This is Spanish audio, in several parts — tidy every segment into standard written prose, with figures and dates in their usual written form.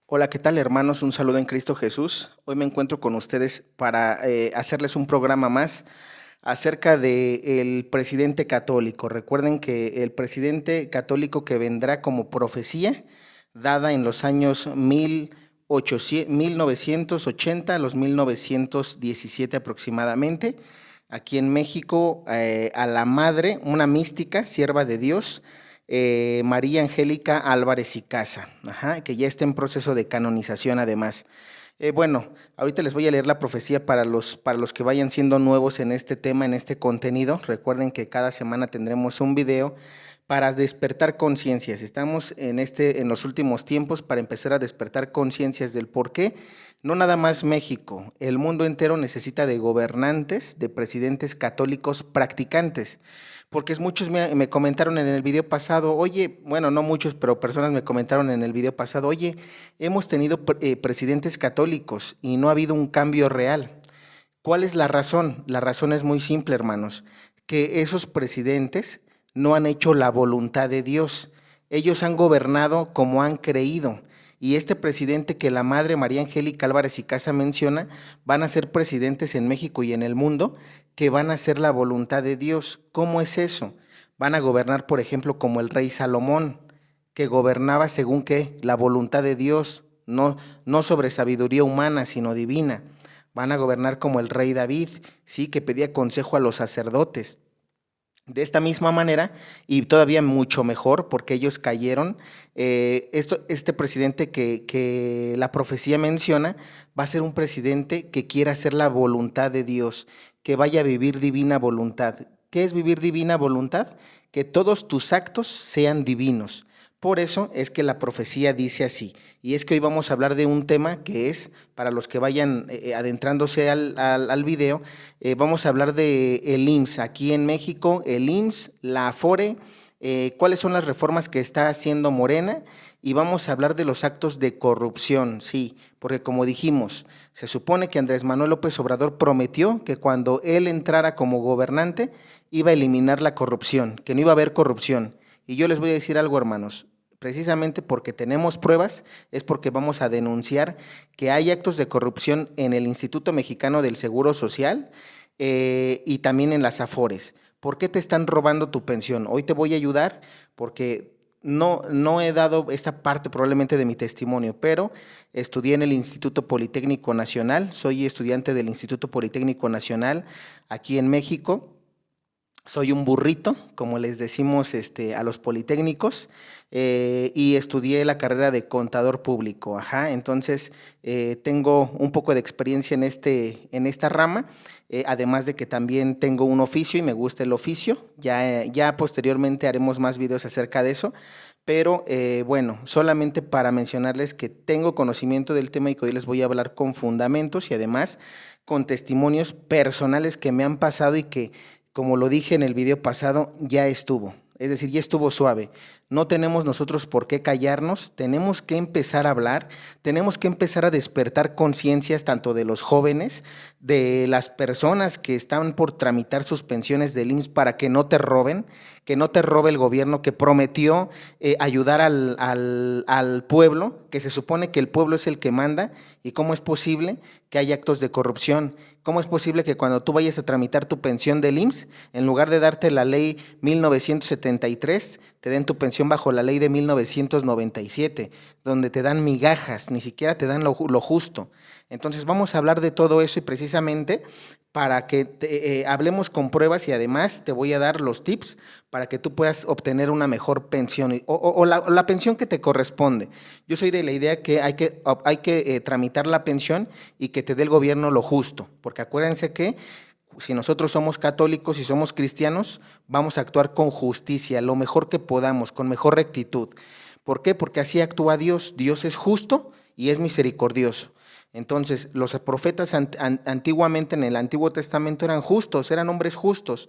Hola, ¿qué tal, hermanos? Un saludo en Cristo Jesús. Hoy me encuentro con ustedes para hacerles un programa más acerca del presidente católico. Recuerden que el presidente católico que vendrá como profecía dada en los años 1980 a los 1917 aproximadamente, aquí en México, a la madre, una mística, sierva de Dios, María Angélica Álvarez y Casa, ajá, que ya está en proceso de canonización además. Bueno, ahorita les voy a leer la profecía para los que vayan siendo nuevos en este tema, en este contenido. Recuerden que cada semana tendremos un video para despertar conciencias. Estamos en los últimos tiempos para empezar a despertar conciencias del por qué no nada más México, el mundo entero necesita de gobernantes, de presidentes católicos practicantes. Porque muchos me comentaron en el video pasado, oye, bueno, no muchos, pero personas me comentaron en el video pasado, oye, hemos tenido presidentes católicos y no ha habido un cambio real. ¿Cuál es la razón? La razón es muy simple, hermanos, que esos presidentes no han hecho la voluntad de Dios. Ellos han gobernado como han creído. Y este presidente que la madre María Angélica Álvarez y Casa menciona, van a ser presidentes en México y en el mundo que van a hacer la voluntad de Dios. ¿Cómo es eso? Van a gobernar, por ejemplo, como el rey Salomón, que gobernaba según qué, la voluntad de Dios, no sobre sabiduría humana, sino divina. Van a gobernar como el rey David, sí, que pedía consejo a los sacerdotes. De esta misma manera, y todavía mucho mejor, porque ellos cayeron, este presidente que la profecía menciona, va a ser un presidente que quiera hacer la voluntad de Dios, que vaya a vivir divina voluntad. ¿Qué es vivir divina voluntad? Que todos tus actos sean divinos. Por eso es que la profecía dice así, y es que hoy vamos a hablar de un tema que es, para los que vayan adentrándose al video, vamos a hablar de el IMSS aquí en México, el IMSS, la Afore, cuáles son las reformas que está haciendo Morena, y vamos a hablar de los actos de corrupción, sí, porque como dijimos, se supone que Andrés Manuel López Obrador prometió que cuando él entrara como gobernante iba a eliminar la corrupción, que no iba a haber corrupción. Y yo les voy a decir algo, hermanos, precisamente porque tenemos pruebas, es porque vamos a denunciar que hay actos de corrupción en el Instituto Mexicano del Seguro Social, y también en las Afores. ¿Por qué te están robando tu pensión? Hoy te voy a ayudar porque no he dado esta parte probablemente de mi testimonio, pero estudié en el Instituto Politécnico Nacional, soy estudiante del Instituto Politécnico Nacional aquí en México. Soy un burrito, como les decimos a los politécnicos, y estudié la carrera de contador público. Ajá, entonces tengo un poco de experiencia en esta rama, además de que también tengo un oficio y me gusta el oficio. Ya posteriormente haremos más videos acerca de eso, pero bueno, solamente para mencionarles que tengo conocimiento del tema y que hoy les voy a hablar con fundamentos y además con testimonios personales que me han pasado y que, como lo dije en el video pasado, ya estuvo. Es decir, ya estuvo suave. No tenemos nosotros por qué callarnos, tenemos que empezar a hablar, tenemos que empezar a despertar conciencias tanto de los jóvenes, de las personas que están por tramitar sus pensiones del IMSS para que no te roben, que no te robe el gobierno que prometió ayudar al pueblo, que se supone que el pueblo es el que manda, y cómo es posible que haya actos de corrupción. ¿Cómo es posible que cuando tú vayas a tramitar tu pensión del IMSS, en lugar de darte la ley 1973, te den tu pensión bajo la ley de 1997, donde te dan migajas, ni siquiera te dan lo justo? Entonces vamos a hablar de todo eso y precisamente para que hablemos con pruebas, y además te voy a dar los tips para que tú puedas obtener una mejor pensión o la pensión que te corresponde. Yo soy de la idea que hay que tramitar la pensión y que te dé el gobierno lo justo, porque acuérdense que si nosotros somos católicos y somos cristianos, vamos a actuar con justicia, lo mejor que podamos, con mejor rectitud. ¿Por qué? Porque así actúa Dios. Dios es justo y es misericordioso. Entonces, los profetas antiguamente en el Antiguo Testamento eran justos, eran hombres justos.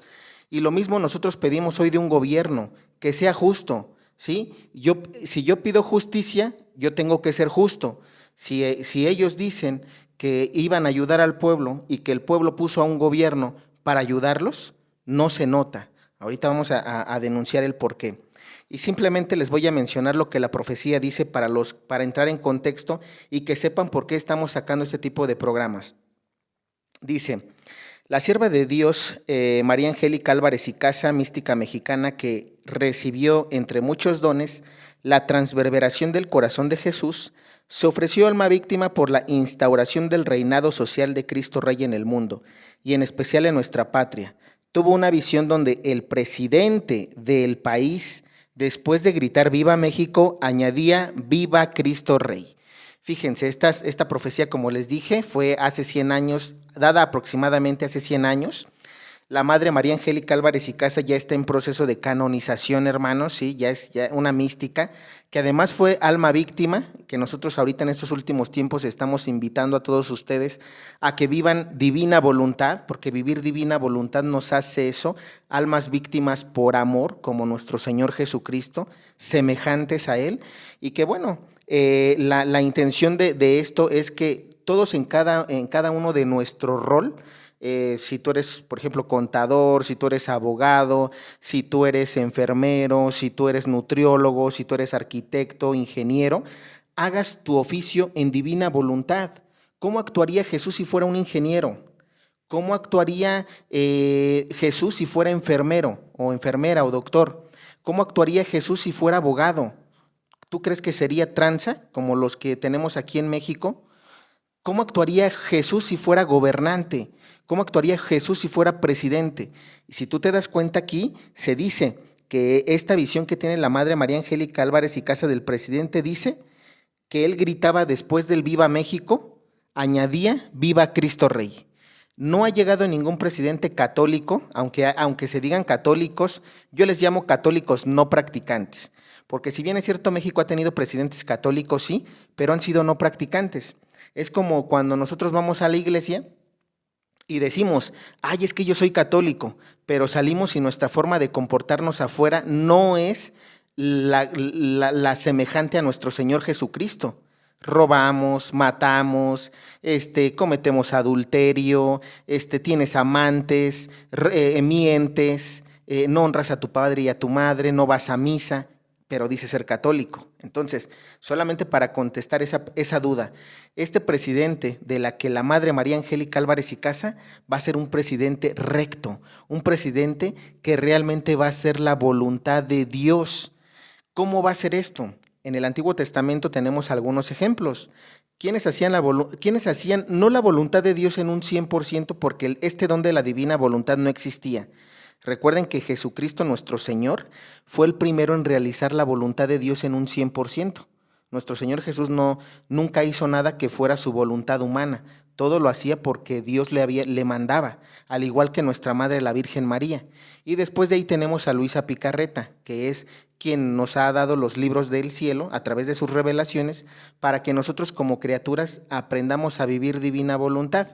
Y lo mismo nosotros pedimos hoy de un gobierno, que sea justo, ¿sí? Si yo pido justicia, yo tengo que ser justo. Si ellos dicen que iban a ayudar al pueblo y que el pueblo puso a un gobierno para ayudarlos, no se nota. Ahorita vamos a denunciar el porqué. Y simplemente les voy a mencionar lo que la profecía dice para entrar en contexto y que sepan por qué estamos sacando este tipo de programas. Dice: la sierva de Dios, María Angélica Álvarez y Casa, mística mexicana que recibió, entre muchos dones, la transverberación del corazón de Jesús, se ofreció alma víctima por la instauración del reinado social de Cristo Rey en el mundo, y en especial en nuestra patria. Tuvo una visión donde el presidente del país, después de gritar "Viva México", añadía "Viva Cristo Rey". Fíjense, esta profecía, como les dije, fue hace 100 años, dada aproximadamente hace 100 años. La Madre María Angélica Álvarez y Casa ya está en proceso de canonización, hermanos, sí, ya es ya una mística, que además fue alma víctima, que nosotros ahorita en estos últimos tiempos estamos invitando a todos ustedes a que vivan divina voluntad, porque vivir divina voluntad nos hace eso, almas víctimas por amor, como nuestro Señor Jesucristo, semejantes a Él, y que bueno, la intención de esto es que todos en cada uno de nuestro rol, si tú eres, por ejemplo, contador, si tú eres abogado, si tú eres enfermero, si tú eres nutriólogo, si tú eres arquitecto, ingeniero, hagas tu oficio en divina voluntad. ¿Cómo actuaría Jesús si fuera un ingeniero? ¿Cómo actuaría Jesús si fuera enfermero o enfermera o doctor? ¿Cómo actuaría Jesús si fuera abogado? ¿Tú crees que sería tranza, como los que tenemos aquí en México? ¿Cómo actuaría Jesús si fuera gobernante? ¿Cómo actuaría Jesús si fuera presidente? Y si tú te das cuenta, aquí se dice que esta visión que tiene la Madre María Angélica Álvarez y Casa del presidente dice que él gritaba después del "Viva México", añadía "Viva Cristo Rey". No ha llegado ningún presidente católico, aunque se digan católicos, yo les llamo católicos no practicantes, porque si bien es cierto, México ha tenido presidentes católicos, sí, pero han sido no practicantes. Es como cuando nosotros vamos a la iglesia y decimos: ay, es que yo soy católico, pero salimos y nuestra forma de comportarnos afuera no es la semejante a nuestro Señor Jesucristo. Robamos, matamos, cometemos adulterio, tienes amantes, mientes, no honras a tu padre y a tu madre, no vas a misa, pero dice ser católico. Entonces, solamente para contestar esa duda, este presidente de la que la Madre María Angélica Álvarez y Casa va a ser un presidente recto, un presidente que realmente va a ser la voluntad de Dios. ¿Cómo va a ser esto? En el Antiguo Testamento tenemos algunos ejemplos. ¿Quiénes hacían no la voluntad de Dios en un 100%? Porque este don de la divina voluntad no existía. Recuerden que Jesucristo nuestro Señor fue el primero en realizar la voluntad de Dios en un 100%. Nuestro Señor Jesús nunca hizo nada que fuera su voluntad humana. Todo lo hacía porque Dios le mandaba, al igual que nuestra Madre la Virgen María. Y después de ahí tenemos a Luisa Picarreta, que es quien nos ha dado los libros del cielo a través de sus revelaciones para que nosotros como criaturas aprendamos a vivir divina voluntad.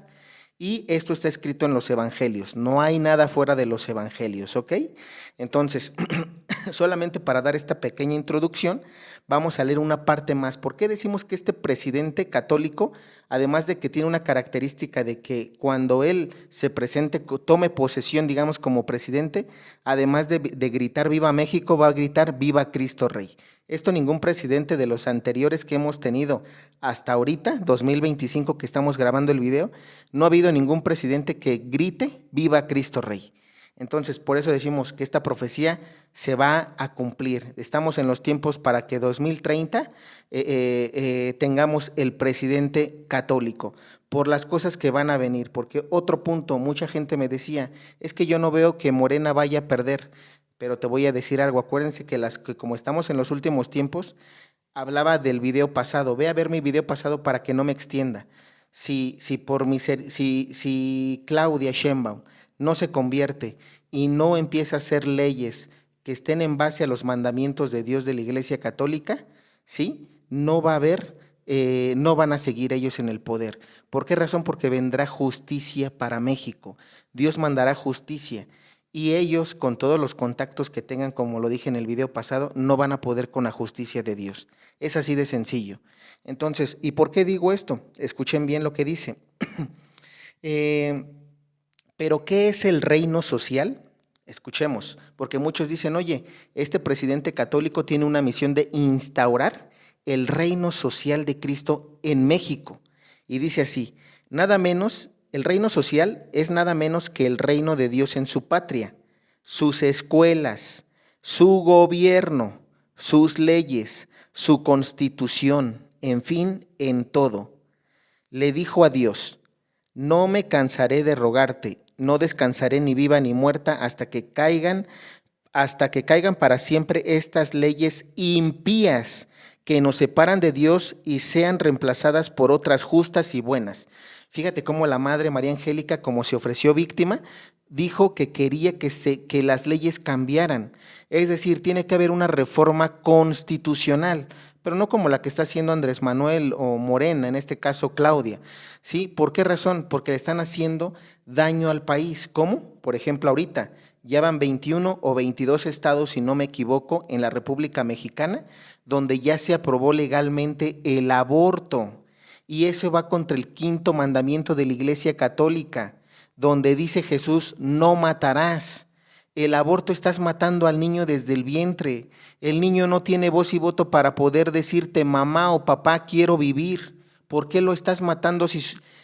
Y esto está escrito en los evangelios, no hay nada fuera de los evangelios, ¿ok? Entonces, solamente para dar esta pequeña introducción, vamos a leer una parte más. ¿Por qué decimos que este presidente católico, además de que tiene una característica de que cuando él se presente, tome posesión, digamos, como presidente, además de gritar "Viva México", va a gritar "Viva Cristo Rey"? Esto ningún presidente de los anteriores que hemos tenido hasta ahorita, 2025 que estamos grabando el video, no ha habido ningún presidente que grite "Viva Cristo Rey". Entonces, por eso decimos que esta profecía se va a cumplir. Estamos en los tiempos para que 2030 tengamos el presidente católico, por las cosas que van a venir. Porque otro punto, mucha gente me decía, es que yo no veo que Morena vaya a perder, pero te voy a decir algo. Acuérdense que como estamos en los últimos tiempos, hablaba del video pasado. Ve a ver mi video pasado para que no me extienda. Si Claudia Sheinbaum no se convierte y no empieza a hacer leyes que estén en base a los mandamientos de Dios de la Iglesia Católica, ¿sí? No va a haber, no van a seguir ellos en el poder. ¿Por qué razón? Porque vendrá justicia para México. Dios mandará justicia. Y ellos, con todos los contactos que tengan, como lo dije en el video pasado, no van a poder con la justicia de Dios. Es así de sencillo. Entonces, ¿y por qué digo esto? Escuchen bien lo que dice. ¿Pero qué es el reino social? Escuchemos, porque muchos dicen, oye, este presidente católico tiene una misión de instaurar el reino social de Cristo en México. Y dice así, nada menos, el reino social es nada menos que el reino de Dios en su patria, sus escuelas, su gobierno, sus leyes, su constitución, en fin, en todo. Le dijo a Dios, no me cansaré de rogarte, no descansaré ni viva ni muerta hasta que caigan para siempre estas leyes impías que nos separan de Dios y sean reemplazadas por otras justas y buenas. Fíjate cómo la Madre María Angélica, como se ofreció víctima, dijo que quería que las leyes cambiaran. Es decir, tiene que haber una reforma constitucional, pero no como la que está haciendo Andrés Manuel o Morena, en este caso Claudia. ¿Sí? ¿Por qué razón? Porque le están haciendo daño al país. ¿Cómo? Por ejemplo, ahorita ya van 21 o 22 estados, si no me equivoco, en la República Mexicana, donde ya se aprobó legalmente el aborto. Y eso va contra el quinto mandamiento de la Iglesia Católica, donde dice Jesús, no matarás. El aborto estás matando al niño desde el vientre. El niño no tiene voz y voto para poder decirte, mamá o papá, quiero vivir. ¿Por qué lo estás matando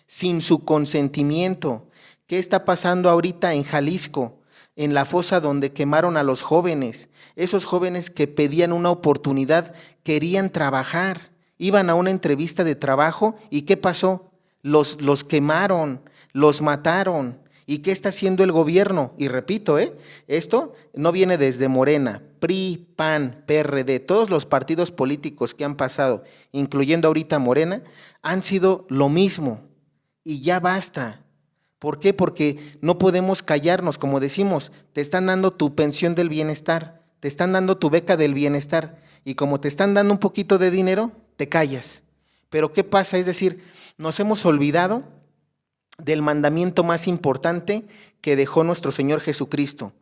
sin su consentimiento? ¿Qué está pasando ahorita en Jalisco? En la fosa donde quemaron a los jóvenes, esos jóvenes que pedían una oportunidad, querían trabajar, iban a una entrevista de trabajo y ¿qué pasó? Los quemaron, los mataron. ¿Y qué está haciendo el gobierno? Y repito, esto no viene desde Morena, PRI, PAN, PRD, todos los partidos políticos que han pasado, incluyendo ahorita Morena, han sido lo mismo. Y ya basta. ¿Por qué? Porque no podemos callarnos, como decimos, te están dando tu pensión del bienestar, te están dando tu beca del bienestar, y como te están dando un poquito de dinero, te callas. Pero ¿qué pasa? Es decir, nos hemos olvidado del mandamiento más importante que dejó nuestro Señor Jesucristo.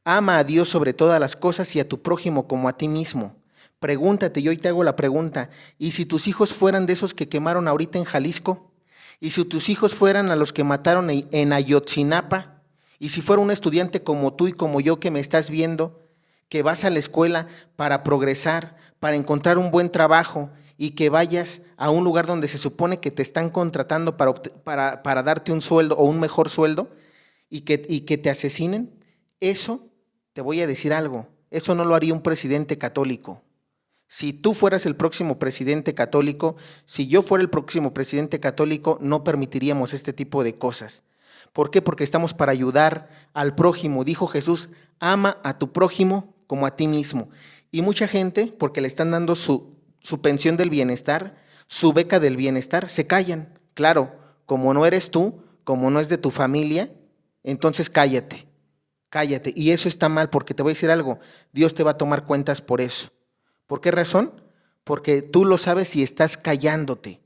Ama a Dios sobre todas las cosas y a tu prójimo como a ti mismo. Pregúntate, y hoy te hago la pregunta, ¿y si tus hijos fueran de esos que quemaron ahorita en Jalisco? ¿Y si tus hijos fueran a los que mataron en Ayotzinapa? ¿Y si fuera un estudiante como tú y como yo que me estás viendo, que vas a la escuela para progresar, para encontrar un buen trabajo y que vayas a un lugar donde se supone que te están contratando para darte un sueldo o un mejor sueldo y que te asesinen? Eso, te voy a decir algo, eso no lo haría un presidente católico. Si tú fueras el próximo presidente católico, si yo fuera el próximo presidente católico, no permitiríamos este tipo de cosas. ¿Por qué? Porque estamos para ayudar al prójimo. Dijo Jesús, ama a tu prójimo como a ti mismo. Y mucha gente, porque le están dando su pensión del bienestar, su beca del bienestar, se callan. Claro, como no eres tú, como no es de tu familia, entonces cállate, cállate. Y eso está mal, porque te voy a decir algo, Dios te va a tomar cuentas por eso. ¿Por qué razón? Porque tú lo sabes y estás callándote.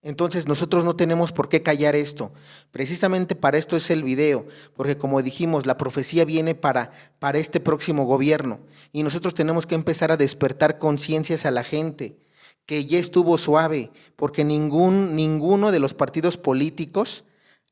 Entonces nosotros no tenemos por qué callar esto. Precisamente para esto es el video, porque como dijimos, la profecía viene para este próximo gobierno y nosotros tenemos que empezar a despertar conciencias a la gente, que ya estuvo suave, porque ninguno de los partidos políticos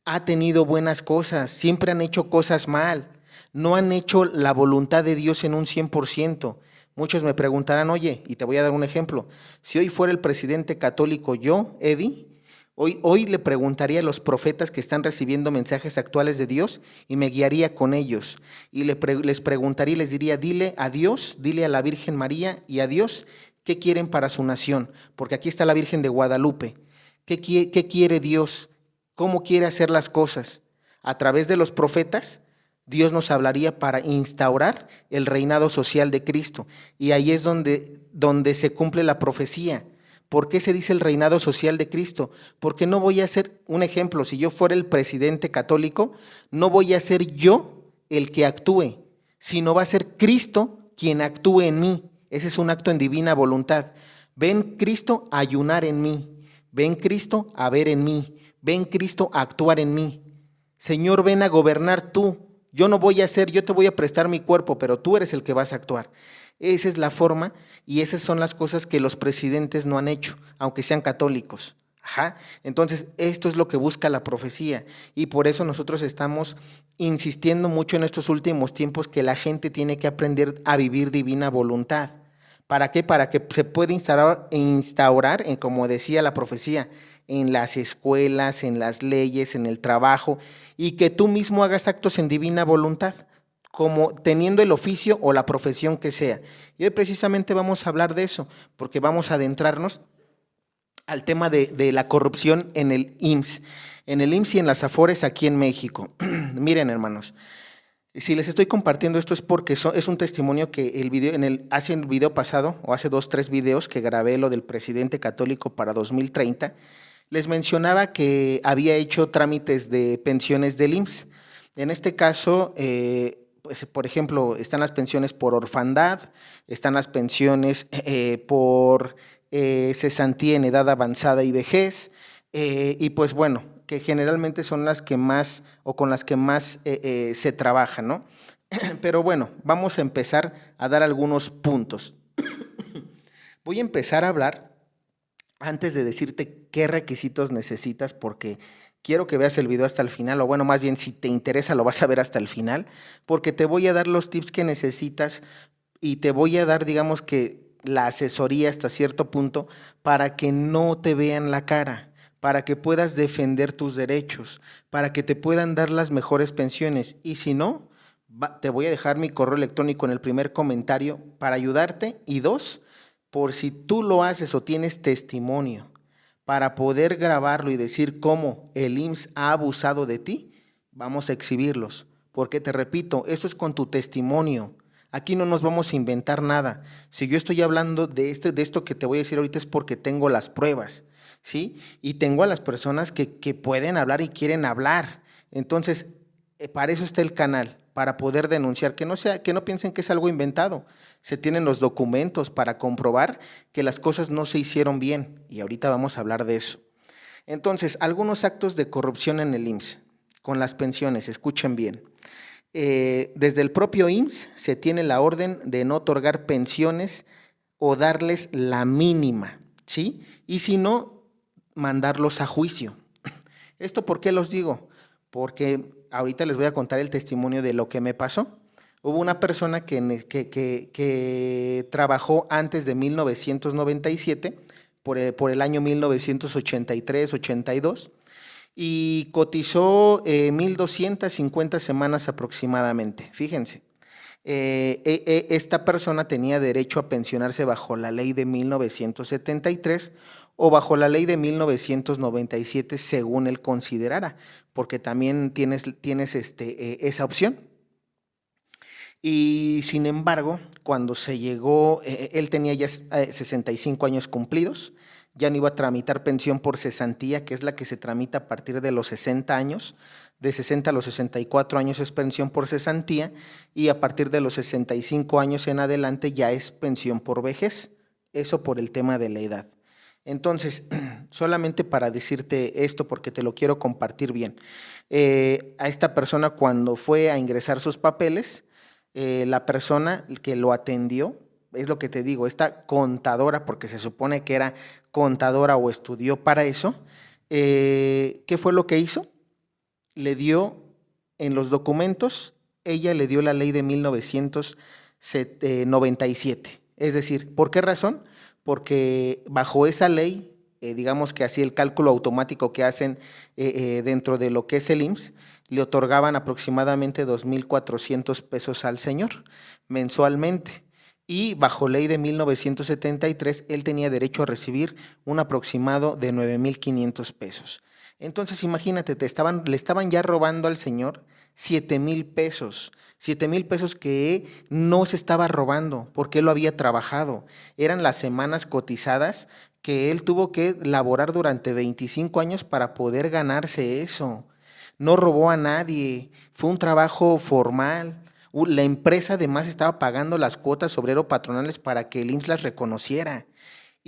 ha tenido buenas cosas, siempre han hecho cosas mal, no han hecho la voluntad de Dios en un 100%. Muchos me preguntarán, oye, y te voy a dar un ejemplo, si hoy fuera el presidente católico yo, Eddie, hoy le preguntaría a los profetas que están recibiendo mensajes actuales de Dios y me guiaría con ellos. Y les preguntaría y les diría, dile a Dios, dile a la Virgen María y a Dios qué quieren para su nación, porque aquí está la Virgen de Guadalupe. ¿Qué quiere Dios? ¿Cómo quiere hacer las cosas? A través de los profetas, Dios nos hablaría para instaurar el reinado social de Cristo. Y ahí es donde se cumple la profecía. ¿Por qué se dice el reinado social de Cristo? Porque no voy a ser, un ejemplo, si yo fuera el presidente católico, no voy a ser yo el que actúe, sino va a ser Cristo quien actúe en mí. Ese es un acto en divina voluntad. Ven Cristo a ayunar en mí, ven Cristo a ver en mí, ven Cristo a actuar en mí. Señor, ven a gobernar tú. Yo no voy a hacer, yo te voy a prestar mi cuerpo, pero tú eres el que vas a actuar. Esa es la forma y esas son las cosas que los presidentes no han hecho, aunque sean católicos. Ajá. Entonces, esto es lo que busca la profecía y por eso nosotros estamos insistiendo mucho en estos últimos tiempos que la gente tiene que aprender a vivir divina voluntad. ¿Para qué? Para que se pueda instaurar en, como decía la profecía, en las escuelas, en las leyes, en el trabajo, y que tú mismo hagas actos en divina voluntad, como teniendo el oficio o la profesión que sea. Y hoy precisamente vamos a hablar de eso, porque vamos a adentrarnos al tema de la corrupción en el IMSS, en el IMSS y en las AFORES aquí en México. Miren, hermanos, si les estoy compartiendo esto es porque es un testimonio que hace el video pasado, o hace 2, 3 videos que grabé lo del presidente católico para 2030, les mencionaba que había hecho trámites de pensiones del IMSS. En este caso, pues, por ejemplo, están las pensiones por orfandad, están las pensiones por cesantía en edad avanzada y vejez, y pues bueno, que generalmente son las que más o con las que más se trabaja, ¿no? Pero bueno, vamos a empezar a dar algunos puntos. Voy a empezar a hablar antes de decirte qué requisitos necesitas, porque quiero que veas el video hasta el final, o bueno, más bien si te interesa lo vas a ver hasta el final, porque te voy a dar los tips que necesitas y te voy a dar, digamos que, la asesoría hasta cierto punto para que no te vean la cara, para que puedas defender tus derechos, para que te puedan dar las mejores pensiones. Y si no, te voy a dejar mi correo electrónico en el primer comentario para ayudarte. Y 2, por si tú lo haces o tienes testimonio para poder grabarlo y decir cómo el IMSS ha abusado de ti, vamos a exhibirlos. Porque te repito, eso es con tu testimonio. Aquí no nos vamos a inventar nada. Si yo estoy hablando de esto que te voy a decir ahorita es porque tengo las pruebas, ¿sí? Y tengo a las personas que pueden hablar y quieren hablar. Entonces, para eso está el canal, para poder denunciar, que no piensen que es algo inventado. Se tienen los documentos para comprobar que las cosas no se hicieron bien y ahorita vamos a hablar de eso. Entonces, algunos actos de corrupción en el IMSS con las pensiones, escuchen bien. Desde el propio IMSS se tiene la orden de no otorgar pensiones o darles la mínima, ¿sí? Y si no, mandarlos a juicio. ¿Esto por qué los digo? Porque ahorita les voy a contar el testimonio de lo que me pasó. Hubo una persona que trabajó antes de 1997, por el año 1983, 82, y cotizó 1,250 semanas aproximadamente. Fíjense, esta persona tenía derecho a pensionarse bajo la ley de 1973 o bajo la ley de 1997 según él considerara, porque también tienes esa opción. Y sin embargo, cuando se llegó, él tenía ya 65 años cumplidos, ya no iba a tramitar pensión por cesantía, que es la que se tramita a partir de los 60 años, de 60 a los 64 años es pensión por cesantía, y a partir de los 65 años en adelante ya es pensión por vejez, eso por el tema de la edad. Entonces, solamente para decirte esto, porque te lo quiero compartir bien, a esta persona cuando fue a ingresar sus papeles, la persona que lo atendió, es lo que te digo, esta contadora, porque se supone que era contadora o estudió para eso, ¿qué fue lo que hizo? Le dio en los documentos, ella le dio la ley de 1997. Es decir, ¿por qué razón? Porque bajo esa ley, digamos que así el cálculo automático que hacen dentro de lo que es el IMSS, le otorgaban aproximadamente 2,400 pesos al señor mensualmente. Y bajo ley de 1973, él tenía derecho a recibir un aproximado de 9,500 pesos. Entonces, imagínate, le estaban ya robando al señor 7,000 pesos. 7,000 pesos que no se estaba robando porque él lo había trabajado. Eran las semanas cotizadas que él tuvo que laborar durante 25 años para poder ganarse eso. No robó a nadie, fue un trabajo formal. La empresa además estaba pagando las cuotas obrero patronales para que el IMSS las reconociera.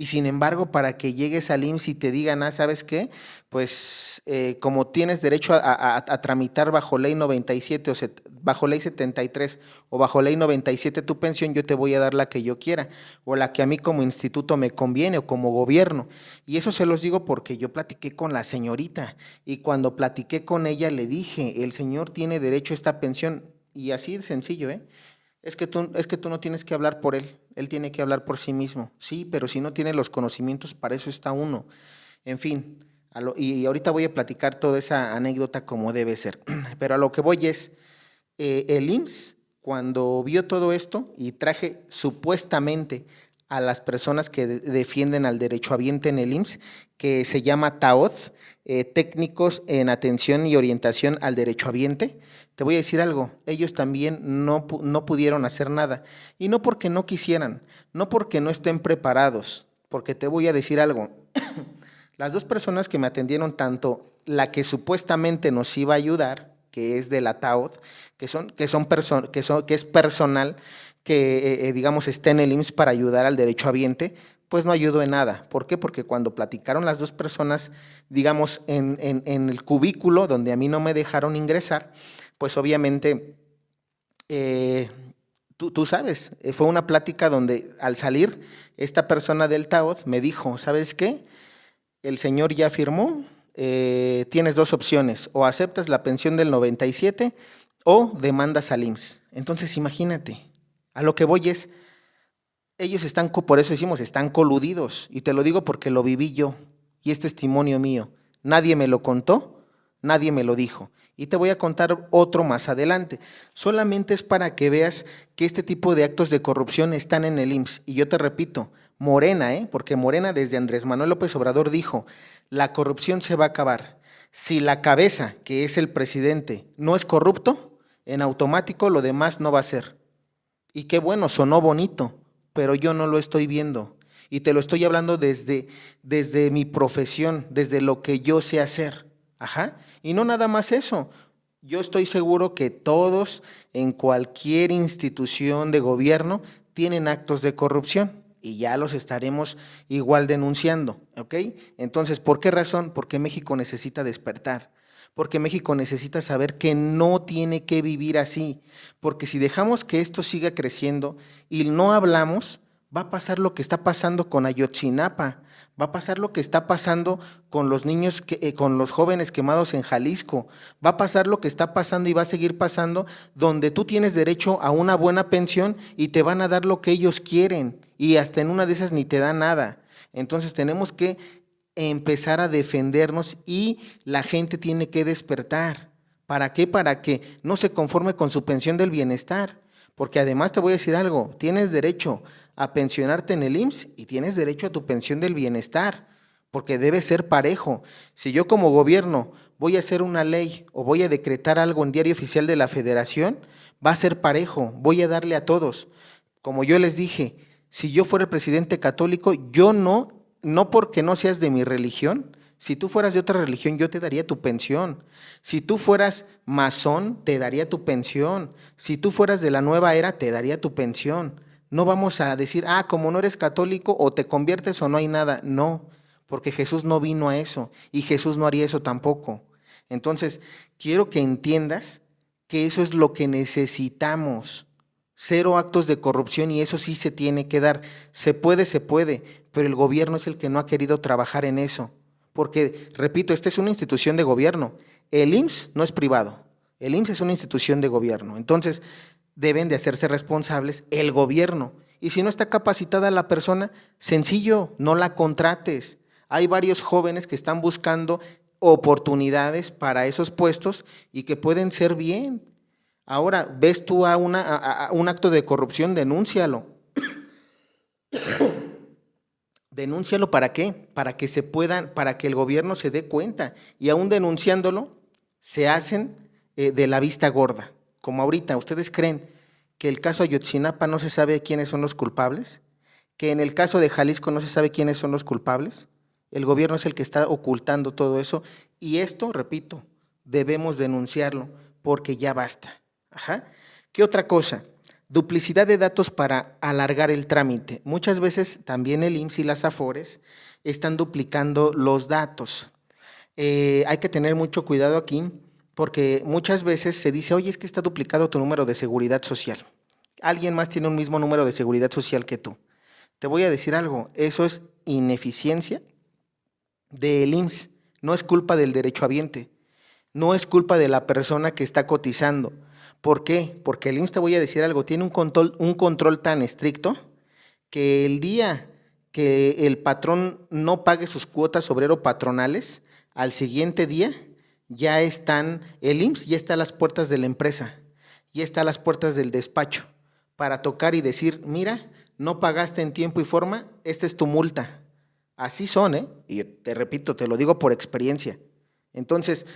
Y sin embargo, para que llegues al IMSS y te digan, ¿sabes qué? Pues como tienes derecho a tramitar bajo ley 97 bajo ley 73 o bajo ley 97 tu pensión, yo te voy a dar la que yo quiera o la que a mí como instituto me conviene o como gobierno. Y eso se los digo porque yo platiqué con la señorita y cuando platiqué con ella le dije, el señor tiene derecho a esta pensión y así de sencillo, ¿eh? Es que tú no tienes que hablar por él tiene que hablar por sí mismo. Sí, pero si no tiene los conocimientos, para eso está uno. En fin, y ahorita voy a platicar toda esa anécdota como debe ser. Pero a lo que voy es, el IMSS, cuando vio todo esto y traje supuestamente a las personas que defienden al derechohabiente en el IMSS, que se llama TAOD, técnicos en atención y orientación al derechohabiente, te voy a decir algo, ellos también no pudieron hacer nada, y no porque no quisieran, no porque no estén preparados, porque te voy a decir algo, las dos personas que me atendieron, tanto la que supuestamente nos iba a ayudar, que es de la TAOD, que es personal que, digamos, está en el IMSS para ayudar al derechohabiente, pues no ayudó en nada. ¿Por qué? Porque cuando platicaron las dos personas, digamos, en el cubículo donde a mí no me dejaron ingresar, pues obviamente, tú sabes, fue una plática donde al salir, esta persona del TAOD me dijo, ¿sabes qué? El señor ya firmó, tienes dos opciones, o aceptas la pensión del 97 o demandas al IMSS. Entonces imagínate, a lo que voy es, ellos están, por eso decimos, están coludidos, y te lo digo porque lo viví yo, y es testimonio mío. Nadie me lo contó, nadie me lo dijo. Y te voy a contar otro más adelante. Solamente es para que veas que este tipo de actos de corrupción están en el IMSS. Y yo te repito, Morena, porque Morena desde Andrés Manuel López Obrador dijo, la corrupción se va a acabar. Si la cabeza, que es el presidente, no es corrupto, en automático lo demás no va a ser. Y qué bueno, sonó bonito, pero yo no lo estoy viendo. Y te lo estoy hablando desde mi profesión, desde lo que yo sé hacer. Ajá. Y no nada más eso. Yo estoy seguro que todos en cualquier institución de gobierno tienen actos de corrupción y ya los estaremos igual denunciando, ¿ok? Entonces, ¿por qué razón? Porque México necesita despertar, porque México necesita saber que no tiene que vivir así, porque si dejamos que esto siga creciendo y no hablamos, va a pasar lo que está pasando con Ayotzinapa, va a pasar lo que está pasando con los niños, con los jóvenes quemados en Jalisco, va a pasar lo que está pasando y va a seguir pasando, donde tú tienes derecho a una buena pensión y te van a dar lo que ellos quieren y hasta en una de esas ni te da nada. Entonces tenemos que empezar a defendernos y la gente tiene que despertar. ¿Para qué? Para que no se conforme con su pensión del bienestar. Porque además te voy a decir algo, tienes derecho a pensionarte en el IMSS y tienes derecho a tu pensión del bienestar, porque debe ser parejo. Si yo como gobierno voy a hacer una ley o voy a decretar algo en Diario Oficial de la Federación, va a ser parejo, voy a darle a todos. Como yo les dije, si yo fuera el presidente católico, yo no porque no seas de mi religión, si tú fueras de otra religión, yo te daría tu pensión. Si tú fueras masón, te daría tu pensión. Si tú fueras de la nueva era, te daría tu pensión. No vamos a decir, como no eres católico, o te conviertes o no hay nada. No, porque Jesús no vino a eso y Jesús no haría eso tampoco. Entonces, quiero que entiendas que eso es lo que necesitamos. Cero actos de corrupción y eso sí se tiene que dar. Se puede, pero el gobierno es el que no ha querido trabajar en eso. Porque, repito, esta es una institución de gobierno. El IMSS no es privado. El IMSS es una institución de gobierno. Entonces, deben de hacerse responsables el gobierno. Y si no está capacitada la persona, sencillo, no la contrates. Hay varios jóvenes que están buscando oportunidades para esos puestos y que pueden ser bien. Ahora, ves tú a un acto de corrupción, denúncialo. Denúncialo, ¿para qué? Para que el gobierno se dé cuenta. Y aún denunciándolo, se hacen de la vista gorda. Como ahorita, ¿ustedes creen que el caso Ayotzinapa no se sabe quiénes son los culpables? ¿Que en el caso de Jalisco no se sabe quiénes son los culpables? El gobierno es el que está ocultando todo eso. Y esto, repito, debemos denunciarlo porque ya basta. Ajá. ¿Qué otra cosa? Duplicidad de datos para alargar el trámite. Muchas veces también el IMSS y las AFORES están duplicando los datos. Hay que tener mucho cuidado aquí porque muchas veces se dice, oye, es que está duplicado tu número de seguridad social. Alguien más tiene un mismo número de seguridad social que tú. Te voy a decir algo, eso es ineficiencia del IMSS, no es culpa del derechohabiente, no es culpa de la persona que está cotizando. ¿Por qué? Porque el IMSS, te voy a decir algo, tiene un control tan estricto que el día que el patrón no pague sus cuotas obrero-patronales, al siguiente día ya están, el IMSS ya está a las puertas de la empresa, ya está a las puertas del despacho para tocar y decir, mira, no pagaste en tiempo y forma, esta es tu multa. Así son, ¿eh? Y te repito, te lo digo por experiencia. Entonces,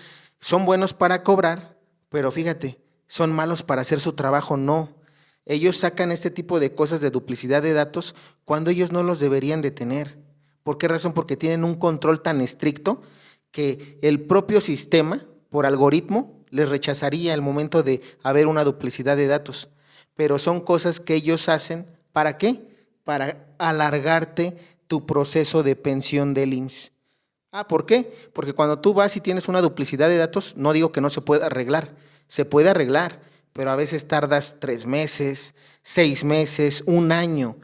son buenos para cobrar, pero fíjate, son malos para hacer su trabajo, no. Ellos sacan este tipo de cosas de duplicidad de datos cuando ellos no los deberían de tener. ¿Por qué razón? Porque tienen un control tan estricto que el propio sistema, por algoritmo, les rechazaría al momento de haber una duplicidad de datos. Pero son cosas que ellos hacen, ¿para qué? Para alargarte tu proceso de pensión del IMSS. ¿Por qué? Porque cuando tú vas y tienes una duplicidad de datos, no digo que no se pueda arreglar, se puede arreglar, pero a veces tardas 3 meses, 6 meses, un año.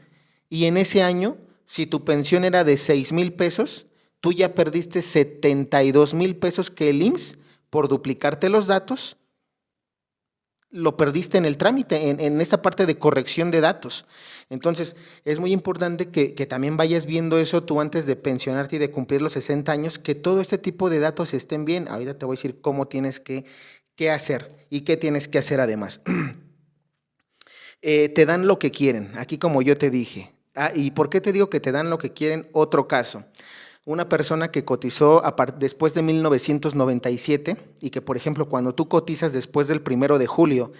Y en ese año, si tu pensión era de 6,000 pesos, tú ya perdiste 72,000 pesos que el IMSS, por duplicarte los datos, lo perdiste en el trámite, en esta parte de corrección de datos. Entonces, es muy importante que también vayas viendo eso tú antes de pensionarte y de cumplir los 60 años, que todo este tipo de datos estén bien. Ahorita te voy a decir cómo tienes que hacer y qué tienes que hacer además. Te dan lo que quieren, aquí como yo te dije. ¿Y por qué te digo que te dan lo que quieren? Otro caso. Una persona que cotizó después de 1997 y que, por ejemplo, cuando tú cotizas después del 1 de julio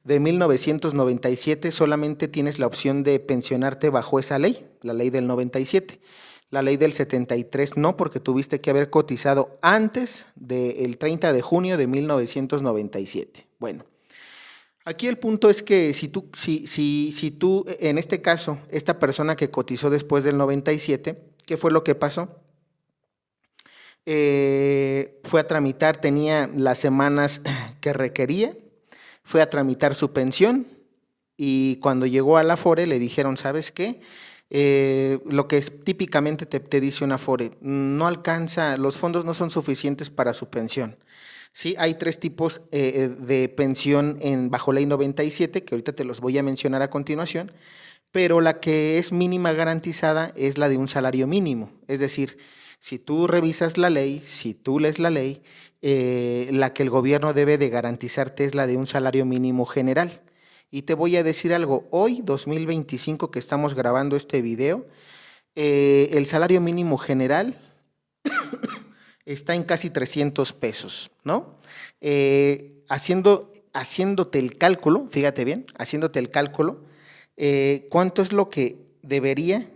de 1997, solamente tienes la opción de pensionarte bajo esa ley, la ley del 97. La ley del 73 no, porque tuviste que haber cotizado antes del 30 de junio de 1997. Bueno, aquí el punto es que si tú, en este caso, esta persona que cotizó después del 97, ¿qué fue lo que pasó? Fue a tramitar, tenía las semanas que requería, fue a tramitar su pensión y cuando llegó a la Afore le dijeron, ¿sabes qué? Lo que típicamente te dice una Afore, no alcanza, los fondos no son suficientes para su pensión. Sí, hay 3 tipos de pensión bajo ley 97, que ahorita te los voy a mencionar a continuación, pero la que es mínima garantizada es la de un salario mínimo, es decir, si tú revisas la ley, si tú lees la ley, la que el gobierno debe de garantizarte es la de un salario mínimo general. Y te voy a decir algo, hoy, 2025, que estamos grabando este video, el salario mínimo general está en casi 300 pesos, ¿no? Haciéndote el cálculo, fíjate bien, haciéndote el cálculo, ¿cuánto es lo que debería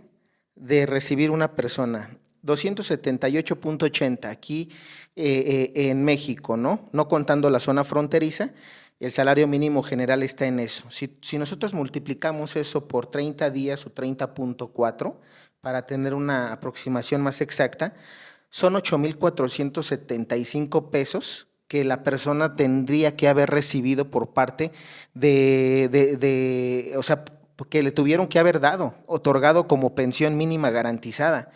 de recibir una persona? 278.80 aquí en México, ¿no? No contando la zona fronteriza, el salario mínimo general está en eso. Si nosotros multiplicamos eso por 30 días o 30.4 para tener una aproximación más exacta, son 8,475 pesos que la persona tendría que haber recibido por parte o sea, que le tuvieron que haber otorgado como pensión mínima garantizada.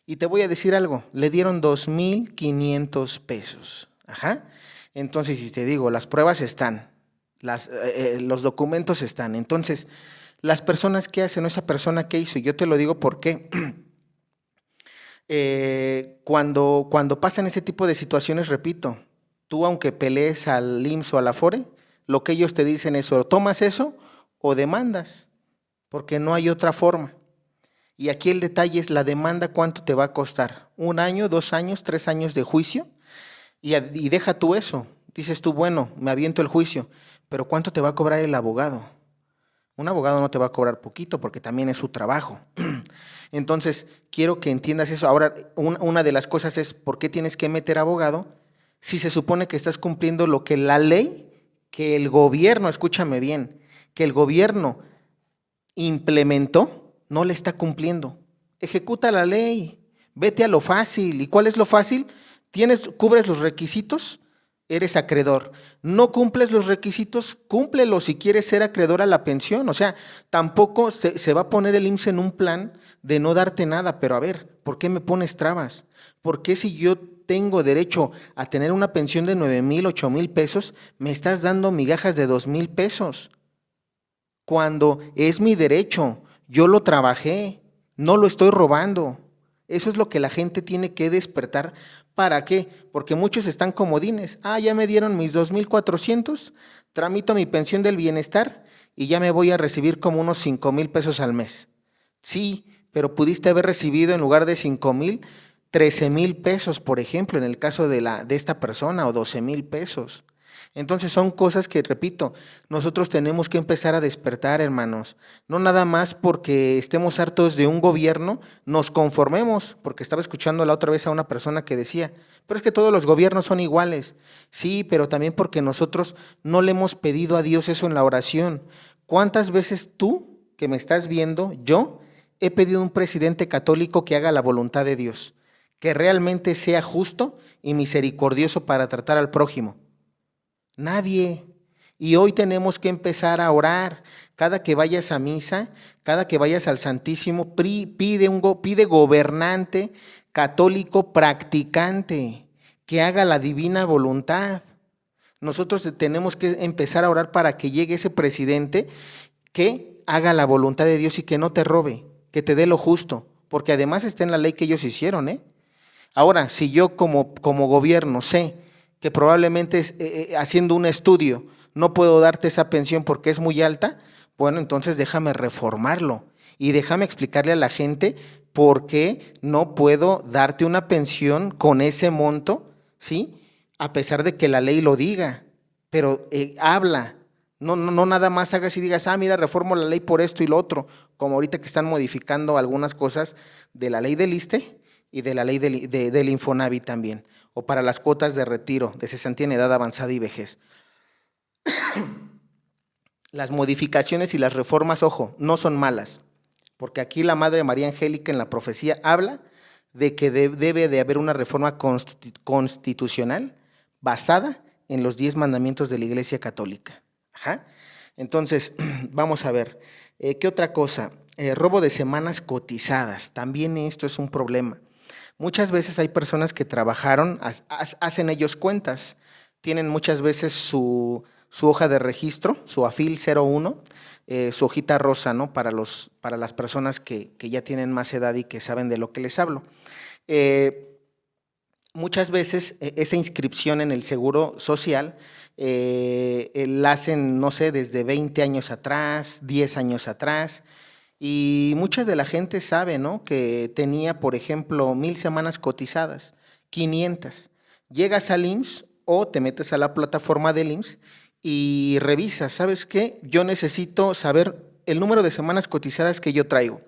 Y te voy a decir algo, le dieron 2,500 pesos. Ajá. Entonces, si te digo, las pruebas están, los documentos están. Entonces, las personas que hacen, esa persona que hizo, y yo te lo digo porque cuando pasan ese tipo de situaciones, repito, tú aunque pelees al IMSS o a la Afore, lo que ellos te dicen es o tomas eso o demandas, porque no hay otra forma. Y aquí el detalle es la demanda, ¿cuánto te va a costar? ¿1 año, 2 años, 3 años de juicio? Y deja tú eso. Dices tú, bueno, me aviento el juicio, pero ¿cuánto te va a cobrar el abogado? Un abogado no te va a cobrar poquito porque también es su trabajo. Entonces, quiero que entiendas eso. Ahora, una de las cosas es, ¿por qué tienes que meter abogado si se supone que estás cumpliendo lo que la ley, que el gobierno, escúchame bien, que el gobierno implementó, no le está cumpliendo. Ejecuta la ley, vete a lo fácil. ¿Y cuál es lo fácil? Cubres los requisitos, eres acreedor. No cumples los requisitos, cúmplelos si quieres ser acreedor a la pensión. O sea, tampoco se va a poner el IMSS en un plan de no darte nada, pero a ver, ¿por qué me pones trabas? ¿Por qué si yo tengo derecho a tener una pensión de 9,000, 8,000 pesos, me estás dando migajas de 2,000 pesos? Cuando es mi derecho, yo lo trabajé, no lo estoy robando. Eso es lo que la gente tiene que despertar. ¿Para qué? Porque muchos están comodines. Ya me dieron mis 2,400, tramito mi pensión del bienestar y ya me voy a recibir como unos 5,000 pesos al mes. Sí, pero pudiste haber recibido en lugar de 5,000, 13,000 pesos, por ejemplo, en el caso de esta persona, o 12,000 pesos. Entonces son cosas que, repito, nosotros tenemos que empezar a despertar, hermanos. No nada más porque estemos hartos de un gobierno, nos conformemos, porque estaba escuchando la otra vez a una persona que decía, pero es que todos los gobiernos son iguales. Sí, pero también porque nosotros no le hemos pedido a Dios eso en la oración. ¿Cuántas veces tú, que me estás viendo, yo, he pedido a un presidente católico que haga la voluntad de Dios, que realmente sea justo y misericordioso para tratar al prójimo? Nadie. Y hoy tenemos que empezar a orar. Cada que vayas a misa, cada que vayas al Santísimo, pide gobernante católico practicante que haga la divina voluntad. Nosotros tenemos que empezar a orar para que llegue ese presidente que haga la voluntad de Dios y que no te robe, que te dé lo justo, porque además está en la ley que ellos hicieron, ¿eh? Ahora, si yo como gobierno sé que probablemente haciendo un estudio no puedo darte esa pensión porque es muy alta, bueno, entonces déjame reformarlo y déjame explicarle a la gente por qué no puedo darte una pensión con ese monto, ¿sí? A pesar de que la ley lo diga, pero habla. No nada más hagas y digas, mira, reformo la ley por esto y lo otro, como ahorita que están modificando algunas cosas de la ley del ISSSTE y de la ley del Infonavit también, o para las cuotas de retiro de cesantía en edad avanzada y vejez. Las modificaciones y las reformas, ojo, no son malas, porque aquí la Madre María Angélica en la profecía habla de que debe de haber una reforma constitucional basada en los 10 mandamientos de la Iglesia Católica. Ajá. Entonces, vamos a ver, ¿qué otra cosa? Robo de semanas cotizadas, también esto es un problema. Muchas veces hay personas que trabajaron, hacen ellos cuentas, tienen muchas veces su hoja de registro, su AFIL 01, su hojita rosa, ¿no? Para las personas que ya tienen más edad y que saben de lo que les hablo. Muchas veces esa inscripción en el Seguro Social la hacen, no sé, desde 20 años atrás, 10 años atrás, y mucha de la gente sabe, ¿no? Que tenía, por ejemplo, 1,000 semanas cotizadas, 500. Llegas al IMSS o te metes a la plataforma del IMSS y revisas, ¿sabes qué? Yo necesito saber el número de semanas cotizadas que yo traigo.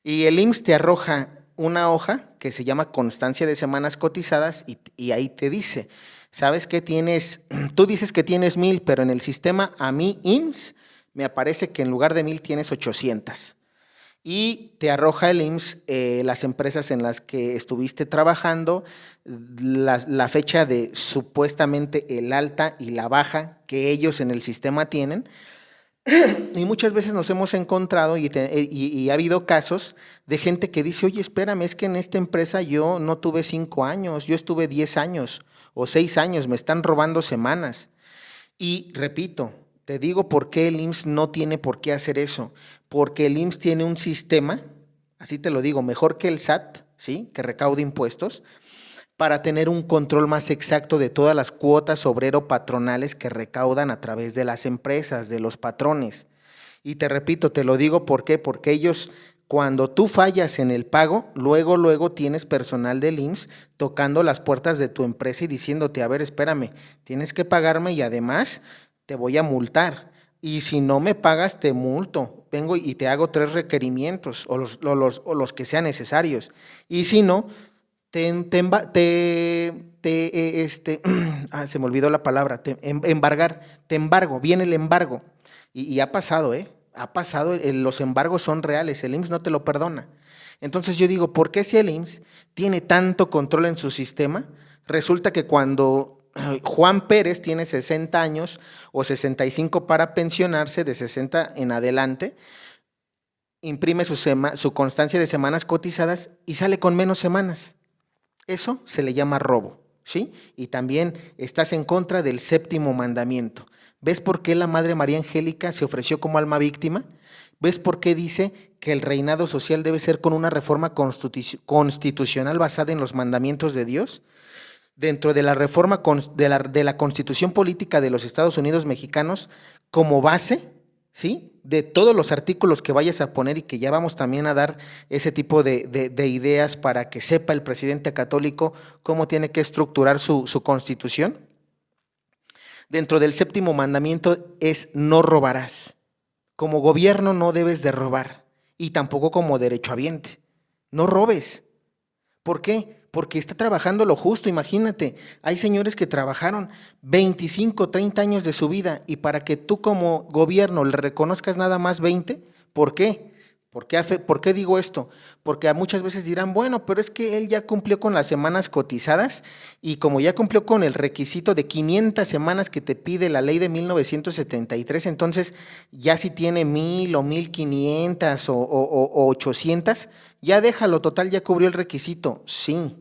Y el IMSS te arroja una hoja que se llama constancia de semanas cotizadas y ahí te dice, ¿sabes qué tienes? Tú dices que tienes 1,000, pero en el sistema a mí IMSS me aparece que en lugar de 1,000 tienes 800. Y te arroja el IMSS las empresas en las que estuviste trabajando, la fecha de supuestamente el alta y la baja que ellos en el sistema tienen. Y muchas veces nos hemos encontrado y ha habido casos de gente que dice, oye, espérame, es que en esta empresa yo no tuve 5 años, yo estuve 10 años o 6 años, me están robando semanas. Y repito, te digo por qué el IMSS no tiene por qué hacer eso, porque el IMSS tiene un sistema, así te lo digo, mejor que el SAT, ¿sí? Que recaude impuestos, para tener un control más exacto de todas las cuotas obrero-patronales que recaudan a través de las empresas, de los patrones. Y te repito, te lo digo ¿por qué? Porque ellos, cuando tú fallas en el pago, luego tienes personal del IMSS tocando las puertas de tu empresa y diciéndote, a ver, espérame, tienes que pagarme y además te voy a multar. Y si no me pagas, te multo. Vengo y te hago 3 requerimientos o los que sean necesarios. Y si no, te se me olvidó la palabra, embargar, te embargo, viene el embargo. Y ha pasado, ha pasado, los embargos son reales, el IMSS no te lo perdona. Entonces yo digo, ¿por qué si el IMSS tiene tanto control en su sistema? Resulta que cuando Juan Pérez tiene 60 años o 65 para pensionarse, de 60 en adelante, imprime su constancia de semanas cotizadas y sale con menos semanas. Eso se le llama robo, ¿sí? Y también estás en contra del séptimo mandamiento. ¿Ves por qué la Madre María Angélica se ofreció como alma víctima? ¿Ves por qué dice que el reinado social debe ser con una reforma constitucional basada en los mandamientos de Dios? Dentro de la reforma de la Constitución Política de los Estados Unidos Mexicanos, como base, ¿sí?, de todos los artículos que vayas a poner, y que ya vamos también a dar ese tipo de ideas para que sepa el presidente católico cómo tiene que estructurar su constitución. Dentro del séptimo mandamiento es: no robarás. Como gobierno no debes de robar, y tampoco como derechohabiente. No robes. ¿Por qué? Porque está trabajando lo justo. Imagínate, hay señores que trabajaron 25, 30 años de su vida, y para que tú como gobierno le reconozcas nada más 20, ¿por qué? ¿Por qué digo esto? Porque muchas veces dirán, bueno, pero es que él ya cumplió con las semanas cotizadas, y como ya cumplió con el requisito de 500 semanas que te pide la ley de 1973, entonces ya si tiene 1000 o 1500 o 800, ya déjalo, total, ya cubrió el requisito. Sí,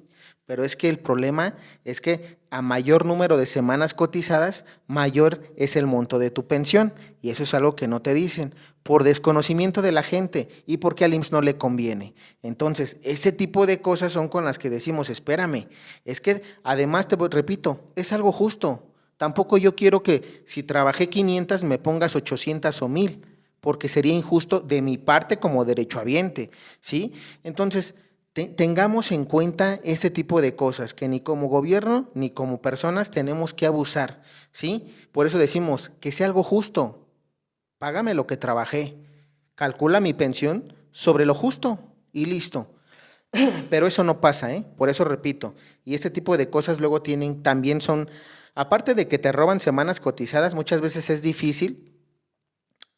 pero es que el problema es que a mayor número de semanas cotizadas, mayor es el monto de tu pensión, y eso es algo que no te dicen, por desconocimiento de la gente y porque al IMSS no le conviene. Entonces, ese tipo de cosas son con las que decimos, espérame, es que además, te repito, es algo justo. Tampoco yo quiero que si trabajé 500 me pongas 800 o 1000, porque sería injusto de mi parte como derechohabiente, ¿sí? Entonces, tengamos en cuenta este tipo de cosas, que ni como gobierno ni como personas tenemos que abusar, ¿sí? Por eso decimos que sea algo justo. Págame lo que trabajé, calcula mi pensión sobre lo justo y listo. Pero eso no pasa, ¿eh? Por eso repito, y este tipo de cosas luego también son, aparte de que te roban semanas cotizadas, muchas veces es difícil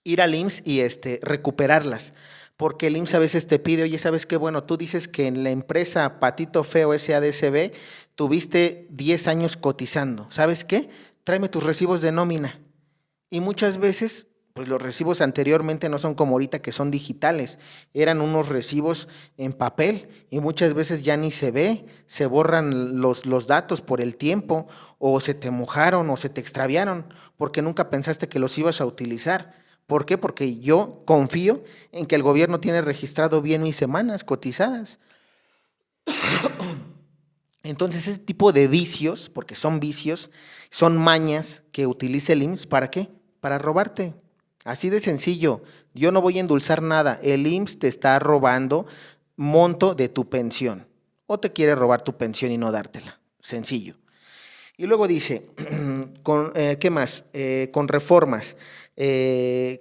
ir al IMSS y recuperarlas, porque el IMSS a veces te pide, oye, ¿sabes qué? Bueno, tú dices que en la empresa Patito Feo SADCB tuviste 10 años cotizando, ¿sabes qué? Tráeme tus recibos de nómina. Y muchas veces, pues los recibos anteriormente no son como ahorita, que son digitales, eran unos recibos en papel, y muchas veces ya ni se ve, se borran los datos por el tiempo, o se te mojaron o se te extraviaron, porque nunca pensaste que los ibas a utilizar. ¿Por qué? Porque yo confío en que el gobierno tiene registrado bien mis semanas cotizadas. Entonces, ese tipo de vicios, porque son vicios, son mañas que utiliza el IMSS, ¿para qué? Para robarte. Así de sencillo. Yo no voy a endulzar nada. El IMSS te está robando monto de tu pensión, o te quiere robar tu pensión y no dártela. Sencillo. Y luego dice, ¿qué más? Con reformas,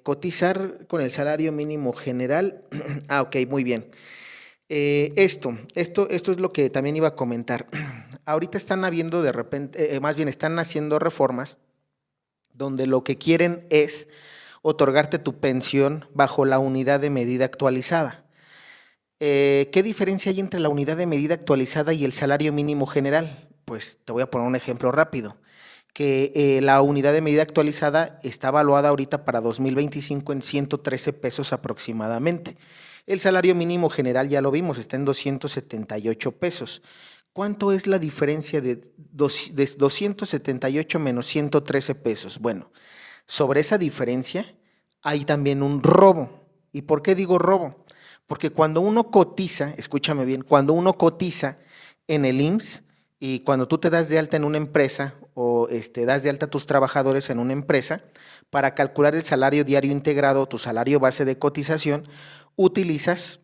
cotizar con el salario mínimo general. Ok, muy bien. Esto es lo que también iba a comentar. Ahorita están habiendo de repente, más bien están haciendo reformas donde lo que quieren es otorgarte tu pensión bajo la unidad de medida actualizada. ¿Qué diferencia hay entre la unidad de medida actualizada y el salario mínimo general? Pues te voy a poner un ejemplo rápido, que la unidad de medida actualizada está evaluada ahorita para 2025 en 113 pesos aproximadamente. El salario mínimo general ya lo vimos, está en 278 pesos. ¿Cuánto es la diferencia de 278 menos 113 pesos? Bueno, sobre esa diferencia hay también un robo. ¿Y por qué digo robo? Porque cuando uno cotiza, escúchame bien, cuando uno cotiza en el IMSS, y cuando tú te das de alta en una empresa, o das de alta a tus trabajadores en una empresa, para calcular el salario diario integrado, tu salario base de cotización, utilizas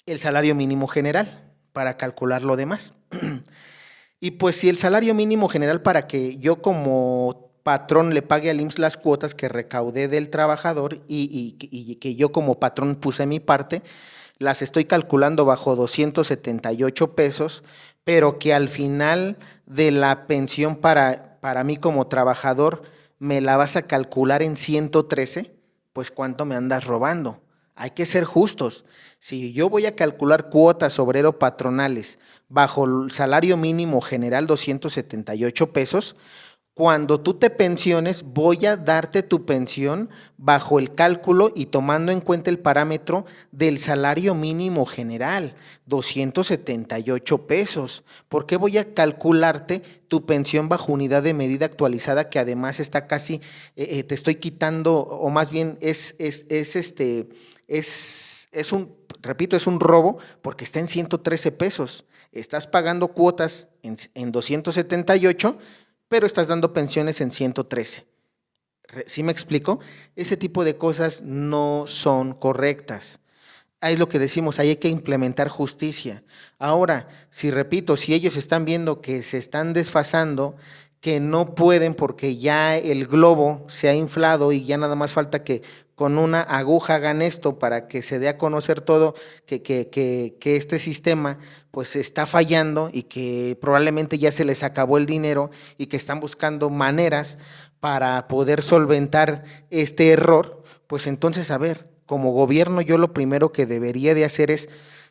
el salario mínimo general para calcular lo demás. Y pues si el salario mínimo general, para que yo como patrón le pague al IMSS las cuotas que recaudé del trabajador, y que yo como patrón puse mi parte, las estoy calculando bajo 278 pesos, pero que al final de la pensión para mí como trabajador me la vas a calcular en 113, pues ¿cuánto me andas robando? Hay que ser justos. Si yo voy a calcular cuotas obrero patronales bajo el salario mínimo general 278 pesos, cuando tú te pensiones, voy a darte tu pensión bajo el cálculo y tomando en cuenta el parámetro del salario mínimo general, 278 pesos. ¿Por qué voy a calcularte tu pensión bajo unidad de medida actualizada que además está casi, te estoy quitando, o más bien repito, es un robo porque está en 113 pesos. Estás pagando cuotas en 278, pero estás dando pensiones en 113. ¿Sí me explico? Ese tipo de cosas no son correctas. Ahí es lo que decimos, ahí hay que implementar justicia. Ahora, si ellos están viendo que se están desfasando, que no pueden porque ya el globo se ha inflado y ya nada más falta que con una aguja hagan esto para que se dé a conocer todo, que este sistema pues está fallando y que probablemente ya se les acabó el dinero y que están buscando maneras para poder solventar este error, pues entonces, a ver, como gobierno yo lo primero que debería de hacer es,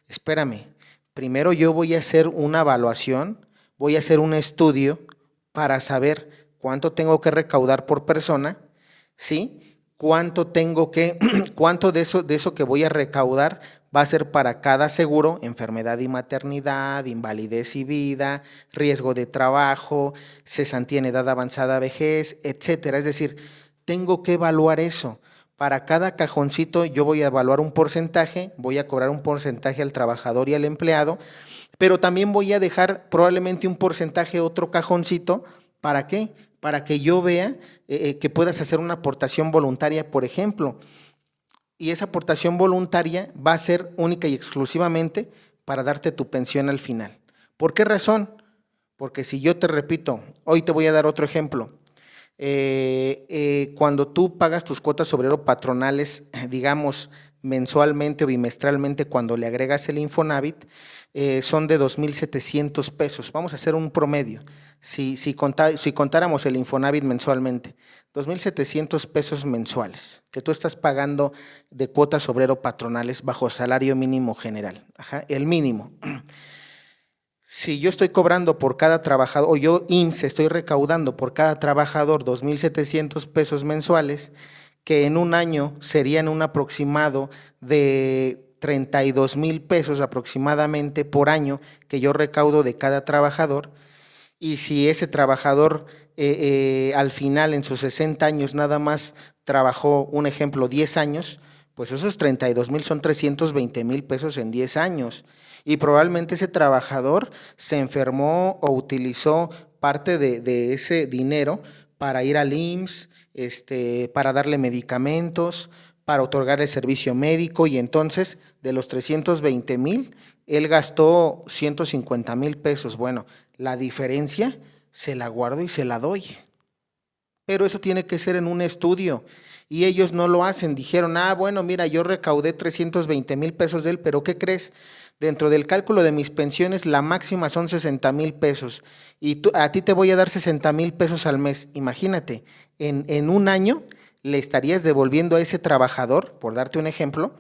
espérame, primero yo voy a hacer una evaluación, voy a hacer un estudio para saber cuánto tengo que recaudar por persona, ¿sí? Cuánto de eso que voy a recaudar va a ser para cada seguro, enfermedad y maternidad, invalidez y vida, riesgo de trabajo, cesantía en edad avanzada, vejez, etcétera. Es decir, tengo que evaluar eso. Para cada cajoncito yo voy a evaluar un porcentaje, voy a cobrar un porcentaje al trabajador y al empleado, pero también voy a dejar probablemente un porcentaje, otro cajoncito, ¿para qué? Para que yo vea que puedas hacer una aportación voluntaria, por ejemplo, y esa aportación voluntaria va a ser única y exclusivamente para darte tu pensión al final. ¿Por qué razón? Porque si yo te repito, hoy te voy a dar otro ejemplo. Cuando tú pagas tus cuotas obrero patronales, digamos mensualmente o bimestralmente, cuando le agregas el Infonavit, son de 2,700 pesos. Vamos a hacer un promedio. Si contáramos el Infonavit mensualmente, 2,700 pesos mensuales que tú estás pagando de cuotas obrero patronales bajo salario mínimo general, el mínimo. Si yo estoy cobrando por cada trabajador, o yo IMSS estoy recaudando por cada trabajador 2,700 pesos mensuales, que en un año serían un aproximado de 32,000 pesos aproximadamente por año que yo recaudo de cada trabajador, y si ese trabajador al final en sus 60 años nada más trabajó, un ejemplo, 10 años, pues esos 32,000 son 320,000 pesos en 10 años. Y probablemente ese trabajador se enfermó o utilizó parte de ese dinero para ir al IMSS, para darle medicamentos, para otorgarle servicio médico, y entonces de los 320,000, él gastó 150,000 pesos. Bueno, la diferencia se la guardo y se la doy. Pero eso tiene que ser en un estudio y ellos no lo hacen. Dijeron, bueno, mira, yo recaudé 320,000 pesos de él, pero ¿qué crees? Dentro del cálculo de mis pensiones, la máxima son 60,000 pesos y a ti te voy a dar 60,000 pesos al mes. Imagínate, en un año le estarías devolviendo a ese trabajador, por darte un ejemplo,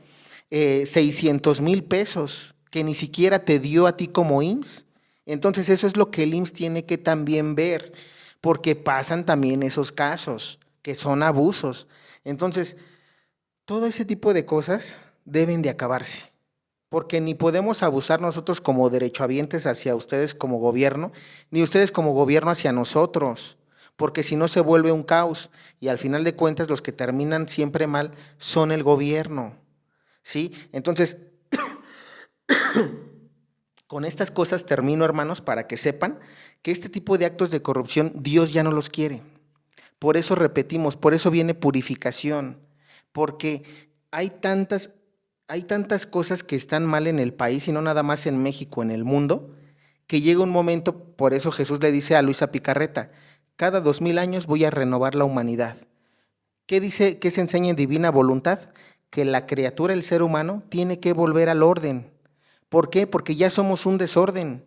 600,000 pesos que ni siquiera te dio a ti como IMSS. Entonces eso es lo que el IMSS tiene que también ver, porque pasan también esos casos que son abusos. Entonces, todo ese tipo de cosas deben de acabarse, porque ni podemos abusar nosotros como derechohabientes hacia ustedes como gobierno, ni ustedes como gobierno hacia nosotros, porque si no se vuelve un caos y al final de cuentas los que terminan siempre mal son el gobierno, ¿sí? Entonces, con estas cosas termino, hermanos, para que sepan que este tipo de actos de corrupción Dios ya no los quiere. Por eso repetimos, por eso viene purificación, porque hay tantas cosas que están mal en el país, y no nada más en México, en el mundo, que llega un momento, por eso Jesús le dice a Luisa Picarreta, cada 2,000 años voy a renovar la humanidad. ¿Qué dice, qué se enseña en Divina Voluntad? Que la criatura, el ser humano, tiene que volver al orden. ¿Por qué? Porque ya somos un desorden.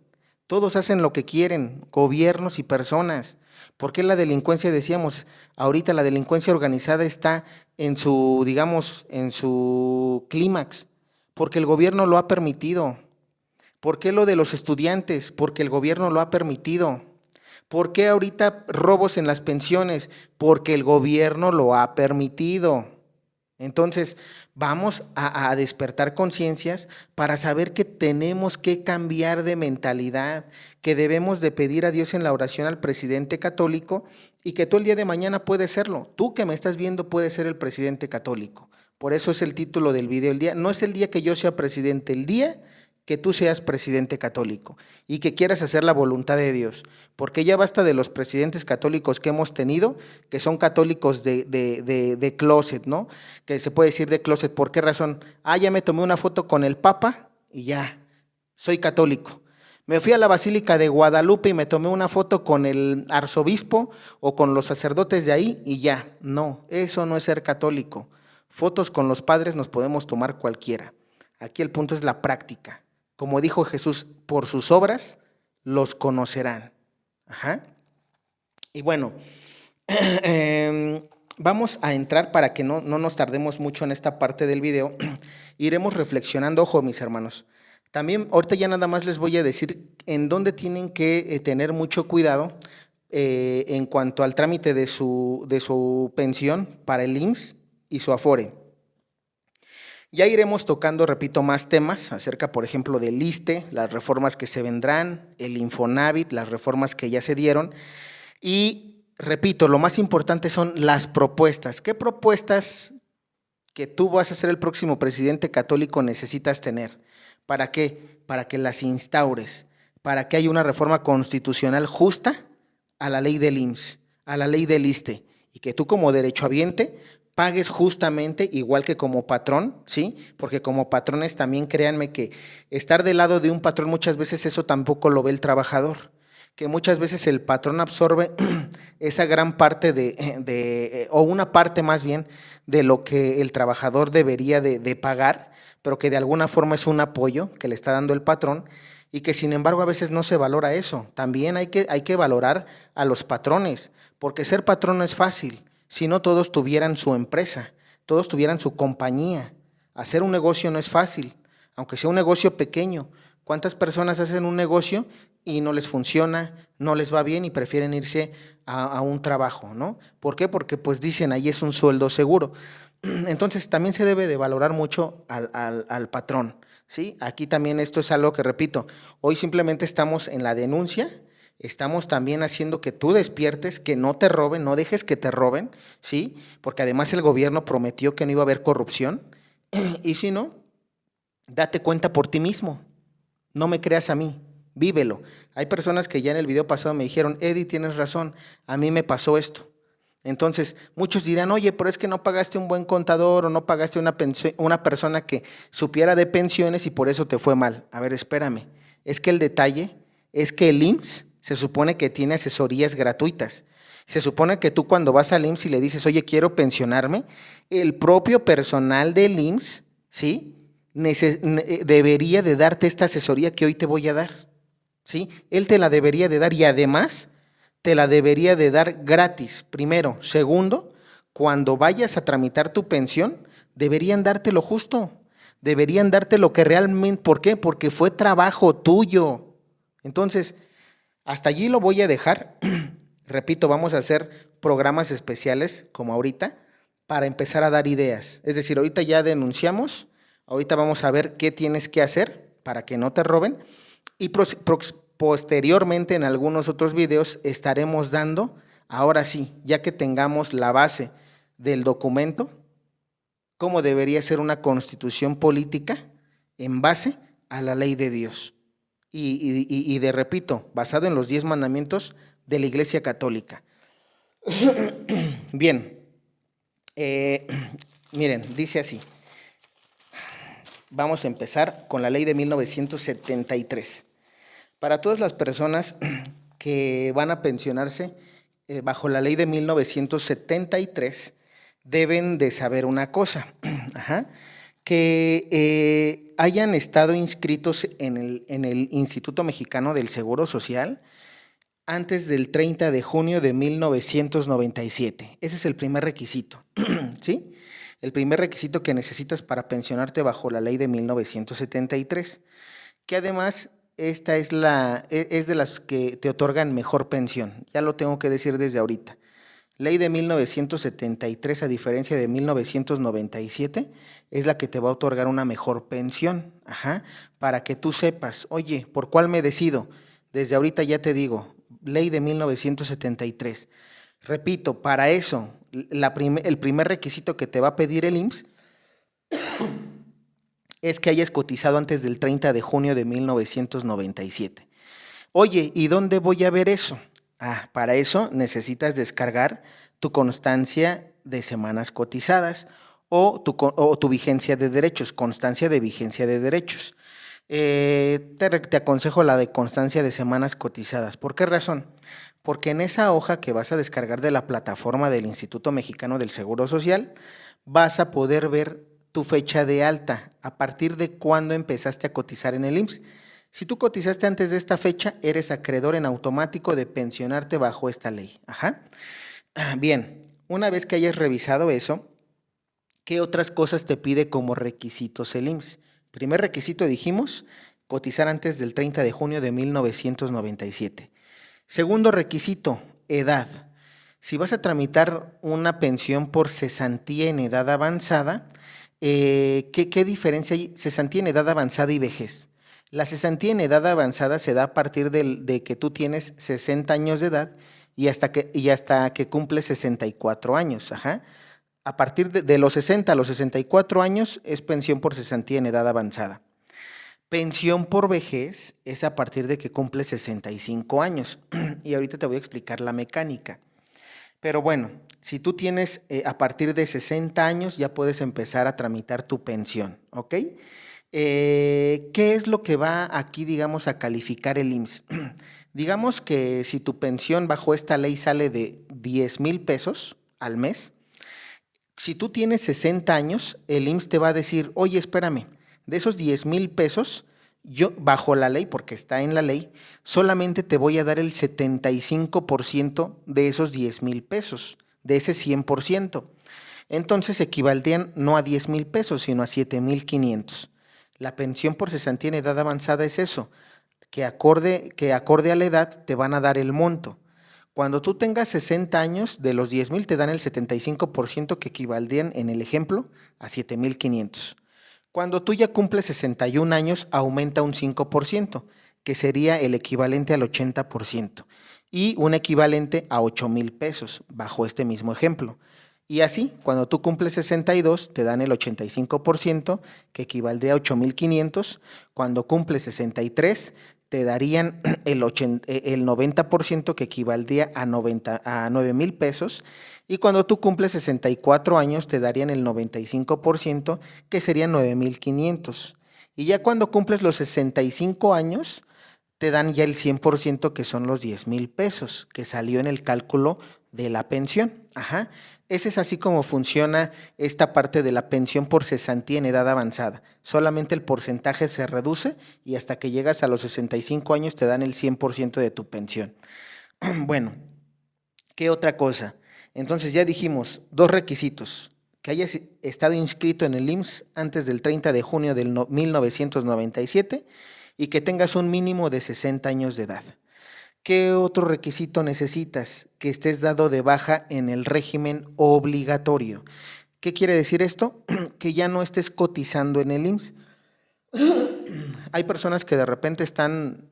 Todos hacen lo que quieren, gobiernos y personas. ¿Por qué la delincuencia? Decíamos, ahorita la delincuencia organizada está en su, digamos, en su clímax, porque el gobierno lo ha permitido. ¿Por qué lo de los estudiantes? Porque el gobierno lo ha permitido. ¿Por qué ahorita robos en las pensiones? Porque el gobierno lo ha permitido. Entonces, vamos a despertar conciencias para saber que tenemos que cambiar de mentalidad, que debemos de pedir a Dios en la oración al presidente católico y que tú el día de mañana puedes serlo. Tú que me estás viendo puedes ser el presidente católico. Por eso es el título del video. El día, no es el día que yo sea presidente, el día que tú seas presidente católico y que quieras hacer la voluntad de Dios, porque ya basta de los presidentes católicos que hemos tenido, que son católicos de closet, ¿no? Que se puede decir de closet, ¿por qué razón? Ya me tomé una foto con el Papa y ya, soy católico. Me fui a la Basílica de Guadalupe y me tomé una foto con el arzobispo o con los sacerdotes de ahí y ya. No, eso no es ser católico. Fotos con los padres nos podemos tomar cualquiera. Aquí el punto es la práctica. Como dijo Jesús, por sus obras los conocerán. Ajá. Y bueno, vamos a entrar para que no nos tardemos mucho en esta parte del video. Iremos reflexionando, ojo mis hermanos. También ahorita ya nada más les voy a decir en dónde tienen que tener mucho cuidado en cuanto al trámite de su pensión para el IMSS y su Afore. Ya iremos tocando, repito, más temas acerca, por ejemplo, del ISSSTE, las reformas que se vendrán, el Infonavit, las reformas que ya se dieron. Y, repito, lo más importante son las propuestas. ¿Qué propuestas que tú vas a ser el próximo presidente católico necesitas tener? ¿Para qué? Para que las instaures, para que haya una reforma constitucional justa a la ley del IMSS, a la ley del ISSSTE, y que tú como derechohabiente pagues justamente igual que como patrón, ¿sí? Porque como patrones también créanme que estar del lado de un patrón muchas veces eso tampoco lo ve el trabajador, que muchas veces el patrón absorbe esa gran parte o una parte más bien de lo que el trabajador debería de pagar, pero que de alguna forma es un apoyo que le está dando el patrón y que sin embargo a veces no se valora eso. También hay que valorar a los patrones, porque ser patrón no es fácil. Si no todos tuvieran su empresa, todos tuvieran su compañía. Hacer un negocio no es fácil, aunque sea un negocio pequeño. ¿Cuántas personas hacen un negocio y no les funciona, no les va bien y prefieren irse a un trabajo, ¿no? ¿Por qué? Porque pues dicen, ahí es un sueldo seguro. Entonces también se debe de valorar mucho al patrón, ¿sí? Aquí también esto es algo que repito, hoy simplemente estamos en la denuncia. Estamos también haciendo que tú despiertes, que no te roben, no dejes que te roben, ¿sí? Porque además el gobierno prometió que no iba a haber corrupción. Y si no, date cuenta por ti mismo. No me creas a mí, vívelo. Hay personas que ya en el video pasado me dijeron, Eddie, tienes razón, a mí me pasó esto. Entonces, muchos dirán, oye, pero es que no pagaste un buen contador o no pagaste una persona que supiera de pensiones y por eso te fue mal. A ver, espérame. Es que el detalle es que el IMSS se supone que tiene asesorías gratuitas. Se supone que tú cuando vas al IMSS y le dices, oye, quiero pensionarme, el propio personal del IMSS, ¿sí? Debería de darte esta asesoría que hoy te voy a dar, ¿sí? Él te la debería de dar y además te la debería de dar gratis, primero. Segundo, cuando vayas a tramitar tu pensión, deberían darte lo justo, deberían darte lo que realmente, ¿por qué? Porque fue trabajo tuyo. Entonces, hasta allí lo voy a dejar. Repito, vamos a hacer programas especiales como ahorita para empezar a dar ideas. Es decir, ahorita ya denunciamos, ahorita vamos a ver qué tienes que hacer para que no te roben y posteriormente en algunos otros videos estaremos dando, ahora sí, ya que tengamos la base del documento, cómo debería ser una constitución política en base a la ley de Dios. Y repito, basado en los 10 mandamientos de la Iglesia Católica. Bien, miren, dice así. Vamos a empezar con la ley de 1973. Para todas las personas que van a pensionarse bajo la ley de 1973, deben de saber una cosa, que hayan estado inscritos en el Instituto Mexicano del Seguro Social antes del 30 de junio de 1997. Ese es el primer requisito, ¿sí? El primer requisito que necesitas para pensionarte bajo la ley de 1973, que además esta es de las que te otorgan mejor pensión. Ya lo tengo que decir desde ahorita. Ley de 1973, a diferencia de 1997, es la que te va a otorgar una mejor pensión, para que tú sepas, oye, ¿por cuál me decido? Desde ahorita ya te digo, ley de 1973. Repito, para eso, el primer requisito que te va a pedir el IMSS es que hayas cotizado antes del 30 de junio de 1997. Oye, ¿y dónde voy a ver eso? Para eso necesitas descargar tu constancia de semanas cotizadas o tu vigencia de derechos, constancia de vigencia de derechos. Te aconsejo la de constancia de semanas cotizadas. ¿Por qué razón? Porque en esa hoja que vas a descargar de la plataforma del Instituto Mexicano del Seguro Social, vas a poder ver tu fecha de alta, a partir de cuándo empezaste a cotizar en el IMSS. Si tú cotizaste antes de esta fecha, eres acreedor en automático de pensionarte bajo esta ley. Bien, una vez que hayas revisado eso, ¿qué otras cosas te pide como requisitos el IMSS? Primer requisito dijimos, cotizar antes del 30 de junio de 1997. Segundo requisito, edad. Si vas a tramitar una pensión por cesantía en edad avanzada, ¿qué diferencia hay cesantía en edad avanzada y vejez? La cesantía en edad avanzada se da a partir de que tú tienes 60 años de edad y hasta que cumples 64 años. A partir de los 60 a los 64 años es pensión por cesantía en edad avanzada. Pensión por vejez es a partir de que cumples 65 años. Y ahorita te voy a explicar la mecánica. Pero bueno, si tú tienes a partir de 60 años ya puedes empezar a tramitar tu pensión, ¿ok? ¿Qué es lo que va aquí, digamos, a calificar el IMSS? Digamos que si tu pensión bajo esta ley sale de 10,000 pesos al mes, si tú tienes 60 años, el IMSS te va a decir, oye, espérame, de esos 10,000 pesos, yo bajo la ley, porque está en la ley, solamente te voy a dar el 75% de esos 10,000 pesos, de ese 100%. Entonces equivaldrían no a 10,000 pesos, sino a 7,500. La pensión por cesantía en edad avanzada es eso, que acorde a la edad te van a dar el monto. Cuando tú tengas 60 años, de los 10,000 te dan el 75% que equivaldrían en el ejemplo a 7,500. Cuando tú ya cumples 61 años, aumenta un 5%, que sería el equivalente al 80%, y un equivalente a 8,000 pesos, bajo este mismo ejemplo. Y así, cuando tú cumples 62, te dan el 85%, que equivaldría a 8,500. Cuando cumples 63, te darían el 90%, que equivaldría a 9,000 pesos. Y cuando tú cumples 64 años, te darían el 95%, que serían 9,500. Y ya cuando cumples los 65 años, te dan ya el 100%, que son los 10,000 pesos, que salió en el cálculo de la pensión. Ese es así como funciona esta parte de la pensión por cesantía en edad avanzada. Solamente el porcentaje se reduce y hasta que llegas a los 65 años te dan el 100% de tu pensión. Bueno, ¿qué otra cosa? Entonces ya dijimos, dos requisitos: que hayas estado inscrito en el IMSS antes del 30 de junio del 1997 y que tengas un mínimo de 60 años de edad. ¿Qué otro requisito necesitas? Que estés dado de baja en el régimen obligatorio. ¿Qué quiere decir esto? Que ya no estés cotizando en el IMSS. Hay personas que de repente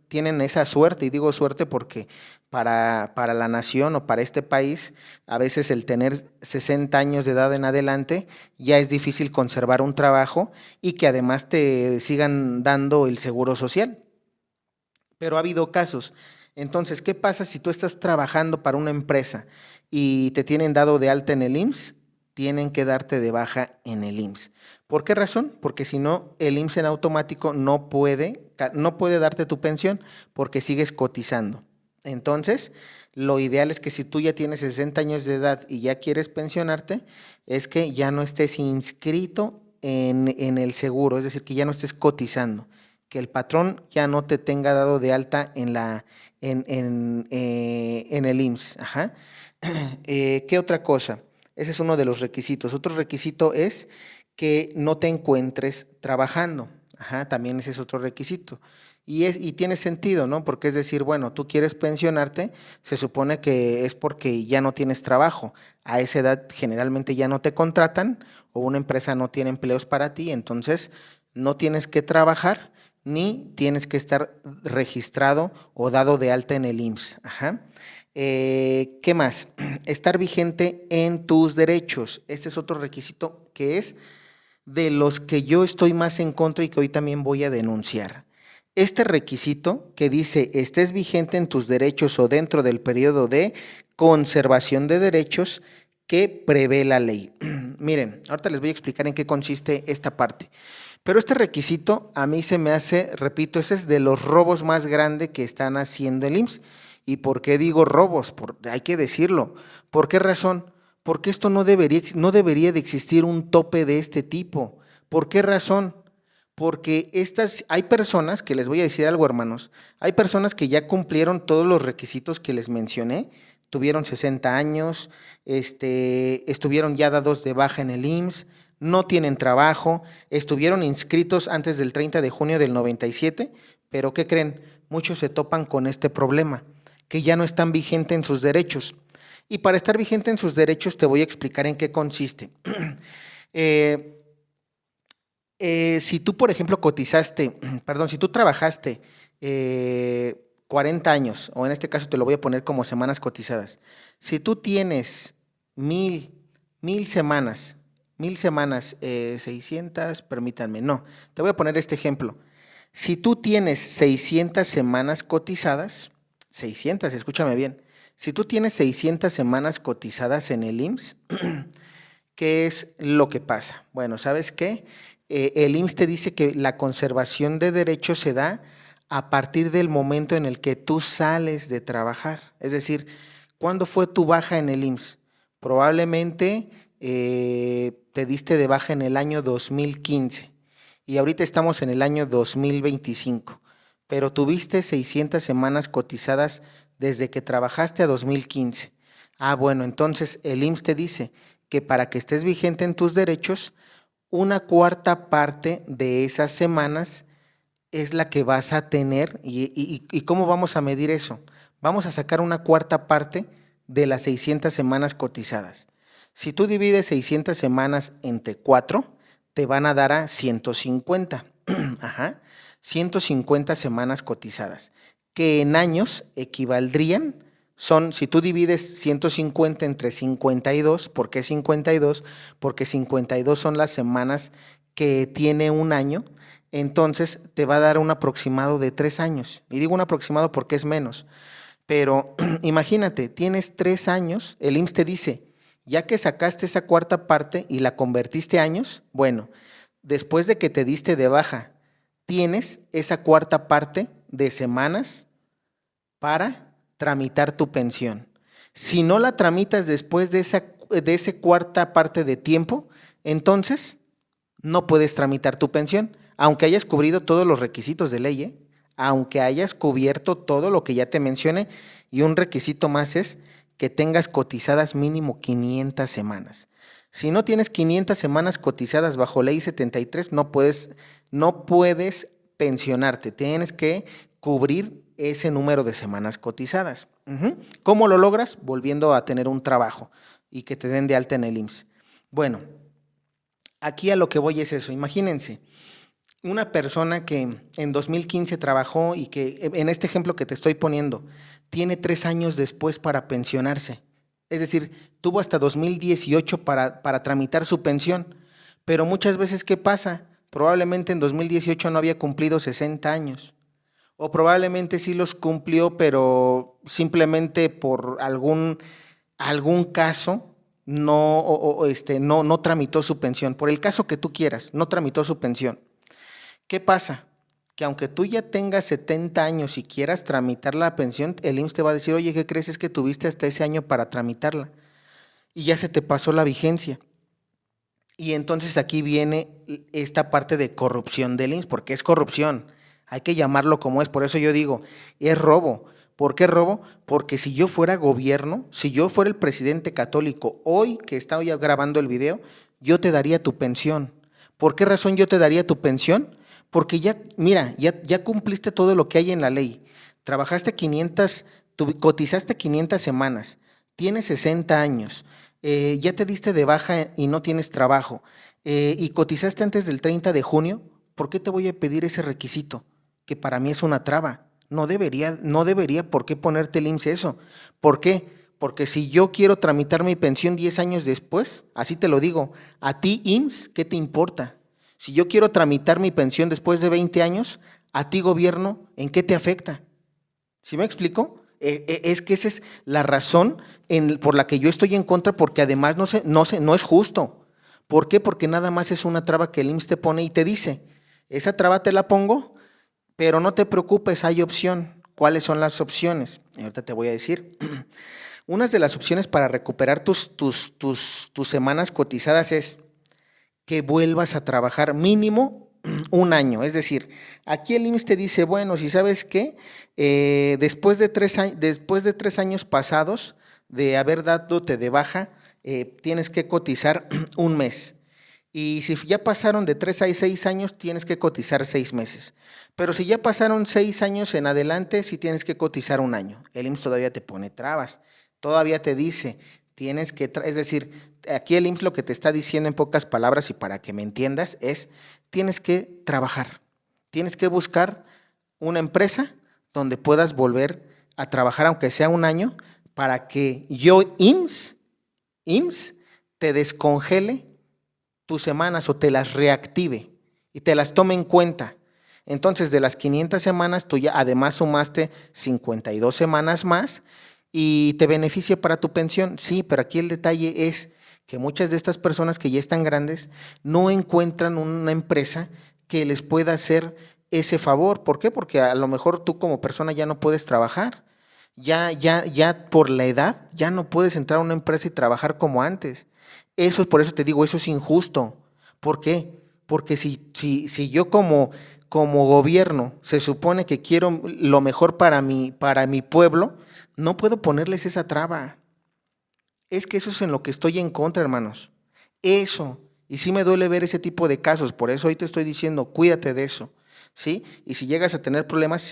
tienen esa suerte, y digo suerte porque para la nación o para este país, a veces el tener 60 años de edad en adelante ya es difícil conservar un trabajo y que además te sigan dando el seguro social. Pero ha habido casos. Entonces, ¿qué pasa si tú estás trabajando para una empresa y te tienen dado de alta en el IMSS? Tienen que darte de baja en el IMSS. ¿Por qué razón? Porque si no, el IMSS en automático no puede darte tu pensión porque sigues cotizando. Entonces, lo ideal es que si tú ya tienes 60 años de edad y ya quieres pensionarte, es que ya no estés inscrito en el seguro, es decir, que ya no estés cotizando, que el patrón ya no te tenga dado de alta en el IMSS. Ajá. ¿Qué otra cosa? Ese es uno de los requisitos. Otro requisito es que no te encuentres trabajando. Ajá, también ese es otro requisito. Y tiene sentido, ¿no? Porque es decir, bueno, tú quieres pensionarte, se supone que es porque ya no tienes trabajo. A esa edad generalmente ya no te contratan o una empresa no tiene empleos para ti, entonces no tienes que trabajar ni tienes que estar registrado o dado de alta en el IMSS. Ajá. ¿Qué más? Estar vigente en tus derechos. Este es otro requisito que es de los que yo estoy más en contra y que hoy también voy a denunciar. Este requisito que dice estés vigente en tus derechos o dentro del periodo de conservación de derechos que prevé la ley. Miren, ahorita les voy a explicar en qué consiste esta parte. Pero este requisito a mí se me hace, repito, ese es de los robos más grandes que están haciendo el IMSS. ¿Y por qué digo robos? Hay que decirlo. ¿Por qué razón? Porque esto no debería de existir un tope de este tipo. ¿Por qué razón? Porque hay personas, que les voy a decir algo, hermanos, hay personas que ya cumplieron todos los requisitos que les mencioné, tuvieron 60 años, estuvieron ya dados de baja en el IMSS, no tienen trabajo, estuvieron inscritos antes del 30 de junio del 97, pero ¿qué creen? Muchos se topan con este problema, que ya no están vigentes en sus derechos. Y para estar vigente en sus derechos te voy a explicar en qué consiste. Si tú, por ejemplo, si tú trabajaste 40 años, o en este caso te lo voy a poner como semanas cotizadas, si tú tienes mil semanas, 600, permítanme, no, te voy a poner este ejemplo. Si tú tienes 600 semanas cotizadas, 600, escúchame bien, si tú tienes 600 semanas cotizadas en el IMSS, ¿qué es lo que pasa? Bueno, ¿sabes qué? El IMSS te dice que la conservación de derechos se da a partir del momento en el que tú sales de trabajar. Es decir, ¿cuándo fue tu baja en el IMSS? Probablemente te diste de baja en el año 2015 y ahorita estamos en el año 2025, pero tuviste 600 semanas cotizadas desde que trabajaste a 2015. Ah, bueno, entonces el IMSS te dice que para que estés vigente en tus derechos, una cuarta parte de esas semanas es la que vas a tener. ¿Y cómo vamos a medir eso? Vamos a sacar una cuarta parte de las 600 semanas cotizadas. Si tú divides 600 semanas entre 4, te van a dar a 150. Ajá, 150 semanas cotizadas, que en años equivaldrían, si tú divides 150 entre 52, ¿por qué 52? Porque 52 son las semanas que tiene un año, entonces te va a dar un aproximado de 3 años. Y digo un aproximado porque es menos. Pero imagínate, tienes 3 años, el IMSS te dice, ya que sacaste esa cuarta parte y la convertiste a años, bueno, después de que te diste de baja, tienes esa cuarta parte de semanas para tramitar tu pensión. Si no la tramitas después de esa cuarta parte de tiempo, entonces no puedes tramitar tu pensión, aunque hayas cubrido todos los requisitos de ley, ¿eh? Aunque hayas cubierto todo lo que ya te mencioné, y un requisito más es que tengas cotizadas mínimo 500 semanas. Si no tienes 500 semanas cotizadas bajo ley 73, no puedes pensionarte, tienes que cubrir ese número de semanas cotizadas. ¿Cómo lo logras? Volviendo a tener un trabajo y que te den de alta en el IMSS. Bueno, aquí a lo que voy es eso. Imagínense, una persona que en 2015 trabajó y que, en este ejemplo que te estoy poniendo, tiene 3 años después para pensionarse. Es decir, tuvo hasta 2018 para tramitar su pensión. Pero muchas veces, ¿qué pasa? Probablemente en 2018 no había cumplido 60 años. O probablemente sí los cumplió, pero simplemente por algún caso no tramitó su pensión. Por el caso que tú quieras, no tramitó su pensión. ¿Qué pasa? Que aunque tú ya tengas 70 años y quieras tramitar la pensión, el IMSS te va a decir, oye, ¿qué crees? Es que tuviste hasta ese año para tramitarla y ya se te pasó la vigencia. Y entonces aquí viene esta parte de corrupción del IMSS, porque es corrupción, hay que llamarlo como es, por eso yo digo, es robo. ¿Por qué robo? Porque si yo fuera gobierno, si yo fuera el presidente católico, hoy que estaba ya grabando el video, yo te daría tu pensión. ¿Por qué razón yo te daría tu pensión? Porque ya, mira, ya cumpliste todo lo que hay en la ley. Trabajaste 500, cotizaste 500 semanas, tienes 60 años, ya te diste de baja y no tienes trabajo, y cotizaste antes del 30 de junio, ¿por qué te voy a pedir ese requisito? Que para mí es una traba. No debería por qué ponerte el IMSS eso. ¿Por qué? Porque si yo quiero tramitar mi pensión 10 años después, así te lo digo, a ti IMSS, ¿qué te importa? Si yo quiero tramitar mi pensión después de 20 años, a ti gobierno, ¿en qué te afecta? ¿Sí me explico? Es que esa es la razón por la que yo estoy en contra, porque además no es justo. ¿Por qué? Porque nada más es una traba que el IMSS te pone y te dice, esa traba te la pongo, pero no te preocupes, hay opción. ¿Cuáles son las opciones? Y ahorita te voy a decir. Unas de las opciones para recuperar tus semanas cotizadas es que vuelvas a trabajar mínimo un año. Es decir, aquí el IMSS te dice, bueno, si sabes qué, después de 3 años pasados de haber dándote de baja, tienes que cotizar un mes. Y si ya pasaron de 3 a 6 años, tienes que cotizar 6 meses. Pero si ya pasaron 6 años en adelante, sí tienes que cotizar un año. El IMSS todavía te pone trabas, todavía te dice, es decir, aquí el IMSS lo que te está diciendo en pocas palabras y para que me entiendas es, tienes que trabajar, tienes que buscar una empresa donde puedas volver a trabajar, aunque sea un año, para que yo, IMSS te descongele tus semanas o te las reactive y te las tome en cuenta. Entonces, de las 500 semanas, tú ya además sumaste 52 semanas más y te beneficia para tu pensión. Sí, pero aquí el detalle es que muchas de estas personas que ya están grandes no encuentran una empresa que les pueda hacer ese favor. ¿Por qué? Porque a lo mejor tú como persona ya no puedes trabajar. Ya por la edad, ya no puedes entrar a una empresa y trabajar como antes. Por eso te digo, eso es injusto. ¿Por qué? Porque si yo como gobierno se supone que quiero lo mejor para mi pueblo, no puedo ponerles esa traba. Es que eso es en lo que estoy en contra, hermanos. Eso. Y sí me duele ver ese tipo de casos. Por eso hoy te estoy diciendo, cuídate de eso. ¿Sí? Y si llegas a tener problemas,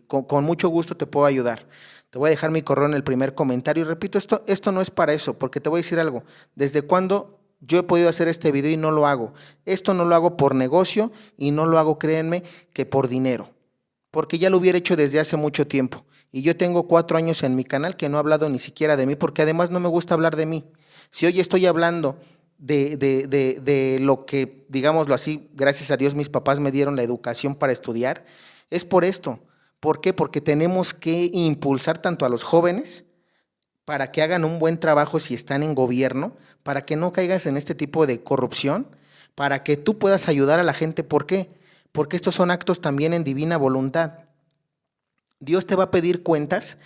con mucho gusto te puedo ayudar. Te voy a dejar mi correo en el primer comentario. Y repito, esto no es para eso, porque te voy a decir algo. ¿Desde cuándo yo he podido hacer este video y no lo hago? Esto no lo hago por negocio y no lo hago, créanme, que por dinero. Porque ya lo hubiera hecho desde hace mucho tiempo. Y yo tengo 4 años en mi canal que no he hablado ni siquiera de mí, porque además no me gusta hablar de mí. Si hoy estoy hablando de lo que, digámoslo así, gracias a Dios mis papás me dieron la educación para estudiar, es por esto. ¿Por qué? Porque tenemos que impulsar tanto a los jóvenes para que hagan un buen trabajo si están en gobierno, para que no caigas en este tipo de corrupción, para que tú puedas ayudar a la gente. ¿Por qué? Porque estos son actos también en divina voluntad. Dios te va a pedir cuentas.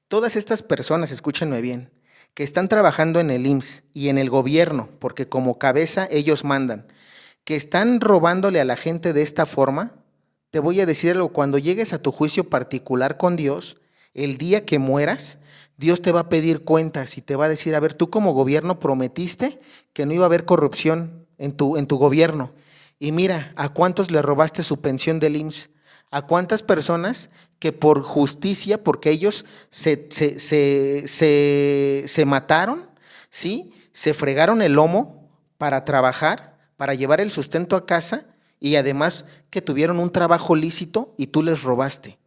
Todas estas personas, escúchenme bien, que están trabajando en el IMSS y en el gobierno, porque como cabeza ellos mandan, que están robándole a la gente de esta forma, te voy a decir algo, cuando llegues a tu juicio particular con Dios, el día que mueras, Dios te va a pedir cuentas y te va a decir, a ver, tú como gobierno prometiste que no iba a haber corrupción en tu gobierno. Y mira, ¿a cuántos le robaste su pensión del IMSS? ¿A cuántas personas que por justicia, porque ellos se mataron, ¿sí? Se fregaron el lomo para trabajar, para llevar el sustento a casa y además que tuvieron un trabajo lícito y tú les robaste?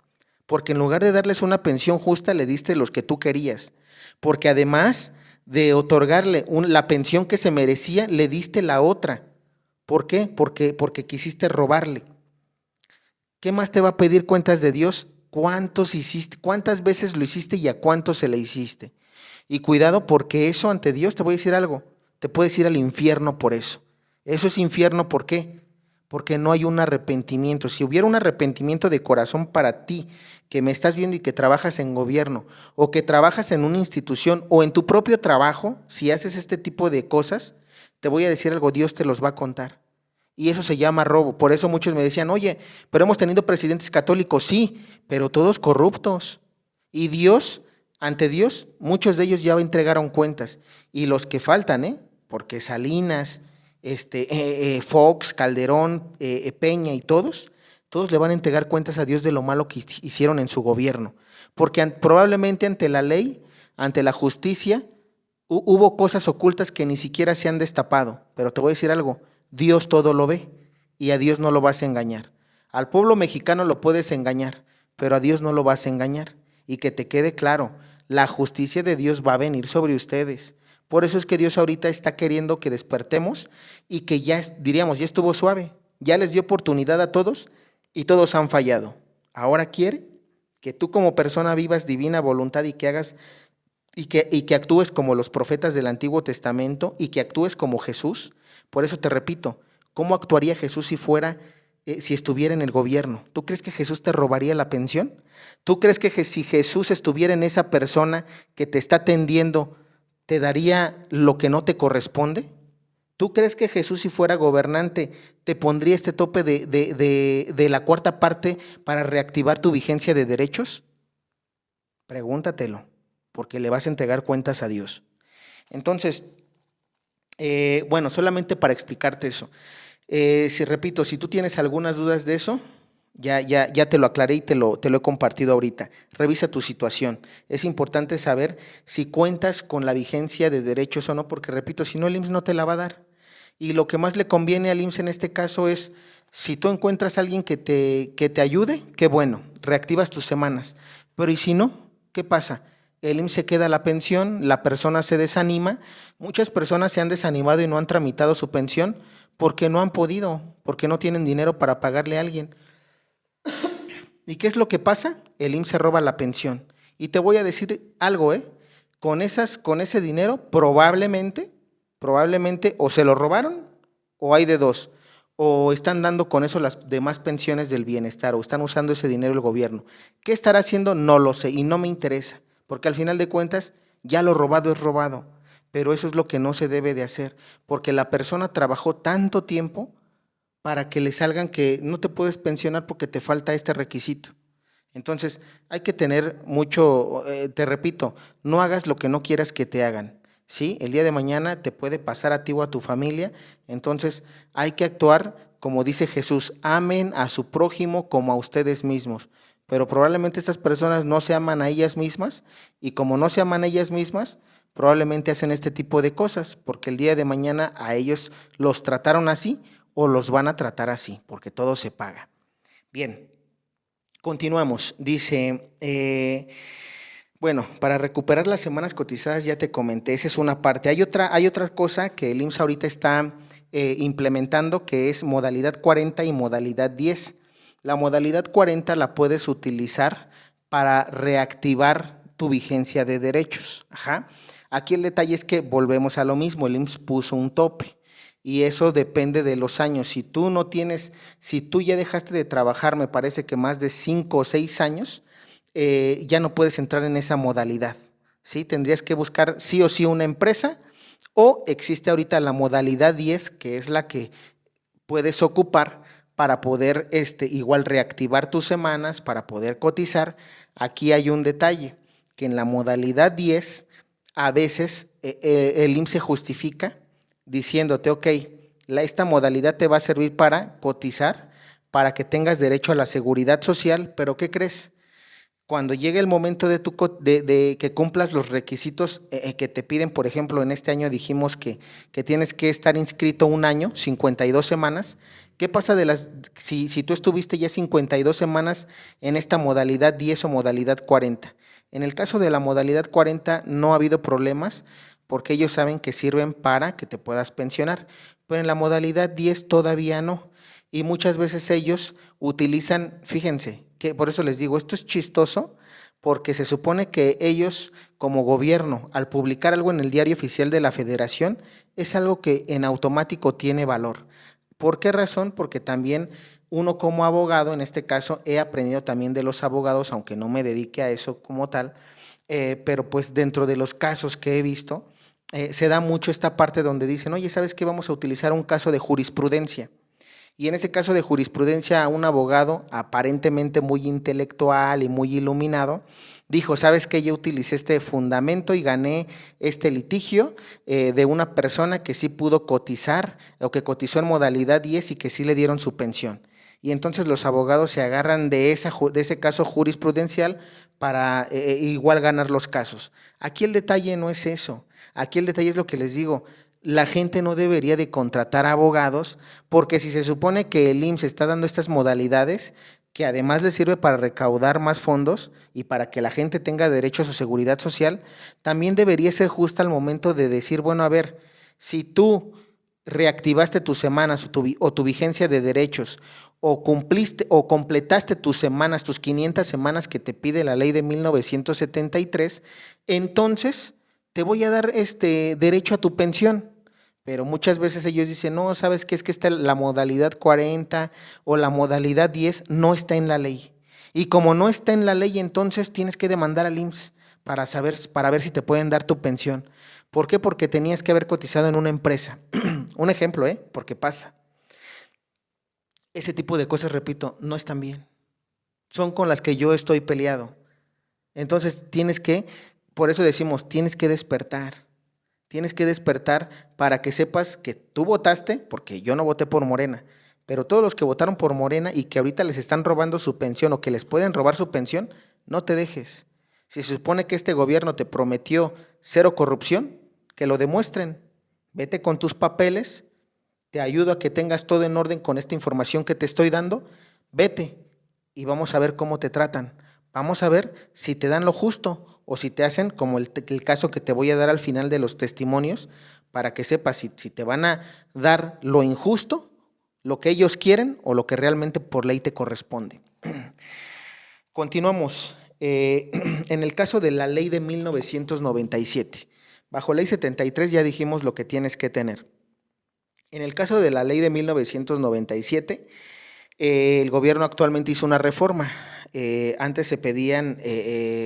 Porque en lugar de darles una pensión justa, le diste los que tú querías. Porque además de otorgarle la pensión que se merecía, le diste la otra. ¿Por qué? Porque quisiste robarle. ¿Qué más te va a pedir cuentas de Dios? ¿Cuántos hiciste? ¿Cuántas veces lo hiciste y a cuántos se le hiciste? Y cuidado, porque eso ante Dios, te voy a decir algo, te puedes ir al infierno por eso. Eso es infierno, ¿por qué? Porque no hay un arrepentimiento. Si hubiera un arrepentimiento de corazón para ti, que me estás viendo y que trabajas en gobierno, o que trabajas en una institución, o en tu propio trabajo, si haces este tipo de cosas, te voy a decir algo, Dios te los va a contar. Y eso se llama robo. Por eso muchos me decían, oye, pero hemos tenido presidentes católicos, sí, pero todos corruptos. Y Dios, ante Dios, muchos de ellos ya entregaron cuentas. Y los que faltan, porque Salinas, Fox, Calderón, Peña y todos le van a entregar cuentas a Dios de lo malo que hicieron en su gobierno. Porque probablemente ante la ley, ante la justicia, hubo cosas ocultas que ni siquiera se han destapado. Pero te voy a decir algo, Dios todo lo ve y a Dios no lo vas a engañar. Al pueblo mexicano lo puedes engañar, pero a Dios no lo vas a engañar. Y que te quede claro, la justicia de Dios va a venir sobre ustedes. Por eso es que Dios ahorita está queriendo que despertemos y que ya, diríamos, ya estuvo suave, ya les dio oportunidad a todos y todos han fallado. Ahora quiere que tú como persona vivas divina voluntad y que hagas y que actúes como los profetas del Antiguo Testamento y que actúes como Jesús. Por eso te repito, ¿cómo actuaría Jesús si estuviera en el gobierno? ¿Tú crees que Jesús te robaría la pensión? ¿Tú crees que si Jesús estuviera en esa persona que te está atendiendo, te daría lo que no te corresponde? ¿Tú crees que Jesús, si fuera gobernante, te pondría este tope de la cuarta parte para reactivar tu vigencia de derechos? Pregúntatelo, porque le vas a entregar cuentas a Dios. Entonces, bueno, solamente para explicarte eso. Si tú tienes algunas dudas de eso, ya te lo aclaré y te lo he compartido ahorita. Revisa tu situación. Es importante saber si cuentas con la vigencia de derechos o no, porque repito, si no, el IMSS no te la va a dar. Y lo que más le conviene al IMSS en este caso es, si tú encuentras a alguien que te ayude, qué bueno, reactivas tus semanas. Pero ¿y si no? ¿Qué pasa? El IMSS se queda la pensión, la persona se desanima. Muchas personas se han desanimado y no han tramitado su pensión porque no han podido, porque no tienen dinero para pagarle a alguien. ¿Y qué es lo que pasa? El IMSS se roba la pensión. Y te voy a decir algo, con ese dinero probablemente o se lo robaron o hay de dos. O están dando con eso las demás pensiones del bienestar o están usando ese dinero el gobierno. ¿Qué estará haciendo? No lo sé y no me interesa, porque al final de cuentas ya lo robado es robado. Pero eso es lo que no se debe de hacer, porque la persona trabajó tanto tiempo para que le salgan que no te puedes pensionar porque te falta este requisito. Entonces, hay que tener mucho, te repito, no hagas lo que no quieras que te hagan, ¿sí? El día de mañana te puede pasar a ti o a tu familia, entonces hay que actuar como dice Jesús, amen a su prójimo como a ustedes mismos. Pero probablemente estas personas no se aman a ellas mismas y como no se aman a ellas mismas, probablemente hacen este tipo de cosas, porque el día de mañana a ellos los trataron así o los van a tratar así, porque todo se paga. Bien, continuamos. Dice, bueno, para recuperar las semanas cotizadas ya te comenté, esa es una parte. Hay otra cosa que el IMSS ahorita está implementando, que es modalidad 40 y modalidad 10. La modalidad 40 la puedes utilizar para reactivar tu vigencia de derechos. Ajá. Aquí el detalle es que volvemos a lo mismo, el IMSS puso un tope. Y eso depende de los años. Si tú ya dejaste de trabajar, me parece que más de 5 o 6 años, ya no puedes entrar en esa modalidad, ¿sí? Tendrías que buscar sí o sí una empresa o existe ahorita la modalidad 10, que es la que puedes ocupar para poder igual reactivar tus semanas, para poder cotizar. Aquí hay un detalle, que en la modalidad 10 a veces el IMSS se justifica diciéndote, ok, esta modalidad te va a servir para cotizar, para que tengas derecho a la seguridad social, pero ¿qué crees? Cuando llegue el momento de que cumplas los requisitos que te piden, por ejemplo, en este año dijimos que tienes que estar inscrito un año, 52 semanas. ¿Qué pasa si tú estuviste ya 52 semanas en esta modalidad 10 o modalidad 40? En el caso de la modalidad 40 no ha habido problemas porque ellos saben que sirven para que te puedas pensionar, pero en la modalidad 10 todavía no. Y muchas veces ellos utilizan, fíjense, que por eso les digo, esto es chistoso, porque se supone que ellos como gobierno, al publicar algo en el Diario Oficial de la Federación, es algo que en automático tiene valor. ¿Por qué razón? Porque también uno como abogado, en este caso, he aprendido también de los abogados, aunque no me dedique a eso como tal, pero pues dentro de los casos que he visto, se da mucho esta parte donde dicen, oye, ¿sabes qué? Vamos a utilizar un caso de jurisprudencia. Y en ese caso de jurisprudencia, un abogado aparentemente muy intelectual y muy iluminado dijo, ¿sabes qué? Yo utilicé este fundamento y gané este litigio de una persona que sí pudo cotizar o que cotizó en modalidad 10 y que sí le dieron su pensión. Y entonces los abogados se agarran de ese caso jurisprudencial para igual ganar los casos. Aquí el detalle no es eso. Aquí el detalle es lo que les digo. La gente no debería de contratar abogados porque si se supone que el IMSS está dando estas modalidades, que además le sirve para recaudar más fondos y para que la gente tenga derecho a su seguridad social, también debería ser justa al momento de decir, bueno, a ver, si tú reactivaste tus semanas o tu vigencia de derechos o cumpliste o completaste tus semanas, tus 500 semanas que te pide la ley de 1973, entonces te voy a dar derecho a tu pensión. Pero muchas veces ellos dicen, no, ¿sabes qué? Es que la modalidad 40 o la modalidad 10 no está en la ley. Y como no está en la ley, entonces tienes que demandar al IMSS para ver si te pueden dar tu pensión. ¿Por qué? Porque tenías que haber cotizado en una empresa. Un ejemplo, porque pasa. Ese tipo de cosas, repito, no están bien. Son con las que yo estoy peleado. Entonces por eso decimos, tienes que despertar. Tienes que despertar para que sepas que tú votaste, porque yo no voté por Morena, pero todos los que votaron por Morena y que ahorita les están robando su pensión o que les pueden robar su pensión, no te dejes. Si se supone que este gobierno te prometió cero corrupción, que lo demuestren. Vete con tus papeles, te ayudo a que tengas todo en orden con esta información que te estoy dando, vete y vamos a ver cómo te tratan. Vamos a ver si te dan lo justo o si te hacen como el caso que te voy a dar al final de los testimonios, para que sepas si te van a dar lo injusto, lo que ellos quieren o lo que realmente por ley te corresponde. Continuamos. En el caso de la ley de 1997, bajo ley 73 ya dijimos lo que tienes que tener. En el caso de la ley de 1997, el gobierno actualmente hizo una reforma. Antes se pedían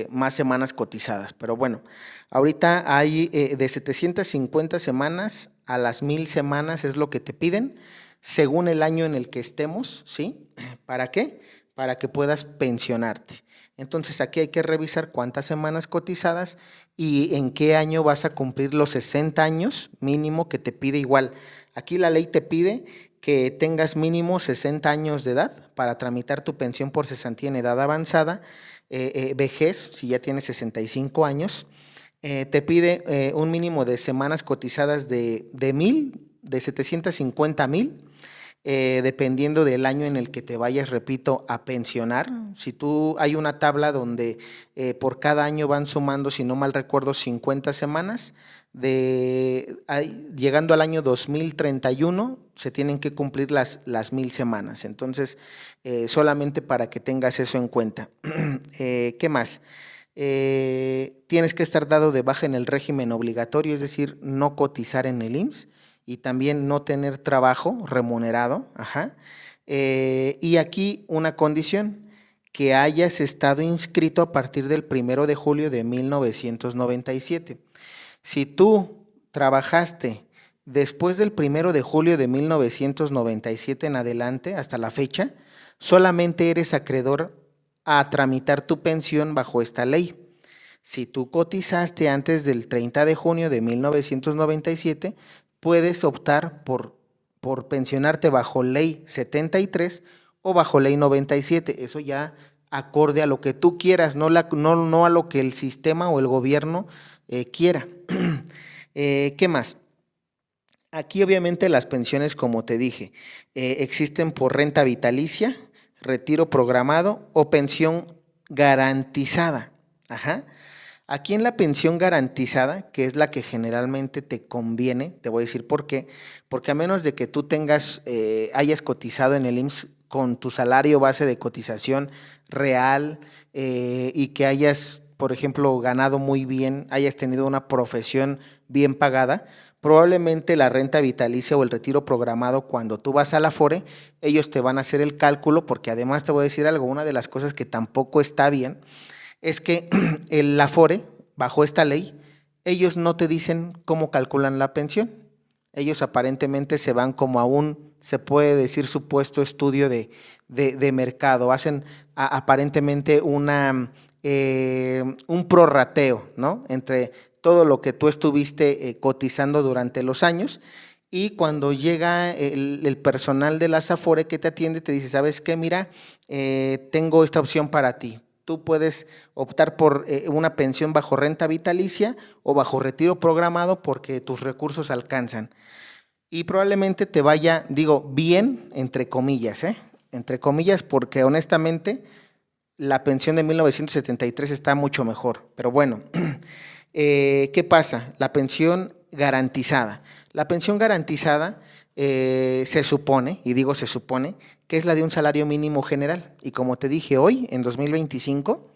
más semanas cotizadas, pero bueno, ahorita hay de 750 semanas a las 1000 semanas es lo que te piden, según el año en el que estemos, ¿sí? ¿Para qué? Para que puedas pensionarte. Entonces aquí hay que revisar cuántas semanas cotizadas y en qué año vas a cumplir los 60 años mínimo que te pide igual. Aquí la ley te pide que tengas mínimo 60 años de edad para tramitar tu pensión por cesantía en edad avanzada, vejez, si ya tienes 65 años, te pide un mínimo de semanas cotizadas de 1000, de 750 a 1000, dependiendo del año en el que te vayas, repito, a pensionar. Si tú hay una tabla donde por cada año van sumando, si no mal recuerdo, 50 semanas, llegando al año 2031 se tienen que cumplir las 1000 semanas. Entonces, solamente para que tengas eso en cuenta. ¿Qué más? Tienes que estar dado de baja en el régimen obligatorio, es decir, no cotizar en el IMSS y también no tener trabajo remunerado. Ajá. Y aquí una condición, que hayas estado inscrito a partir del 1 de julio de 1997. Si tú trabajaste después del 1 de julio de 1997 en adelante, hasta la fecha, solamente eres acreedor a tramitar tu pensión bajo esta ley. Si tú cotizaste antes del 30 de junio de 1997, puedes optar por pensionarte bajo ley 73 o bajo ley 97. Eso ya acorde a lo que tú quieras, no a lo que el sistema o el gobierno quiera. ¿Qué más? Aquí obviamente las pensiones, como te dije, existen por renta vitalicia, retiro programado o pensión garantizada. Ajá. Aquí en la pensión garantizada, que es la que generalmente te conviene, te voy a decir por qué, porque a menos de que tú hayas cotizado en el IMSS con tu salario base de cotización real y que hayas, por ejemplo, ganado muy bien, hayas tenido una profesión bien pagada, probablemente la renta vitalicia o el retiro programado, cuando tú vas a la Afore, ellos te van a hacer el cálculo, porque además te voy a decir algo, una de las cosas que tampoco está bien es que el Afore, bajo esta ley, ellos no te dicen cómo calculan la pensión. Ellos aparentemente se van como a un, se puede decir, supuesto estudio de mercado. Hacen aparentemente un prorrateo, ¿no? Entre todo lo que tú estuviste cotizando durante los años, y cuando llega el personal de las Afore que te atiende, te dice, ¿sabes qué? Mira, tengo esta opción para ti. Tú puedes optar por una pensión bajo renta vitalicia o bajo retiro programado porque tus recursos alcanzan. Y probablemente te vaya, digo, bien, entre comillas, entre comillas, porque honestamente la pensión de 1973 está mucho mejor. Pero bueno, ¿qué pasa? La pensión garantizada. La pensión garantizada se supone, y digo se supone, que es la de un salario mínimo general. Y como te dije hoy, en 2025,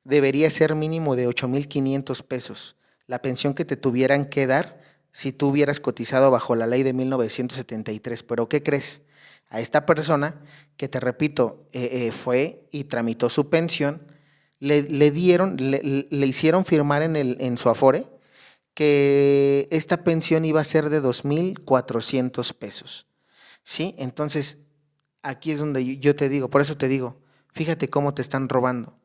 debería ser mínimo de 8,500 pesos. La pensión que te tuvieran que dar si tú hubieras cotizado bajo la ley de 1973. Pero ¿qué crees? A esta persona, que te repito, fue y tramitó su pensión, le hicieron firmar en su Afore que esta pensión iba a ser de 2,400 pesos. ¿Sí? Entonces, aquí es donde yo te digo, por eso te digo, fíjate cómo te están robando.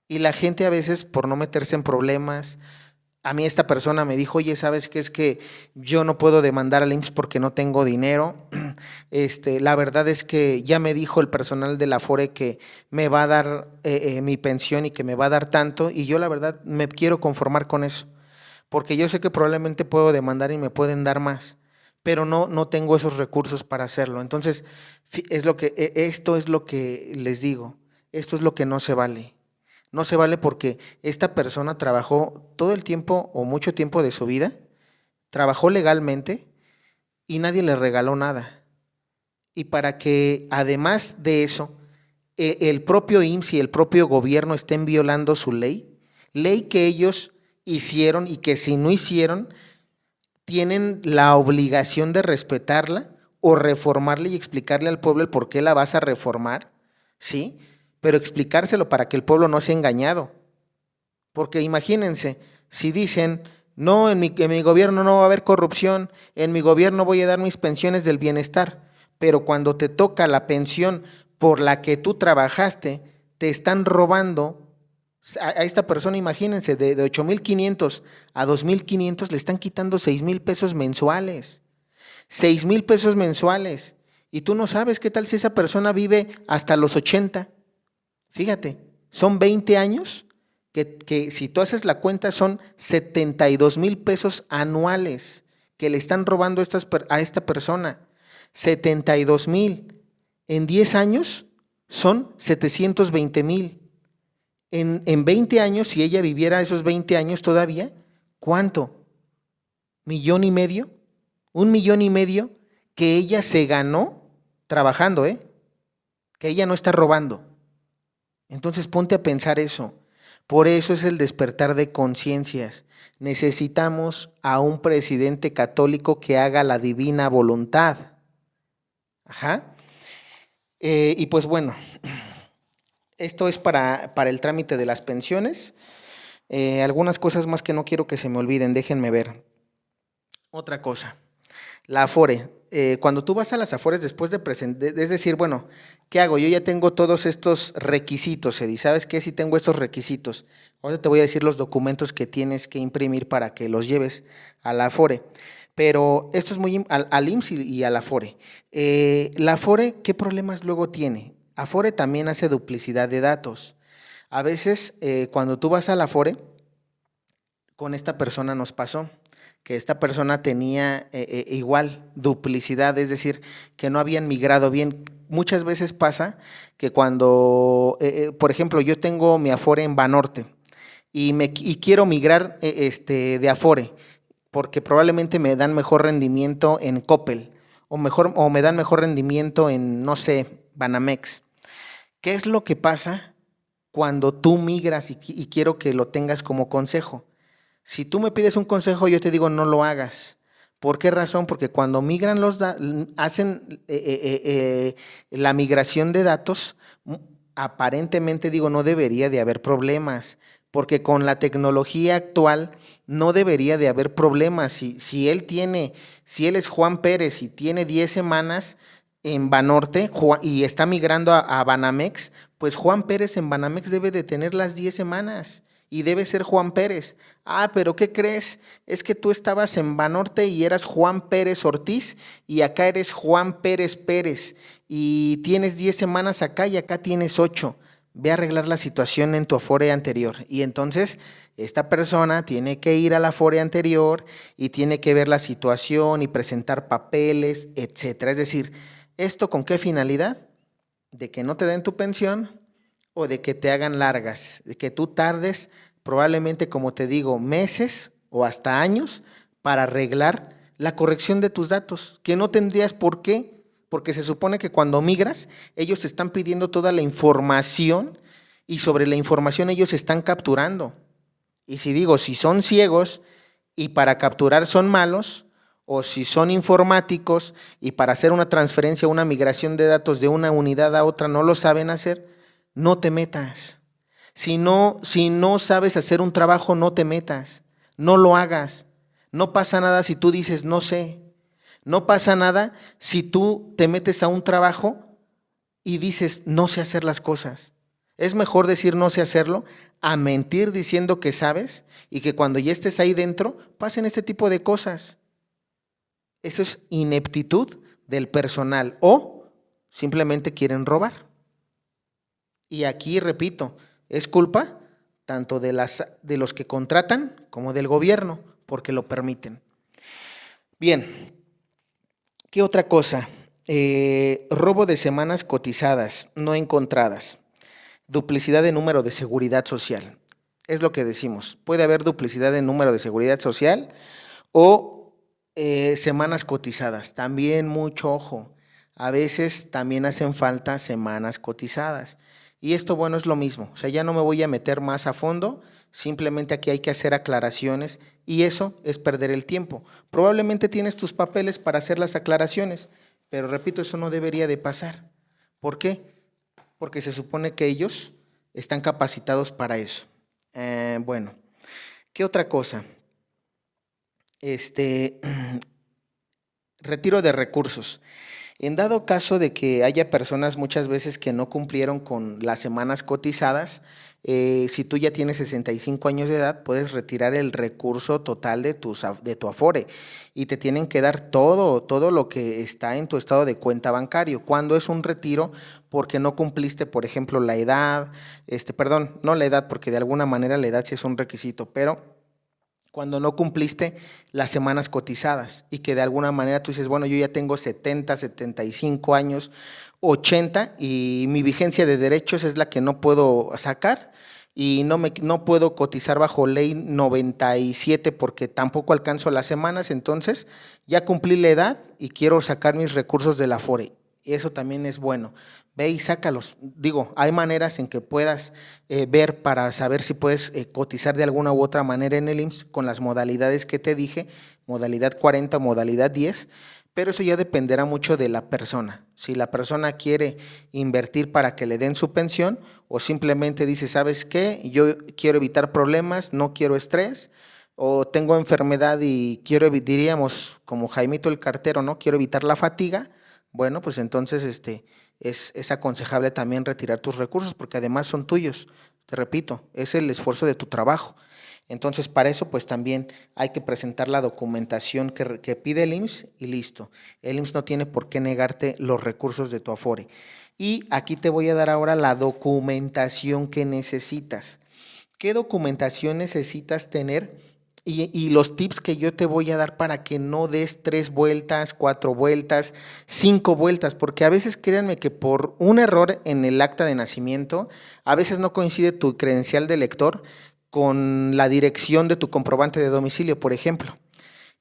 Y la gente a veces, por no meterse en problemas, a mí esta persona me dijo, oye, ¿sabes qué? Es que yo no puedo demandar al IMSS porque no tengo dinero. La verdad es que ya me dijo el personal de la Afore que me va a dar mi pensión y que me va a dar tanto, y yo la verdad me quiero conformar con eso, porque yo sé que probablemente puedo demandar y me pueden dar más, pero no tengo esos recursos para hacerlo. Entonces, esto es lo que les digo, esto es lo que no se vale. No se vale porque esta persona trabajó todo el tiempo o mucho tiempo de su vida, trabajó legalmente y nadie le regaló nada. Y para que además de eso, el propio IMSS y el propio gobierno estén violando su ley que ellos hicieron y que si no hicieron, tienen la obligación de respetarla o reformarla y explicarle al pueblo el por qué la vas a reformar, ¿sí? Pero explicárselo para que el pueblo no sea engañado. Porque imagínense, si dicen, no, en mi gobierno no va a haber corrupción, en mi gobierno voy a dar mis pensiones del bienestar, pero cuando te toca la pensión por la que tú trabajaste, te están robando a esta persona, imagínense, de 8,500 a 2,500 le están quitando 6,000 pesos mensuales. 6,000 pesos mensuales. Y tú no sabes qué tal si esa persona vive hasta los 80. Fíjate, son 20 años que si tú haces la cuenta son 72,000 pesos anuales que le están robando a esta persona. 72,000. En 10 años son 720,000. En 20 años, si ella viviera esos 20 años todavía, ¿cuánto? ¿1,500,000? 1,500,000 que ella se ganó trabajando, que ella no está robando. Entonces ponte a pensar eso. Por eso es el despertar de conciencias. Necesitamos a un presidente católico que haga la divina voluntad. Ajá. Y pues bueno, esto es para el trámite de las pensiones. Algunas cosas más que no quiero que se me olviden, déjenme ver. Otra cosa, la Afore. Cuando tú vas a las Afores después de presentar, es decir, bueno, ¿qué hago? Yo ya tengo todos estos requisitos, Eddie. ¿Sabes qué? Si tengo estos requisitos. Ahora te voy a decir los documentos que tienes que imprimir para que los lleves a la Afore. Pero esto es muy al IMSS y a la Afore. La Afore, ¿qué problemas luego tiene? Afore también hace duplicidad de datos. A veces, cuando tú vas a la Afore, con esta persona nos pasó que esta persona tenía igual duplicidad, es decir, que no habían migrado bien. Muchas veces pasa que cuando, por ejemplo, yo tengo mi Afore en Banorte y quiero migrar de Afore, porque probablemente me dan mejor rendimiento en Coppel o me dan mejor rendimiento en, no sé, Banamex. ¿Qué es lo que pasa cuando tú migras y quiero que lo tengas como consejo? Si tú me pides un consejo, yo te digo no lo hagas. ¿Por qué razón? Porque cuando migran hacen la migración de datos, aparentemente digo no debería de haber problemas, porque con la tecnología actual no debería de haber problemas. Si él es Juan Pérez y tiene 10 semanas en Banorte y está migrando a Banamex, pues Juan Pérez en Banamex debe de tener las 10 semanas y debe ser Juan Pérez. Ah, pero ¿qué crees? Es que tú estabas en Banorte y eras Juan Pérez Ortiz y acá eres Juan Pérez Pérez y tienes 10 semanas acá y acá tienes 8. Ve a arreglar la situación en tu Afore anterior. Y entonces esta persona tiene que ir a la Afore anterior y tiene que ver la situación y presentar papeles, etcétera. Es decir, ¿esto con qué finalidad? De que no te den tu pensión o de que te hagan largas, de que tú tardes probablemente, como te digo, meses o hasta años para arreglar la corrección de tus datos, que no tendrías por qué, porque se supone que cuando migras, ellos te están pidiendo toda la información y sobre la información ellos están capturando. Y si son ciegos y para capturar son malos, o si son informáticos y para hacer una transferencia, una migración de datos de una unidad a otra no lo saben hacer, no te metas. Si no sabes hacer un trabajo, no te metas, no lo hagas. No pasa nada si tú dices no sé. No pasa nada si tú te metes a un trabajo y dices no sé hacer las cosas. Es mejor decir no sé hacerlo a mentir diciendo que sabes y que cuando ya estés ahí dentro pasen este tipo de cosas. Eso es ineptitud del personal o simplemente quieren robar. Y aquí, repito, es culpa tanto de los que contratan como del gobierno, porque lo permiten. Bien, ¿qué otra cosa? Robo de semanas cotizadas, no encontradas. Duplicidad de número de seguridad social. Es lo que decimos. Puede haber duplicidad de número de seguridad social o semanas cotizadas. También mucho ojo. A veces también hacen falta semanas cotizadas. Y esto, bueno, es lo mismo. O sea, ya no me voy a meter más a fondo. Simplemente aquí hay que hacer aclaraciones y eso es perder el tiempo. Probablemente tienes tus papeles para hacer las aclaraciones, pero repito, eso no debería de pasar. ¿Por qué? Porque se supone que ellos están capacitados para eso. Bueno, ¿qué otra cosa? Retiro de recursos. En dado caso de que haya personas muchas veces que no cumplieron con las semanas cotizadas, si tú ya tienes 65 años de edad, puedes retirar el recurso total de tu Afore y te tienen que dar todo lo que está en tu estado de cuenta bancario. Cuando es un retiro porque no cumpliste, por ejemplo, la edad, perdón, no la edad, porque de alguna manera la edad sí es un requisito, pero cuando no cumpliste las semanas cotizadas y que de alguna manera tú dices, bueno, yo ya tengo 70, 75 años, 80 y mi vigencia de derechos es la que no puedo sacar y no puedo cotizar bajo ley 97 porque tampoco alcanzo las semanas, entonces ya cumplí la edad y quiero sacar mis recursos de la Afore. Eso también es bueno. Ve y sácalos. Digo, hay maneras en que puedas ver para saber si puedes cotizar de alguna u otra manera en el IMSS con las modalidades que te dije, modalidad 40, modalidad 10, pero eso ya dependerá mucho de la persona. Si la persona quiere invertir para que le den su pensión o simplemente dice, ¿sabes qué? Yo quiero evitar problemas, no quiero estrés, o tengo enfermedad y diríamos como Jaimito el cartero, ¿no? Quiero evitar la fatiga. Bueno, pues entonces es aconsejable también retirar tus recursos porque además son tuyos. Te repito, es el esfuerzo de tu trabajo. Entonces, para eso, pues también hay que presentar la documentación que pide el IMSS y listo. El IMSS no tiene por qué negarte los recursos de tu Afore. Y aquí te voy a dar ahora la documentación que necesitas. ¿Qué documentación necesitas tener? Y los tips que yo te voy a dar para que no des 3 vueltas, 4 vueltas, 5 vueltas, porque a veces créanme que por un error en el acta de nacimiento, a veces no coincide tu credencial de lector con la dirección de tu comprobante de domicilio, por ejemplo.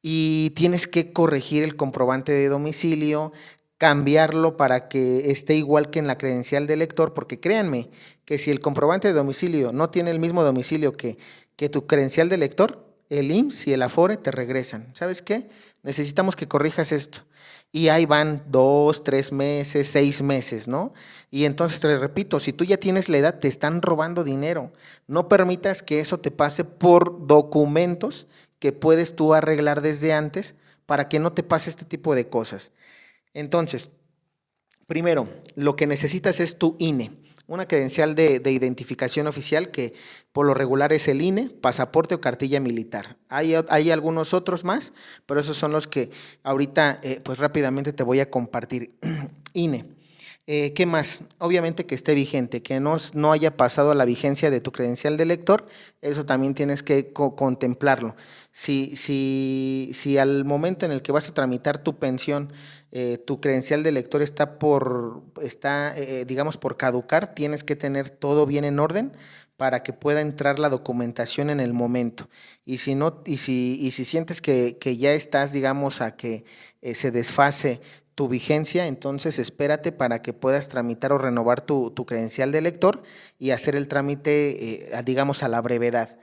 Y tienes que corregir el comprobante de domicilio, cambiarlo para que esté igual que en la credencial de lector, porque créanme que si el comprobante de domicilio no tiene el mismo domicilio que tu credencial de lector, el IMSS y el Afore te regresan. ¿Sabes qué? Necesitamos que corrijas esto. Y ahí van 2, 3 meses, 6 meses, ¿no? Y entonces te repito, si tú ya tienes la edad, te están robando dinero. No permitas que eso te pase por documentos que puedes tú arreglar desde antes para que no te pase este tipo de cosas. Entonces, primero, lo que necesitas es tu INE, una credencial de identificación oficial que por lo regular es el INE, pasaporte o cartilla militar. Hay algunos otros más, pero esos son los que ahorita pues rápidamente te voy a compartir. INE. ¿Qué más? Obviamente que esté vigente, que no haya pasado la vigencia de tu credencial de lector, eso también tienes que contemplarlo. Si al momento en el que vas a tramitar tu pensión, tu credencial de lector digamos, por caducar, tienes que tener todo bien en orden para que pueda entrar la documentación en el momento. Y si sientes que ya estás, digamos, a que se desfase tu vigencia, entonces espérate para que puedas tramitar o renovar tu credencial de lector y hacer el trámite, digamos, a la brevedad.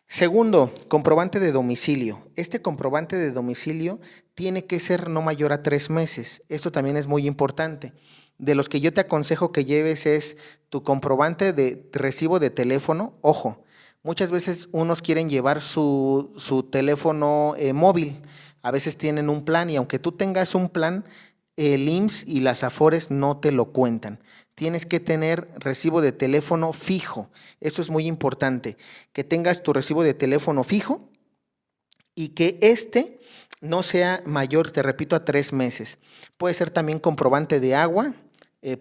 Segundo, comprobante de domicilio. Este comprobante de domicilio tiene que ser no mayor a 3 meses. Esto también es muy importante. De los que yo te aconsejo que lleves es tu comprobante de recibo de teléfono. Ojo, muchas veces unos quieren llevar su teléfono móvil. A veces tienen un plan y aunque tú tengas un plan, el IMSS y las Afores no te lo cuentan. Tienes que tener recibo de teléfono fijo. Esto es muy importante, que tengas tu recibo de teléfono fijo y que este no sea mayor, te repito, a 3 meses. Puede ser también comprobante de agua,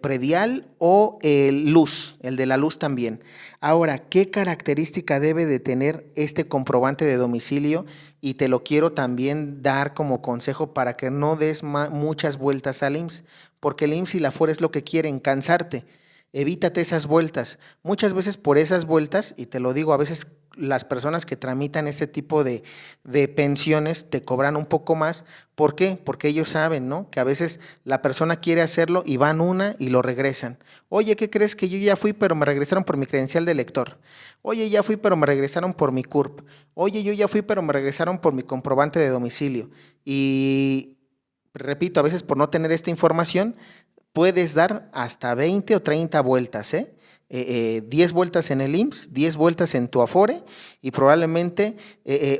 predial o luz, el de la luz también. Ahora, ¿qué característica debe de tener este comprobante de domicilio? Y te lo quiero también dar como consejo para que no des muchas vueltas al IMSS, porque el IMSS y la Afore es lo que quieren, cansarte. Evítate esas vueltas. Muchas veces por esas vueltas, y te lo digo, a veces las personas que tramitan este tipo de pensiones te cobran un poco más. ¿Por qué? Porque ellos saben, ¿no? Que a veces la persona quiere hacerlo y van una y lo regresan. Oye, ¿qué crees? Que yo ya fui, pero me regresaron por mi credencial de lector. Oye, ya fui, pero me regresaron por mi CURP. Oye, yo ya fui, pero me regresaron por mi comprobante de domicilio. Y repito, a veces por no tener esta información, puedes dar hasta 20 o 30 vueltas, 10 vueltas en el IMSS, 10 vueltas en tu Afore y probablemente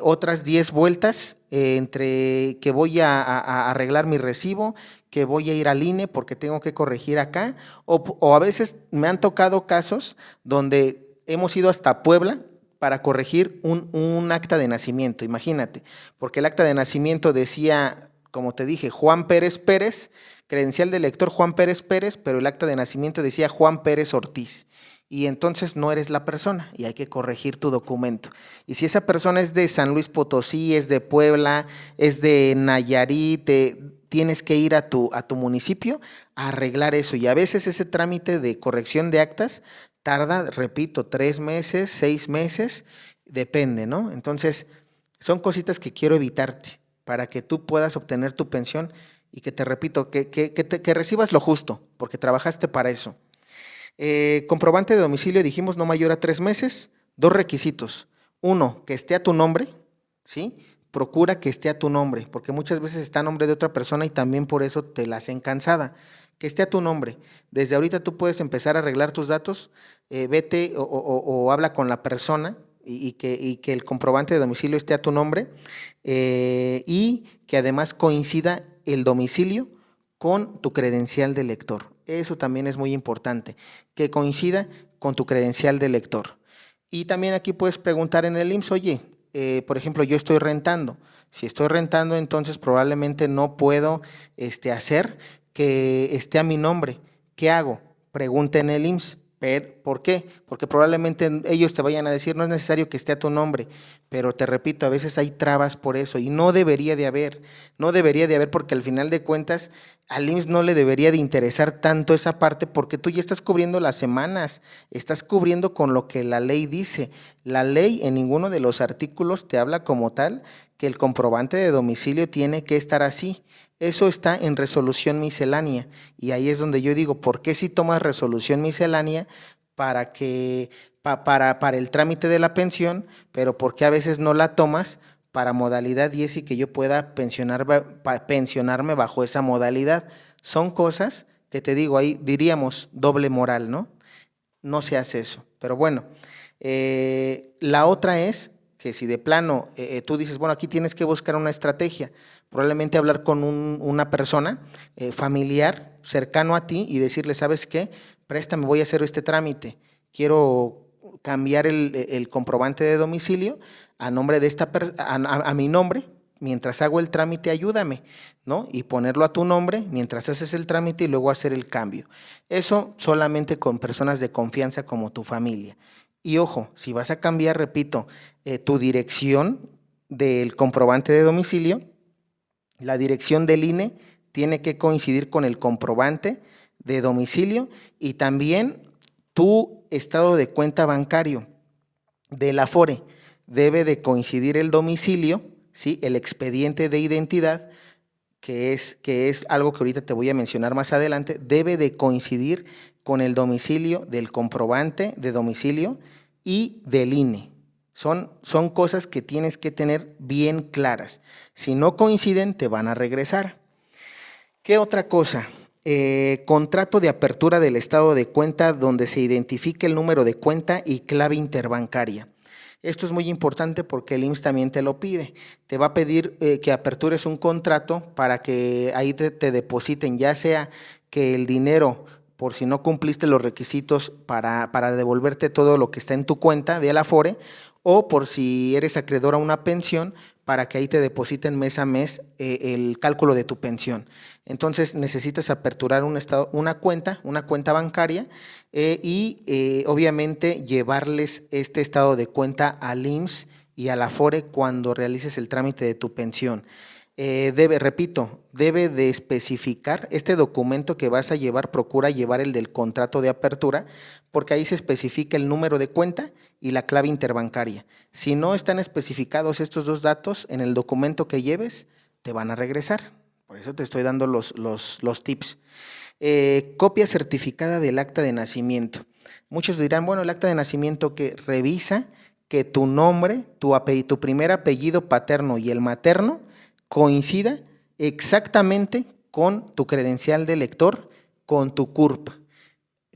otras 10 vueltas entre que voy a arreglar mi recibo, que voy a ir al INE porque tengo que corregir acá, o a veces me han tocado casos donde hemos ido hasta Puebla para corregir un acta de nacimiento, imagínate, porque el acta de nacimiento decía, como te dije, Juan Pérez Pérez, credencial de lector Juan Pérez Pérez, pero el acta de nacimiento decía Juan Pérez Ortiz. Y entonces no eres la persona y hay que corregir tu documento. Y si esa persona es de San Luis Potosí, es de Puebla, es de Nayarit, tienes que ir a tu municipio a arreglar eso. Y a veces ese trámite de corrección de actas tarda, repito, 3 meses, 6 meses, depende, ¿no? Entonces, son cositas que quiero evitarte para que tú puedas obtener tu pensión y que te repito, que recibas lo justo, porque trabajaste para eso. Comprobante de domicilio, dijimos, no mayor a 3 meses. 2 requisitos. 1, que esté a tu nombre, ¿sí? Procura que esté a tu nombre, porque muchas veces está a nombre de otra persona y también por eso te la hacen cansada. Que esté a tu nombre. Desde ahorita tú puedes empezar a arreglar tus datos, vete o habla con la persona y que el comprobante de domicilio esté a tu nombre y que además coincida el domicilio con tu credencial de lector. Eso también es muy importante, que coincida con tu credencial de lector. Y también aquí puedes preguntar en el IMSS, oye, por ejemplo, yo estoy rentando. Si estoy rentando, entonces probablemente no puedo hacer que esté a mi nombre. ¿Qué hago? Pregunta en el IMSS. ¿Por qué? Porque probablemente ellos te vayan a decir, no es necesario que esté a tu nombre, pero te repito, a veces hay trabas por eso y no debería de haber, no debería de haber porque al final de cuentas al IMSS no le debería de interesar tanto esa parte porque tú ya estás cubriendo las semanas, estás cubriendo con lo que la ley dice. La ley en ninguno de los artículos te habla como tal que el comprobante de domicilio tiene que estar así. Eso está en resolución miscelánea y ahí es donde yo digo, ¿por qué si tomas resolución miscelánea para que para el trámite de la pensión, pero ¿por qué a veces no la tomas para modalidad 10 y que yo pueda pensionarme bajo esa modalidad? Son cosas que te digo, ahí diríamos doble moral, ¿no? No se hace eso. Pero bueno, la otra es que si de plano tú dices, bueno, aquí tienes que buscar una estrategia, probablemente hablar con una persona familiar cercano a ti y decirle, ¿sabes qué? Préstame, voy a hacer este trámite, quiero cambiar el comprobante de domicilio a nombre de a mi nombre, mientras hago el trámite, ayúdame, ¿no? Y ponerlo a tu nombre mientras haces el trámite y luego hacer el cambio. Eso solamente con personas de confianza como tu familia. Y ojo, si vas a cambiar, repito, tu dirección del comprobante de domicilio, la dirección del INE tiene que coincidir con el comprobante de domicilio y también tu estado de cuenta bancario del Afore. Debe de coincidir el domicilio, ¿sí? El expediente de identidad, que es algo que ahorita te voy a mencionar más adelante, debe de coincidir con el domicilio del comprobante de domicilio y del INE. Son cosas que tienes que tener bien claras. Si no coinciden, te van a regresar. ¿Qué otra cosa? Contrato de apertura del estado de cuenta donde se identifique el número de cuenta y clave interbancaria. Esto es muy importante porque el IMSS también te lo pide. Te va a pedir que apertures un contrato para que ahí te depositen, ya sea que el dinero, por si no cumpliste los requisitos para devolverte todo lo que está en tu cuenta de la Afore, o por si eres acreedor a una pensión, para que ahí te depositen mes a mes el cálculo de tu pensión. Entonces necesitas aperturar una cuenta bancaria y obviamente llevarles este estado de cuenta al IMSS y a la Afore cuando realices el trámite de tu pensión. Debe de especificar este documento que vas a llevar, procura llevar el del contrato de apertura, porque ahí se especifica el número de cuenta y la clave interbancaria. Si no están especificados estos dos datos en el documento que lleves, te van a regresar. Por eso te estoy dando los tips. Copia certificada del acta de nacimiento. Muchos dirán, bueno, el acta de nacimiento que revisa que tu nombre, tu primer apellido paterno y el materno coincida exactamente con tu credencial de lector, con tu CURP,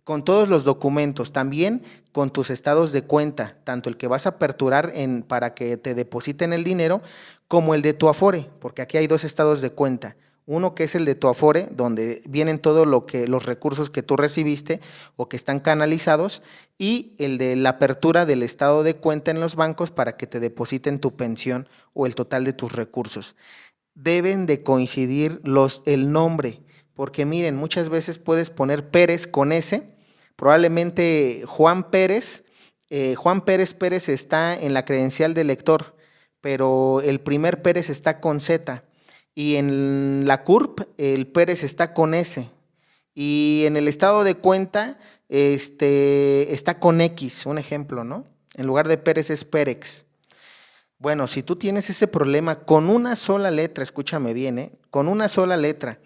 con todos los documentos, también con tus estados de cuenta, tanto el que vas a aperturar para que te depositen el dinero, como el de tu Afore, porque aquí hay dos estados de cuenta. Uno que es el de tu Afore, donde vienen todos los recursos que tú recibiste o que están canalizados, y el de la apertura del estado de cuenta en los bancos para que te depositen tu pensión o el total de tus recursos. Deben de coincidir el nombre, porque miren, muchas veces puedes poner Pérez con S, probablemente Juan Pérez Pérez está en la credencial de lector, pero el primer Pérez está con Z, y en la CURP el Pérez está con S, y en el estado de cuenta está con X, un ejemplo, ¿no? En lugar de Pérez es Pérex. Bueno, si tú tienes ese problema con una sola letra, escúchame bien, con una sola letra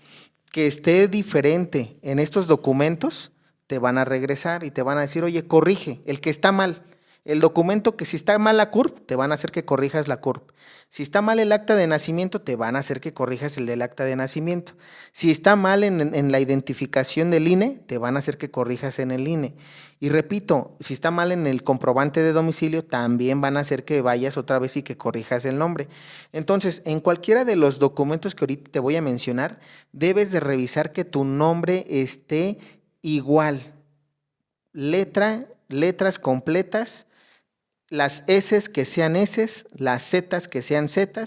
que esté diferente en estos documentos, te van a regresar y te van a decir, oye, corrige el que está mal. El documento que si está mal la CURP, te van a hacer que corrijas la CURP. Si está mal el acta de nacimiento, te van a hacer que corrijas el del acta de nacimiento. Si está mal en la identificación del INE, te van a hacer que corrijas en el INE. Y repito, si está mal en el comprobante de domicilio, también van a hacer que vayas otra vez y que corrijas el nombre. Entonces, en cualquiera de los documentos que ahorita te voy a mencionar, debes de revisar que tu nombre esté igual. Letras completas, las S que sean S, las Z que sean Z,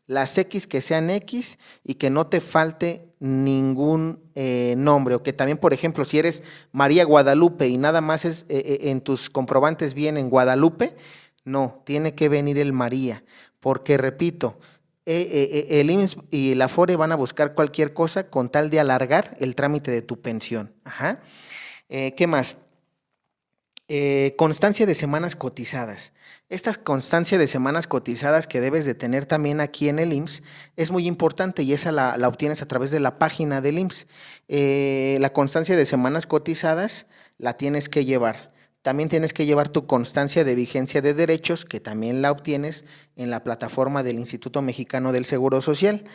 las X que sean X, y que no te falte ningún nombre. O que también, por ejemplo, si eres María Guadalupe y nada más en tus comprobantes viene en Guadalupe, no, tiene que venir el María, porque repito, el IMSS y el Afore van a buscar cualquier cosa con tal de alargar el trámite de tu pensión. Ajá. ¿Qué más? Constancia de semanas cotizadas. Esta constancia de semanas cotizadas que debes de tener también aquí en el IMSS es muy importante, y esa la obtienes a través de la página del IMSS. La constancia de semanas cotizadas la tienes que llevar También tienes que llevar tu constancia de vigencia de derechos, que también la obtienes en la plataforma del Instituto Mexicano del Seguro Social.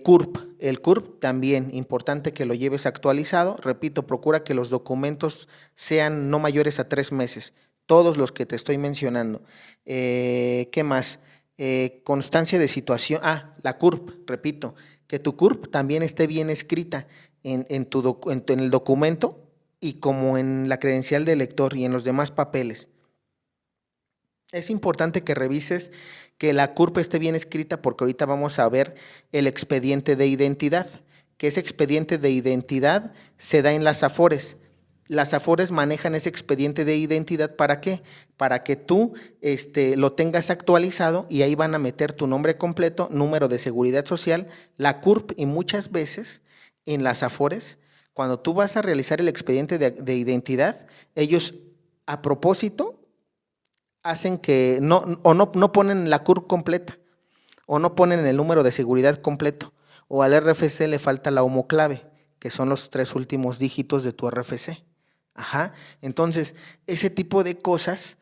CURP, el CURP también importante que lo lleves actualizado. Repito, procura que los documentos sean no mayores a 3 meses, todos los que te estoy mencionando. ¿Qué más? Constancia de situación, la CURP, repito, que tu CURP también esté bien escrita en el documento y como en la credencial de lector y en los demás papeles. Es importante que revises que la CURP esté bien escrita porque ahorita vamos a ver el expediente de identidad, que ese expediente de identidad se da en las Afores. Las Afores manejan ese expediente de identidad, ¿para qué? Para que tú lo tengas actualizado y ahí van a meter tu nombre completo, número de seguridad social, la CURP y muchas veces en las Afores, cuando tú vas a realizar el expediente de identidad, ellos a propósito hacen que no ponen la CURP completa o no ponen el número de seguridad completo o al RFC le falta la homoclave, que son los 3 últimos dígitos de tu RFC. Ajá. Entonces, ese tipo de cosas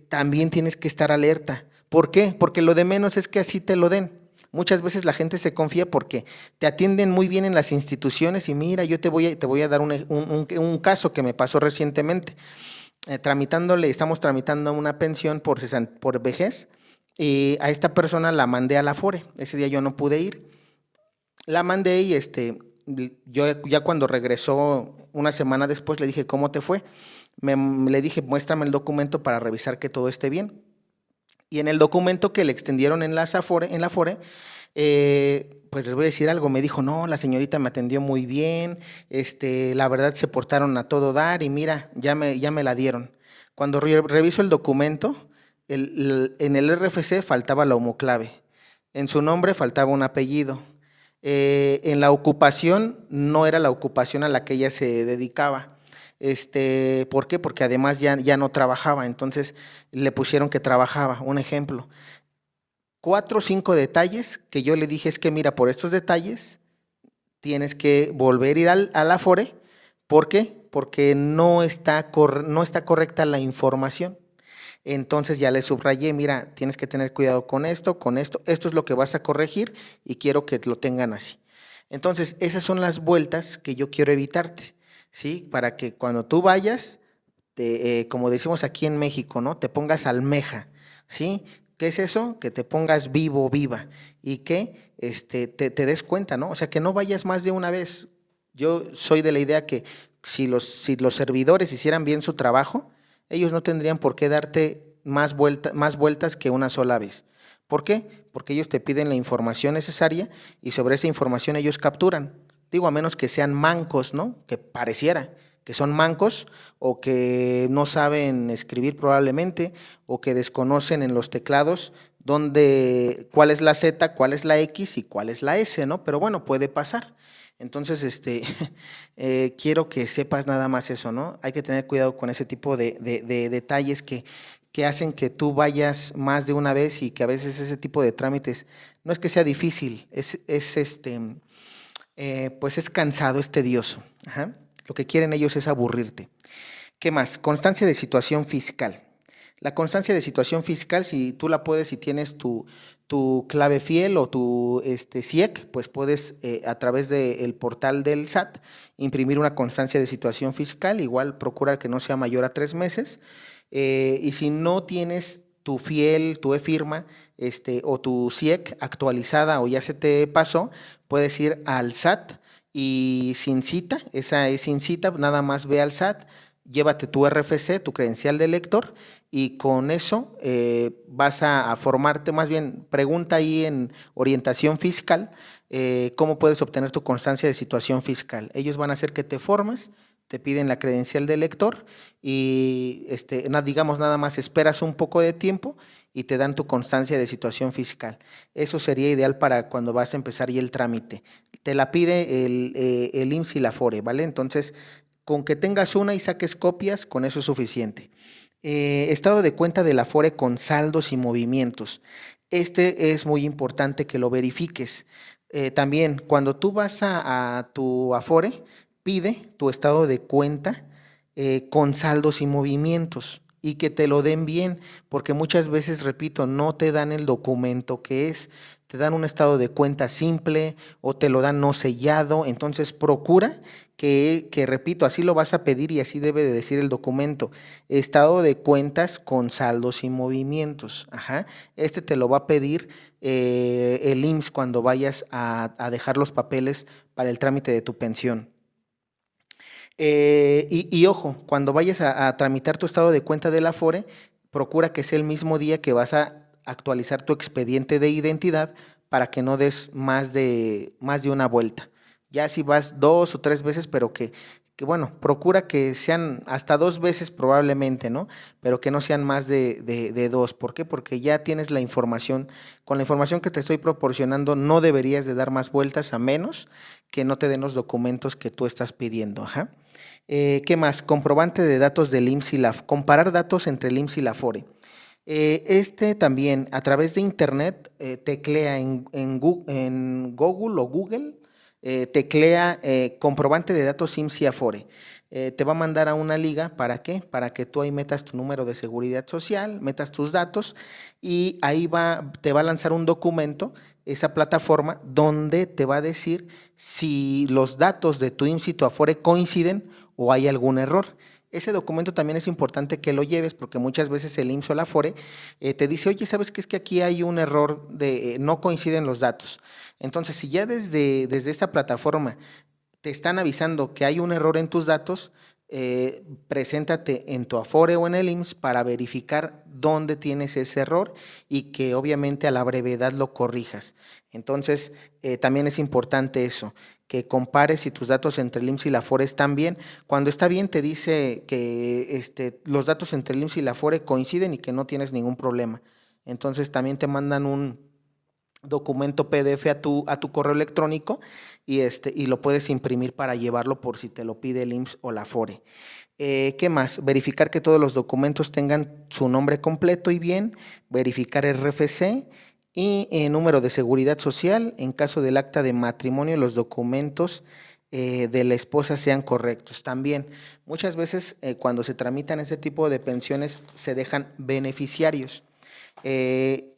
también tienes que estar alerta. ¿Por qué? Porque lo de menos es que así te lo den. Muchas veces la gente se confía porque te atienden muy bien en las instituciones y mira, yo te voy a dar un caso que me pasó recientemente. Estamos tramitando una pensión por vejez y a esta persona la mandé a la Afore. Ese día yo no pude ir. La mandé y yo ya cuando regresó una semana después le dije, ¿cómo te fue? Le dije, muéstrame el documento para revisar que todo esté bien. Y en el documento que le extendieron en la Afore, pues les voy a decir algo, me dijo, no, la señorita me atendió muy bien, la verdad se portaron a todo dar y mira, ya me la dieron. Cuando reviso el documento, en el RFC faltaba la homoclave, en su nombre faltaba un apellido, en la ocupación no era la ocupación a la que ella se dedicaba. ¿Por qué? Porque además ya no trabajaba, entonces le pusieron que trabajaba, un ejemplo. 4 o 5 detalles que yo le dije es que mira, por estos detalles tienes que volver a ir al Afore. ¿Por qué? Porque no está correcta la información. Entonces ya le subrayé, mira, tienes que tener cuidado con esto, esto es lo que vas a corregir y quiero que lo tengan así. Entonces, esas son las vueltas que yo quiero evitarte, ¿sí? Para que cuando tú vayas, como decimos aquí en México, ¿no? Te pongas almeja, ¿sí? ¿Qué es eso? Que te pongas vivo, viva y que te des cuenta, ¿no? O sea, que no vayas más de una vez. Yo soy de la idea que si los servidores hicieran bien su trabajo, ellos no tendrían por qué darte más vueltas que una sola vez. ¿Por qué? Porque ellos te piden la información necesaria y sobre esa información ellos capturan. Digo, a menos que sean mancos, ¿no? Que pareciera que son mancos o que no saben escribir probablemente o que desconocen en los teclados cuál es la Z, cuál es la X y cuál es la S, ¿no? Pero bueno, puede pasar. Entonces, quiero que sepas nada más eso, ¿no? Hay que tener cuidado con ese tipo de detalles que hacen que tú vayas más de una vez y que a veces ese tipo de trámites no es que sea difícil, pues es cansado, es tedioso. Ajá. Lo que quieren ellos es aburrirte. ¿Qué más? Constancia de situación fiscal. La constancia de situación fiscal, si tú la puedes, si tienes tu clave fiel o tu CIEC, pues puedes a través del portal del SAT imprimir una constancia de situación fiscal, igual procura que no sea mayor a 3 meses, y si no tienes tu fiel, tu e-firma o tu CIEC actualizada o ya se te pasó, puedes ir al SAT y sin cita, esa es sin cita, nada más ve al SAT, llévate tu RFC, tu credencial de lector y con eso vas a formarte, más bien pregunta ahí en orientación fiscal, cómo puedes obtener tu constancia de situación fiscal. Ellos van a hacer que te formes, te piden la credencial de lector y digamos nada más esperas un poco de tiempo y te dan tu constancia de situación fiscal. Eso sería ideal para cuando vas a empezar ya el trámite. Te la pide el IMSS y la Afore, ¿vale? Entonces, con que tengas una y saques copias, con eso es suficiente. Estado de cuenta de la Afore con saldos y movimientos. Es muy importante que lo verifiques. También, cuando tú vas a tu Afore, pide tu estado de cuenta con saldos y movimientos y que te lo den bien, porque muchas veces, repito, no te dan el documento que es, te dan un estado de cuenta simple o te lo dan no sellado, entonces procura repito, así lo vas a pedir y así debe de decir el documento, estado de cuentas con saldos y movimientos, ajá, este te lo va a pedir el IMSS cuando vayas a dejar los papeles para el trámite de tu pensión. Ojo, cuando vayas a tramitar tu estado de cuenta del Afore, procura que sea el mismo día que vas a actualizar tu expediente de identidad para que no des más de una vuelta. Ya si vas 2 o 3 veces, pero bueno, procura que sean hasta 2 veces probablemente, ¿no? Pero que no sean más de dos. ¿Por qué? Porque ya tienes la información. Con la información que te estoy proporcionando, no deberías de dar más vueltas a menos que no te den los documentos que tú estás pidiendo. Ajá. ¿Qué más? Comprobante de datos del IMSS y la comparar datos entre el IMSS y la FORE. Este también a través de internet teclea en Google o Google, teclea comprobante de datos IMSS y Afore. Te va a mandar a una liga, ¿para qué? Para que tú ahí metas tu número de seguridad social, metas tus datos y ahí te va a lanzar un documento, esa plataforma, donde te va a decir si los datos de tu IMSS y tu Afore coinciden o hay algún error. Ese documento también es importante que lo lleves porque muchas veces el IMSS o la Afore te dice, oye, ¿sabes qué? Es que aquí hay un error de no coinciden los datos. Entonces, si ya desde esa plataforma te están avisando que hay un error en tus datos, preséntate en tu Afore o en el IMSS para verificar dónde tienes ese error y que obviamente a la brevedad lo corrijas. Entonces, también es importante eso, que compares si tus datos entre el IMSS y la Afore están bien. Cuando está bien te dice que los datos entre el IMSS y la Afore coinciden y que no tienes ningún problema. Entonces también te mandan un documento PDF a tu correo electrónico y lo puedes imprimir para llevarlo por si te lo pide el IMSS o la FORE. ¿Qué más? Verificar que todos los documentos tengan su nombre completo y bien, verificar RFC y número de seguridad social. En caso del acta de matrimonio, los documentos de la esposa sean correctos. También, muchas veces cuando se tramitan ese tipo de pensiones, se dejan beneficiarios.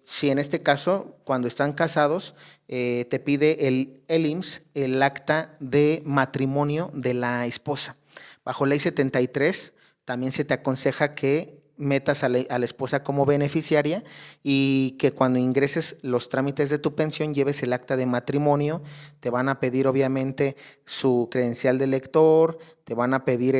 Si en este caso, cuando están casados, te pide el IMSS el acta de matrimonio de la esposa. Bajo ley 73, también se te aconseja que metas a la esposa como beneficiaria y que cuando ingreses los trámites de tu pensión lleves el acta de matrimonio. Te van a pedir obviamente su credencial de lector, te van a pedir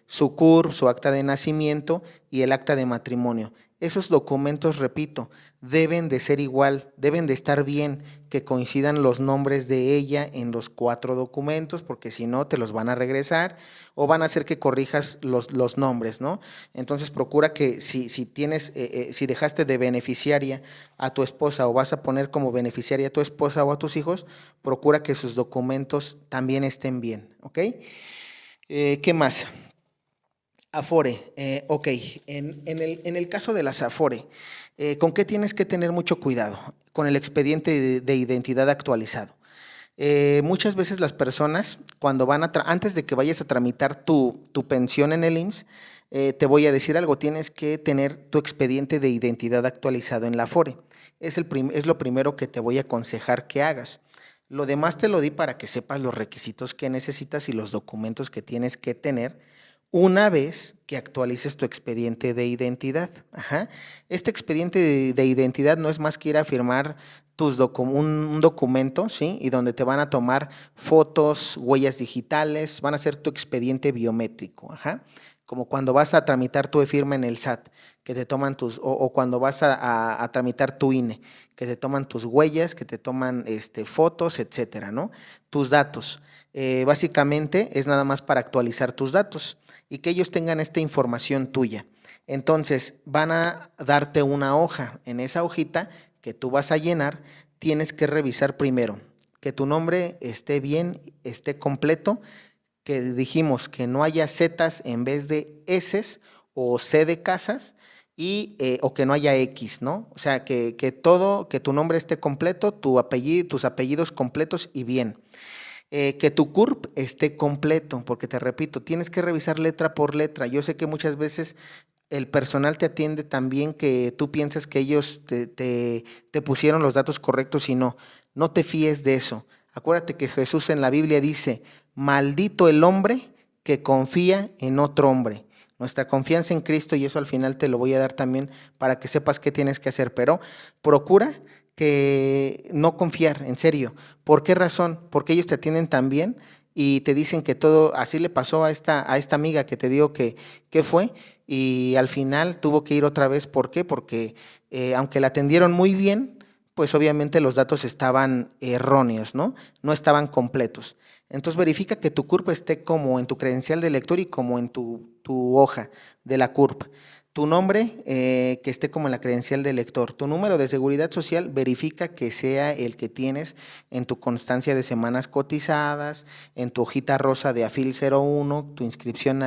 su CURP, su acta de nacimiento y el acta de matrimonio. Esos documentos, repito, deben de ser igual, deben de estar bien, que coincidan los nombres de ella en los 4 documentos, porque si no te los van a regresar o van a hacer que corrijas los nombres, ¿no? Entonces procura que si dejaste de beneficiaria a tu esposa o vas a poner como beneficiaria a tu esposa o a tus hijos, procura que sus documentos también estén bien, ¿ok? ¿Qué más? Afore, ok, en el caso de las Afore, ¿con qué tienes que tener mucho cuidado? Con el expediente de identidad actualizado. Muchas veces las personas, cuando antes de que vayas a tramitar tu pensión en el IMSS, te voy a decir algo, tienes que tener tu expediente de identidad actualizado en la Afore. Es lo primero que te voy a aconsejar que hagas. Lo demás te lo di para que sepas los requisitos que necesitas y los documentos que tienes que tener una vez que actualices tu expediente de identidad. Ajá. Este expediente de identidad no es más que ir a firmar un documento, ¿sí? Y donde te van a tomar fotos, huellas digitales, van a hacer tu expediente biométrico. Ajá. Como cuando vas a tramitar tu e-firma en el SAT, que te toman o cuando vas a tramitar tu INE, que te toman tus huellas, que te toman fotos, etcétera, ¿no? Tus datos. Básicamente es nada más para actualizar tus datos y que ellos tengan esta información tuya. Entonces, van a darte una hoja. En esa hojita que tú vas a llenar, tienes que revisar primero que tu nombre esté bien, esté completo, que dijimos que no haya zetas en vez de eses o C de casas o que no haya X, ¿no? O sea, que tu nombre esté completo, tus apellidos completos y bien. Que tu CURP esté completo, porque te repito, tienes que revisar letra por letra. Yo sé que muchas veces el personal te atiende tan bien que tú piensas que ellos te pusieron los datos correctos y no. No te fíes de eso. Acuérdate que Jesús en la Biblia dice, maldito el hombre que confía en otro hombre. Nuestra confianza en Cristo, y eso al final te lo voy a dar también para que sepas qué tienes que hacer, pero procura que no confiar, en serio. ¿Por qué razón? Porque ellos te atienden tan bien y te dicen que todo, así le pasó a esta amiga que te digo que fue, y al final tuvo que ir otra vez. ¿Por qué? Porque aunque la atendieron muy bien, pues obviamente los datos estaban erróneos, ¿no? No estaban completos. Entonces verifica que tu CURP esté como en tu credencial de lector y como en tu hoja de la CURP. Tu nombre que esté como en la credencial de lector. Tu número de seguridad social, verifica que sea el que tienes en tu constancia de semanas cotizadas, en tu hojita rosa de AFIL 01, tu inscripción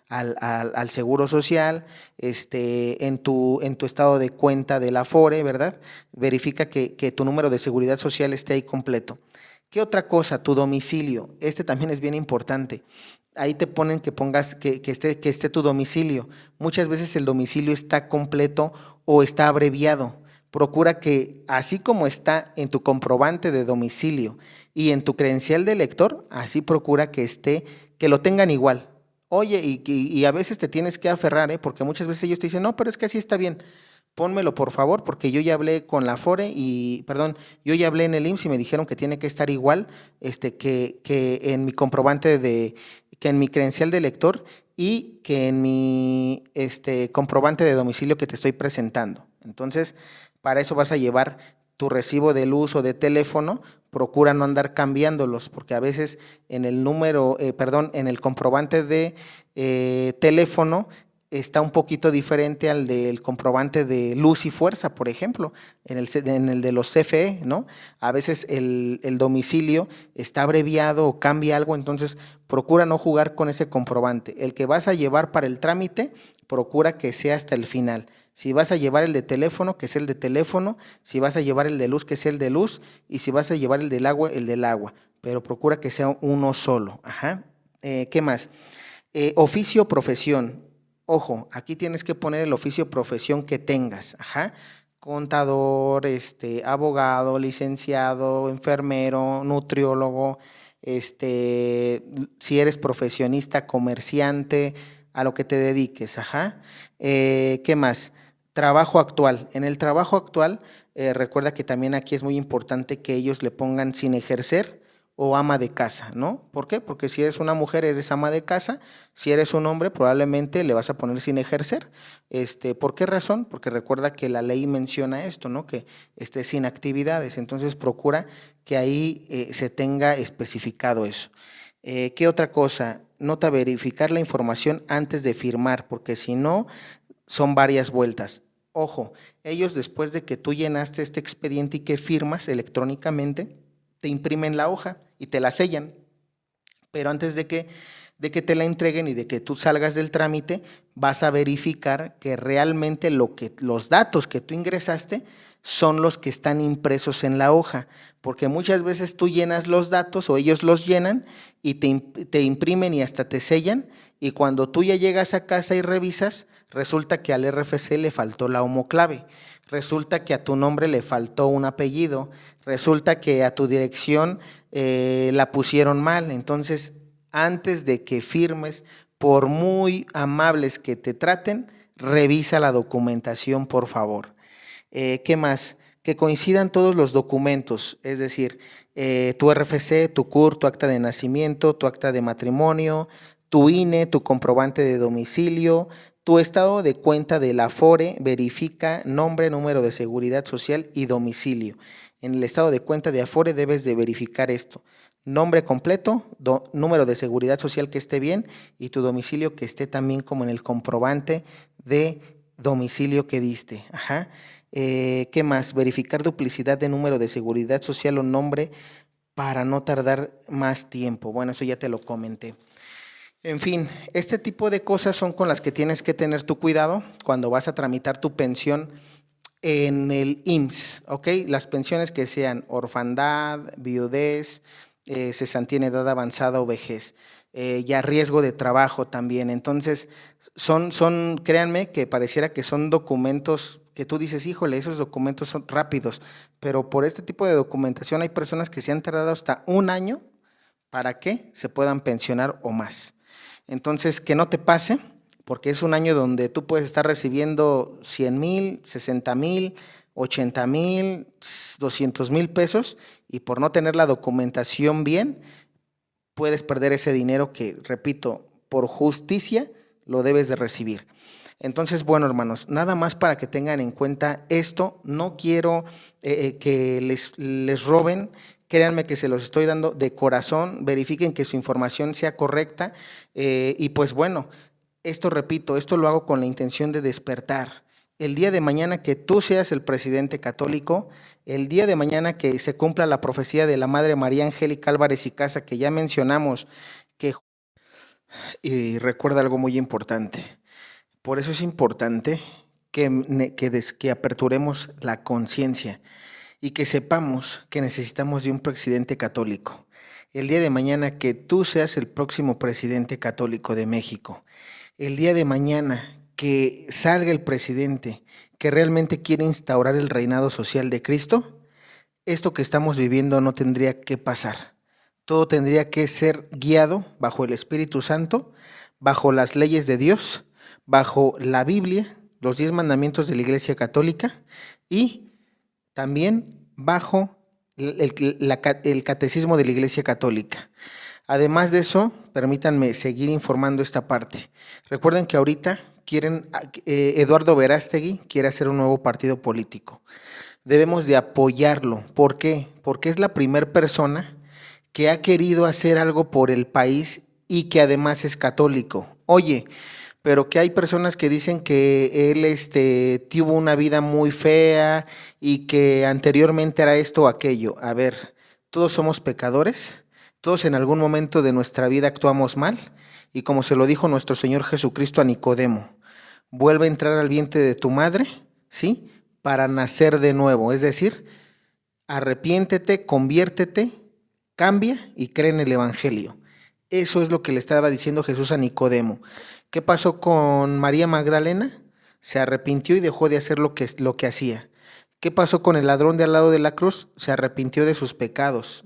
al Seguro Social, en tu estado de cuenta del Afore, ¿verdad? Verifica que tu número de seguridad social esté ahí completo. ¿Qué otra cosa? Tu domicilio. Este también es bien importante. Ahí te ponen que pongas que esté tu domicilio. Muchas veces el domicilio está completo o está abreviado. Procura que, así como está en tu comprobante de domicilio y en tu credencial de lector, así procura que esté, que lo tengan igual. Oye, y a veces te tienes que aferrar, porque muchas veces ellos te dicen, no, pero es que así está bien. Pónmelo por favor, porque yo ya hablé con la Afore perdón, yo ya hablé en el IMSS y me dijeron que tiene que estar igual, que en mi que en mi credencial de lector y que en mi comprobante de domicilio que te estoy presentando. Entonces, para eso vas a llevar tu recibo de luz o de teléfono. Procura no andar cambiándolos, porque a veces en el en el comprobante de teléfono está un poquito diferente al del comprobante de luz y fuerza, por ejemplo, en el de los CFE, ¿no? A veces el domicilio está abreviado o cambia algo, entonces procura no jugar con ese comprobante. El que vas a llevar para el trámite, procura que sea hasta el final. Si vas a llevar el de teléfono, que sea el de teléfono; si vas a llevar el de luz, que sea el de luz; y si vas a llevar el del agua, el del agua. Pero procura que sea uno solo. Ajá. ¿Qué más? Oficio, profesión. Ojo, aquí tienes que poner el oficio, profesión que tengas. Ajá. Contador, abogado, licenciado, enfermero, nutriólogo, si eres profesionista, comerciante, a lo que te dediques. Ajá. ¿Qué más? Trabajo actual. En el trabajo actual, recuerda que también aquí es muy importante que ellos le pongan sin ejercer o ama de casa, ¿no? ¿Por qué? Porque si eres una mujer, eres ama de casa; si eres un hombre, probablemente le vas a poner sin ejercer. ¿Por qué razón? Porque recuerda que la ley menciona esto, ¿no? Que esté sin actividades. Entonces procura que ahí se tenga especificado eso. ¿Qué otra cosa? Nota: verificar la información antes de firmar, porque si no, son varias vueltas. Ojo, ellos, después de que tú llenaste este expediente y que firmas electrónicamente, te imprimen la hoja y te la sellan. Pero antes de que te la entreguen y de que tú salgas del trámite, vas a verificar que realmente los datos que tú ingresaste son los que están impresos en la hoja, porque muchas veces tú llenas los datos o ellos los llenan y te imprimen y hasta te sellan, y cuando tú ya llegas a casa y revisas, resulta que al RFC le faltó la homoclave, resulta que a tu nombre le faltó un apellido, resulta que a tu dirección la pusieron mal. Entonces, antes de que firmes, por muy amables que te traten, revisa la documentación, por favor. ¿Qué más? Que coincidan todos los documentos, es decir, tu RFC, tu CUR, tu acta de nacimiento, tu acta de matrimonio, tu INE, tu comprobante de domicilio, tu estado de cuenta del Afore. Verifica nombre, número de seguridad social y domicilio. En el estado de cuenta de Afore debes de verificar esto: nombre completo, número de seguridad social que esté bien, y tu domicilio que esté también como en el comprobante de domicilio que diste. Ajá. ¿Qué más? Verificar duplicidad de número de seguridad social o nombre para no tardar más tiempo. Bueno, eso ya te lo comenté. En fin, este tipo de cosas son con las que tienes que tener tu cuidado cuando vas a tramitar tu pensión en el IMSS, ¿ok? Las pensiones que sean orfandad, viudez, cesantía en edad avanzada o vejez, ya riesgo de trabajo también. Entonces, créanme que pareciera que son documentos que tú dices, híjole, esos documentos son rápidos, pero por este tipo de documentación hay personas que se han tardado hasta un año para que se puedan pensionar o más. Entonces, que no te pase, porque es un año donde tú puedes estar recibiendo 100,000, 60,000, 80,000, 200,000 pesos, y por no tener la documentación bien, puedes perder ese dinero que, repito, por justicia lo debes de recibir. Entonces, bueno, hermanos, nada más para que tengan en cuenta esto. No quiero que les roben. Créanme que se los estoy dando de corazón. Verifiquen que su información sea correcta. Y pues bueno, esto repito, esto lo hago con la intención de despertar. El día de mañana que tú seas el presidente católico, el día de mañana que se cumpla la profecía de la Madre María Angélica Álvarez y Casa, que ya mencionamos, y recuerda algo muy importante. Por eso es importante que aperturemos la conciencia y que sepamos que necesitamos de un presidente católico. El día de mañana que tú seas el próximo presidente católico de México. El día de mañana que salga el presidente que realmente quiere instaurar el reinado social de Cristo, esto que estamos viviendo no tendría que pasar. Todo tendría que ser guiado bajo el Espíritu Santo, bajo las leyes de Dios, bajo la Biblia, los 10 mandamientos de la Iglesia Católica y también bajo el catecismo de la Iglesia Católica. Además de eso, permítanme seguir informando esta parte. Recuerden que ahorita Eduardo Verástegui quiere hacer un nuevo partido político. Debemos de apoyarlo. ¿Por qué? Porque es la primera persona que ha querido hacer algo por el país y que además es católico. Oye, pero que hay personas que dicen que él tuvo una vida muy fea y que anteriormente era esto o aquello. A ver, todos somos pecadores, todos en algún momento de nuestra vida actuamos mal, y como se lo dijo nuestro Señor Jesucristo a Nicodemo, vuelve a entrar al vientre de tu madre, ¿sí? Para nacer de nuevo, es decir, arrepiéntete, conviértete, cambia y cree en el Evangelio. Eso es lo que le estaba diciendo Jesús a Nicodemo. ¿Qué pasó con María Magdalena? Se arrepintió y dejó de hacer lo que hacía. ¿Qué pasó con el ladrón de al lado de la cruz? Se arrepintió de sus pecados.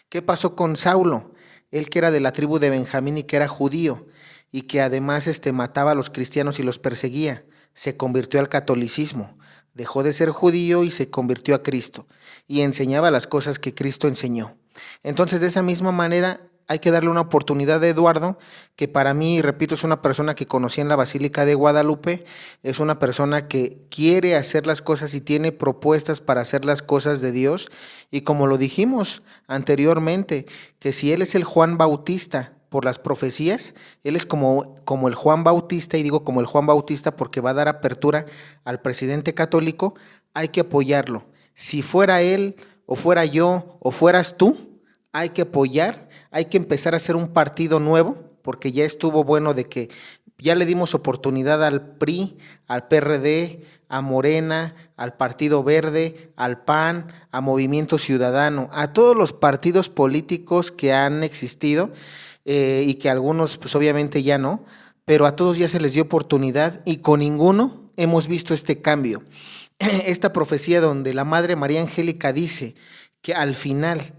¿Qué pasó con Saulo? Él que era de la tribu de Benjamín y que era judío y que además mataba a los cristianos y los perseguía. Se convirtió al catolicismo. Dejó de ser judío y se convirtió a Cristo y enseñaba las cosas que Cristo enseñó. Entonces, de esa misma manera, hay que darle una oportunidad a Eduardo, que para mí, repito, es una persona que conocí en la Basílica de Guadalupe, es una persona que quiere hacer las cosas y tiene propuestas para hacer las cosas de Dios. Y como lo dijimos anteriormente, que si él es el Juan Bautista por las profecías, él es como el Juan Bautista, y digo como el Juan Bautista porque va a dar apertura al presidente católico, hay que apoyarlo. Si fuera él, o fuera yo, o fueras tú, hay que apoyar. Hay que empezar a hacer un partido nuevo, porque ya estuvo bueno de que ya le dimos oportunidad al PRI, al PRD, a Morena, al Partido Verde, al PAN, a Movimiento Ciudadano, a todos los partidos políticos que han existido y que algunos pues obviamente ya no, pero a todos ya se les dio oportunidad y con ninguno hemos visto este cambio. Esta profecía donde la Madre María Angélica dice que al final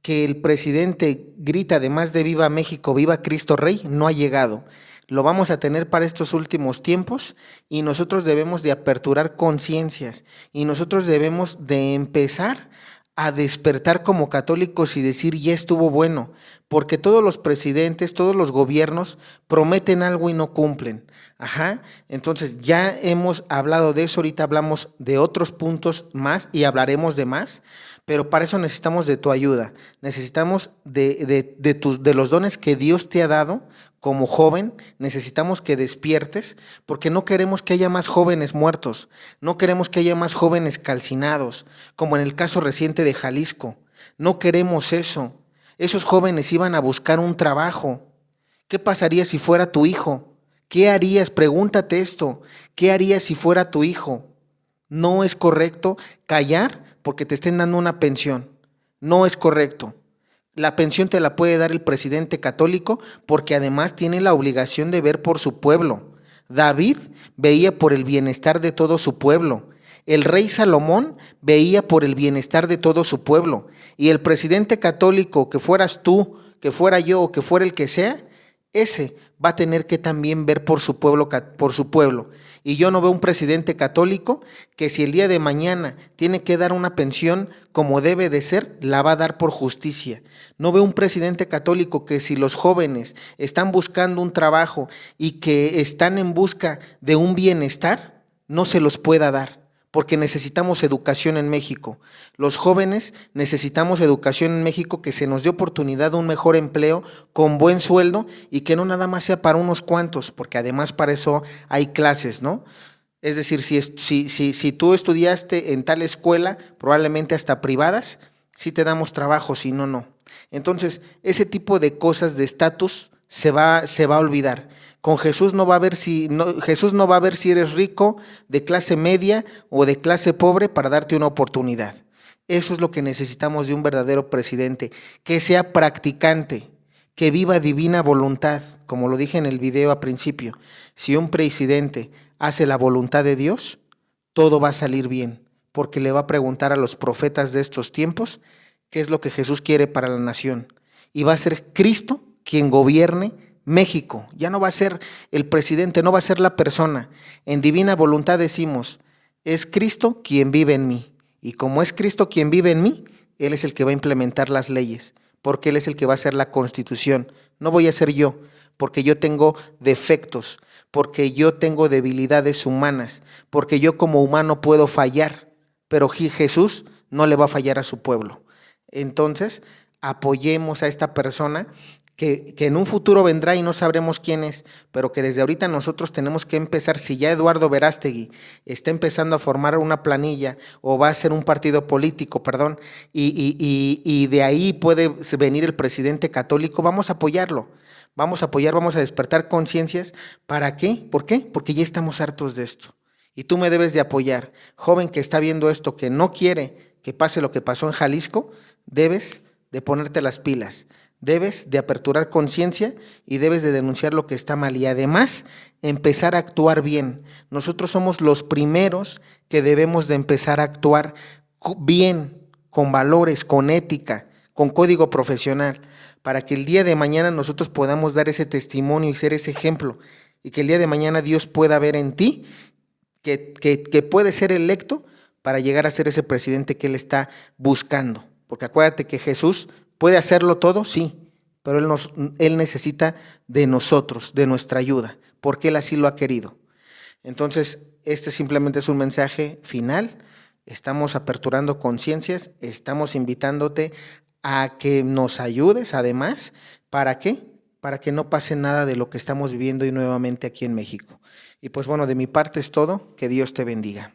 que el presidente grita además de viva México, viva Cristo Rey, no ha llegado. Lo vamos a tener para estos últimos tiempos y nosotros debemos de aperturar conciencias y nosotros debemos de empezar a despertar como católicos y decir ya estuvo bueno, porque todos los presidentes, todos los gobiernos prometen algo y no cumplen. Ajá, entonces ya hemos hablado de eso, ahorita hablamos de otros puntos más y hablaremos de más, pero para eso necesitamos de tu ayuda, necesitamos de los dones que Dios te ha dado como joven, necesitamos que despiertes, porque no queremos que haya más jóvenes muertos, no queremos que haya más jóvenes calcinados, como en el caso reciente de Jalisco. No queremos eso. Esos jóvenes iban a buscar un trabajo. ¿Qué pasaría si fuera tu hijo? ¿Qué harías? Pregúntate esto. ¿Qué harías si fuera tu hijo? No es correcto callar porque te estén dando una pensión. No es correcto. La pensión te la puede dar el presidente católico porque además tiene la obligación de ver por su pueblo. David veía por el bienestar de todo su pueblo. El rey Salomón veía por el bienestar de todo su pueblo. Y el presidente católico, que fueras tú, que fuera yo o que fuera el que sea, ese va a tener que también ver por su pueblo, por su pueblo. Y yo no veo un presidente católico que si el día de mañana tiene que dar una pensión como debe de ser, la va a dar por justicia. No veo un presidente católico que si los jóvenes están buscando un trabajo y que están en busca de un bienestar, no se los pueda dar, porque necesitamos educación en México. Los jóvenes necesitamos educación en México, que se nos dé oportunidad de un mejor empleo con buen sueldo y que no nada más sea para unos cuantos, porque además para eso hay clases, ¿no? Es decir, si tú estudiaste en tal escuela, probablemente hasta privadas, sí te damos trabajo, si no, no. Entonces, ese tipo de cosas de estatus se va a olvidar. Con Jesús no va a ver Jesús no va a ver si eres rico, de clase media o de clase pobre para darte una oportunidad. Eso es lo que necesitamos de un verdadero presidente, que sea practicante, que viva divina voluntad, como lo dije en el video a principio. Si un presidente hace la voluntad de Dios, todo va a salir bien, porque le va a preguntar a los profetas de estos tiempos qué es lo que Jesús quiere para la nación. Y va a ser Cristo quien gobierne México. Ya no va a ser el presidente, no va a ser la persona. En divina voluntad decimos, es Cristo quien vive en mí. Y como es Cristo quien vive en mí, Él es el que va a implementar las leyes, porque Él es el que va a hacer la constitución. No voy a ser yo, porque yo tengo defectos, porque yo tengo debilidades humanas, porque yo como humano puedo fallar, pero Jesús no le va a fallar a su pueblo. Entonces, apoyemos a esta persona que en un futuro vendrá y no sabremos quién es, pero que desde ahorita nosotros tenemos que empezar. Si ya Eduardo Verástegui está empezando a formar una planilla o va a ser un partido político, perdón, y de ahí puede venir el presidente católico, vamos a apoyarlo, vamos a apoyar, vamos a despertar conciencias. ¿Para qué? ¿Por qué? Porque ya estamos hartos de esto. Y tú me debes de apoyar. Joven que está viendo esto, que no quiere que pase lo que pasó en Jalisco, debes de ponerte las pilas. Debes de aperturar conciencia y debes de denunciar lo que está mal y además empezar a actuar bien. Nosotros somos los primeros que debemos de empezar a actuar bien, con valores, con ética, con código profesional, para que el día de mañana nosotros podamos dar ese testimonio y ser ese ejemplo y que el día de mañana Dios pueda ver en ti que puede ser electo para llegar a ser ese presidente que Él está buscando. Porque acuérdate que Jesús puede hacerlo todo, sí, pero Él necesita de nosotros, de nuestra ayuda, porque Él así lo ha querido. Entonces, este simplemente es un mensaje final. Estamos aperturando conciencias, estamos invitándote a que nos ayudes además. ¿Para qué? Para que no pase nada de lo que estamos viviendo y nuevamente aquí en México. Y pues bueno, de mi parte es todo. Que Dios te bendiga.